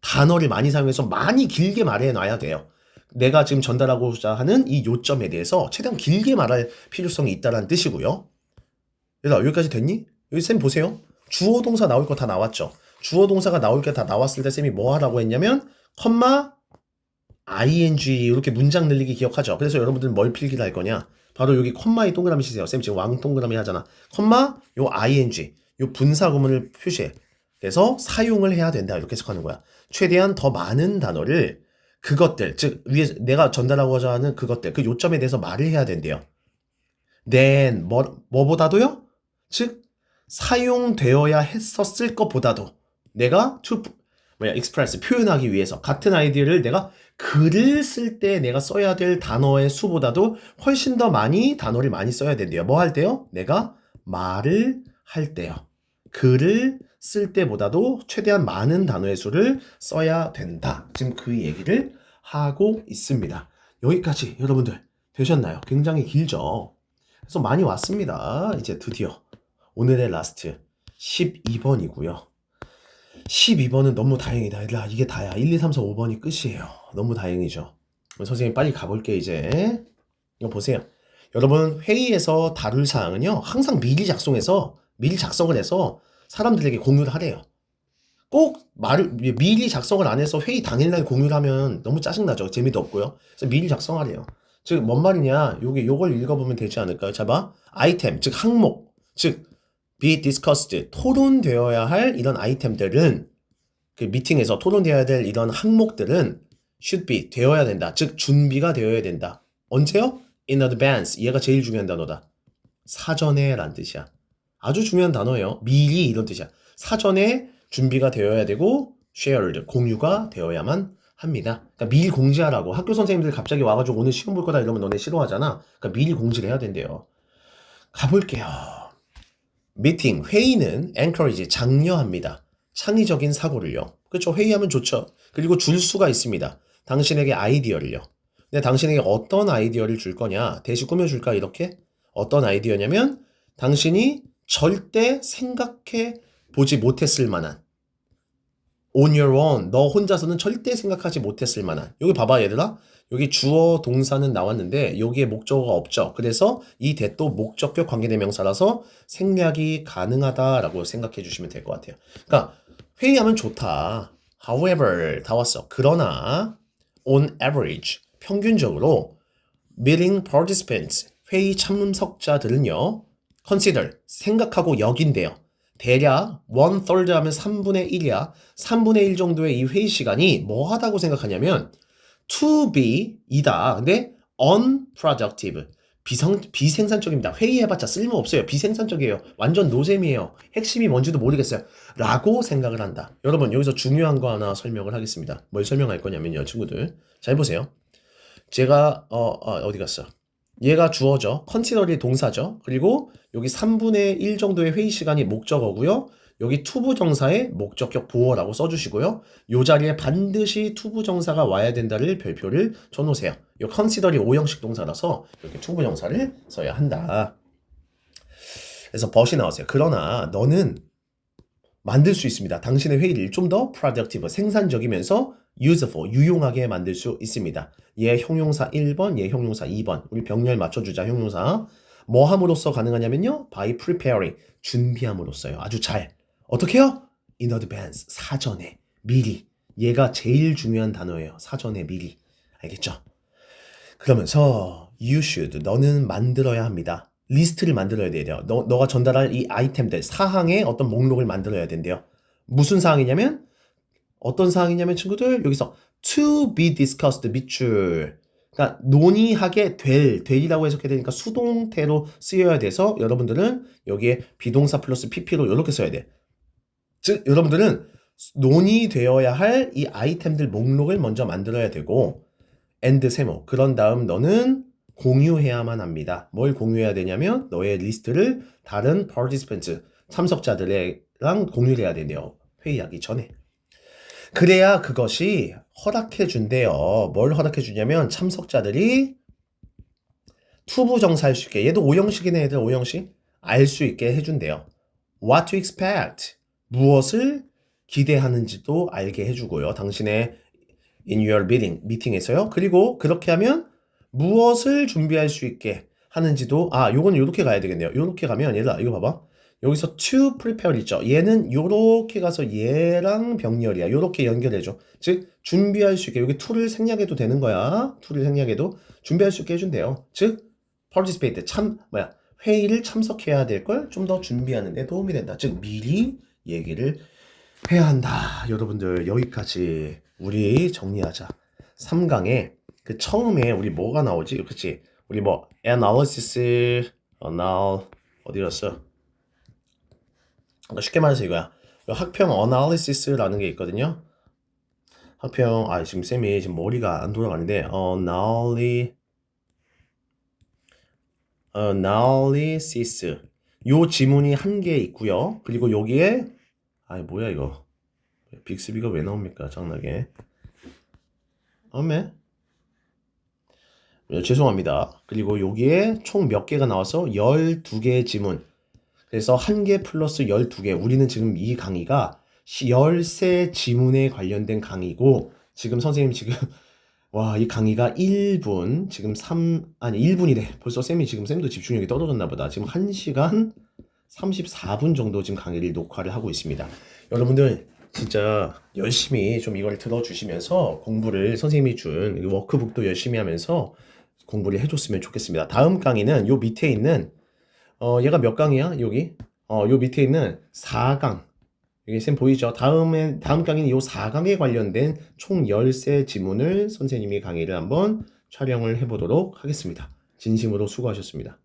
단어를 많이 사용해서 많이 길게 말해 놔야 돼요. 내가 지금 전달하고자 하는 이 요점에 대해서 최대한 길게 말할 필요성이 있다는 뜻이고요. 얘들아 여기까지 됐니? 여기 쌤 보세요. 주어 동사 나올 거 다 나왔죠. 주어 동사가 나올 게 다 나왔을 때 쌤이 뭐 하라고 했냐면 컴마 ing 이렇게 문장 늘리기 기억하죠. 그래서 여러분들은 뭘 필기를 할 거냐? 바로 여기 콤마에 동그라미 치세요. 쌤 지금 왕 동그라미 하잖아. 콤마 요 ing 요 분사 구문을 표시해. 그래서 사용을 해야 된다 이렇게 해석하는 거야. 최대한 더 많은 단어를 그것들 즉 위에 내가 전달하고자 하는 그것들 그 요점에 대해서 말을 해야 된대요. then 뭐보다도요? 즉 사용되어야 했었을 것보다도 내가 express 표현하기 위해서 같은 아이디어를 내가 글을 쓸 때 내가 써야 될 단어의 수보다도 훨씬 더 많이 단어를 많이 써야 된대요. 뭐 할 때요? 내가 말을 할 때요. 글을 쓸 때보다도 최대한 많은 단어의 수를 써야 된다. 지금 그 얘기를 하고 있습니다. 여기까지 여러분들 되셨나요? 굉장히 길죠? 그래서 많이 왔습니다. 이제 드디어 오늘의 라스트 12번이고요. 12번은 너무 다행이다. 얘들아, 이게 다야. 1, 2, 3, 4, 5번이 끝이에요. 너무 다행이죠. 선생님 빨리 가볼게 이제. 이거 보세요. 여러분 회의에서 다룰 사항은요. 항상 미리 작성을 해서 사람들에게 공유를 하래요. 꼭 미리 작성을 안 해서 회의 당일날 공유를 하면 너무 짜증나죠. 재미도 없고요. 그래서 미리 작성하래요. 즉, 뭔 말이냐. 요걸 읽어보면 되지 않을까요? 자, 봐. 아이템, 즉 항목, 즉 be discussed, 토론되어야 할 이런 아이템들은 그 미팅에서 토론되어야 될 이런 항목들은 should be, 되어야 된다. 즉 준비가 되어야 된다. 언제요? in advance. 얘가 제일 중요한 단어다. 사전에 란 뜻이야. 아주 중요한 단어예요. 미리 이런 뜻이야. 사전에 준비가 되어야 되고 shared, 공유가 되어야만 합니다. 그러니까 미리 공지하라고. 학교 선생님들 갑자기 와가지고 오늘 시험 볼 거다 이러면 너네 싫어하잖아. 그러니까 미리 공지를 해야 된대요. 가볼게요. 미팅, 회의는 encourage, 장려합니다. 창의적인 사고를요. 그렇죠. 회의하면 좋죠. 그리고 줄 수가 있습니다. 당신에게 아이디어를요. 근데 당신에게 어떤 아이디어를 줄 거냐? 대신 꾸며줄까? 이렇게? 어떤 아이디어냐면 당신이 절대 생각해 보지 못했을 만한 on your own, 너 혼자서는 절대 생각하지 못했을 만한. 여기 봐봐 얘들아. 여기 주어 동사는 나왔는데 여기에 목적어가 없죠. 그래서 이 대도 목적격 관계대명사라서 생략이 가능하다라고 생각해 주시면 될 것 같아요. 그러니까 회의하면 좋다. However, 다 왔어. 그러나 on average, 평균적으로 meeting participants, 회의 참석자들은요. consider, 생각하고 여긴대요. 대략 1/3 하면 3분의 1이야. 3분의 1 정도의 이 회의 시간이 뭐 하다고 생각하냐면 to be 이다. 근데 unproductive. 비생산적입니다. 회의해봤자 쓸모없어요. 비생산적이에요. 완전 노잼이에요. 핵심이 뭔지도 모르겠어요. 라고 생각을 한다. 여러분 여기서 중요한 거 하나 설명을 하겠습니다. 뭘 설명할 거냐면요. 친구들 잘 보세요. 제가 어디 갔어? 얘가 주어죠. 컨시더리 동사죠. 그리고 여기 3분의 1 정도의 회의 시간이 목적어고요. 여기 투부정사의 목적격 보어라고 써주시고요. 이 자리에 반드시 투부정사가 와야 된다를 별표를 쳐놓으세요. 이 컨시더리 5형식 동사라서 이렇게 투부정사를 써야 한다. 그래서 벗이 나왔어요. 그러나 너는 만들 수 있습니다. 당신의 회의를 좀 더 productive, 생산적이면서 useful, 유용하게 만들 수 있습니다. 얘 형용사 1번, 얘 형용사 2번. 우리 병렬 맞춰주자, 형용사. 뭐 함으로써 가능하냐면요. by preparing, 준비함으로써요. 아주 잘. 어떻게 해요? in advance, 사전에, 미리. 얘가 제일 중요한 단어예요. 사전에, 미리. 알겠죠? 그러면서 you should, 너는 만들어야 합니다. 리스트를 만들어야 돼요. 너가 전달할 이 아이템들, 사항의 어떤 목록을 만들어야 된대요. 무슨 사항이냐면 어떤 사항이냐면 친구들 여기서 to be discussed 밑줄. 그러니까 논의하게 될이라고 해석해야 되니까 수동태로 쓰여야 돼서 여러분들은 여기에 비동사 플러스 pp로 이렇게 써야 돼. 즉 여러분들은 논의되어야 할 이 아이템들 목록을 먼저 만들어야 되고 and 세모. 그런 다음 너는 공유해야만 합니다. 뭘 공유해야 되냐면 너의 리스트를 다른 participants, 참석자들이랑 공유를 해야 되네요. 회의하기 전에. 그래야 그것이 허락해 준대요. 뭘 허락해 주냐면 참석자들이 투부정사 할 수 있게, 얘도 5형식이네 얘들 5형식 알 수 있게 해준대요. What to expect, 무엇을 기대하는지도 알게 해주고요. 당신의 in your meeting, 미팅에서요. 그리고 그렇게 하면 무엇을 준비할 수 있게 하는지도, 요건 요렇게 가야 되겠네요. 요렇게 가면 얘들아 이거 봐봐. 여기서 to prepare 있죠. 얘는 요렇게 가서 얘랑 병렬이야. 요렇게 연결해줘. 즉 준비할 수 있게, 여기 to를 생략해도 되는 거야. to를 생략해도 준비할 수 있게 해준대요. 즉 participate, 회의를 참석해야 될 걸 좀 더 준비하는 데 도움이 된다. 즉 미리 얘기를 해야 한다. 여러분들 여기까지 우리 정리하자. 3강에 그 처음에 우리 뭐가 나오지? 그치? 우리 뭐 analysis, 어디 갔어? 쉽게 말해서 이거야. 학평 analysis라는 게 있거든요. 학평, 지금 쌤이 지금 머리가 안 돌아가는데 analysis. 요 지문이 한 개 있고요. 그리고 여기에 뭐야 이거. 빅스비가 왜 나옵니까? 장난게. 죄송합니다. 그리고 여기에 총 몇 개가 나와서 12개의 지문. 그래서 한 개 플러스 12개. 우리는 지금 이 강의가 13 지문에 관련된 강의고, 지금 선생님 지금, 와, 이 강의가 1분, 지금 1분이래. 벌써 쌤도 집중력이 떨어졌나 보다. 지금 1시간 34분 정도 지금 강의를 녹화를 하고 있습니다. 여러분들, 진짜 열심히 좀 이걸 들어주시면서 공부를 선생님이 준 워크북도 열심히 하면서 공부를 해줬으면 좋겠습니다. 다음 강의는 요 밑에 있는 얘가 몇 강이야? 여기? 요 밑에 있는 4강. 여기 쌤 보이죠? 다음 강의는 요 4강에 관련된 총 13 지문을 선생님이 강의를 한번 촬영을 해보도록 하겠습니다. 진심으로 수고하셨습니다.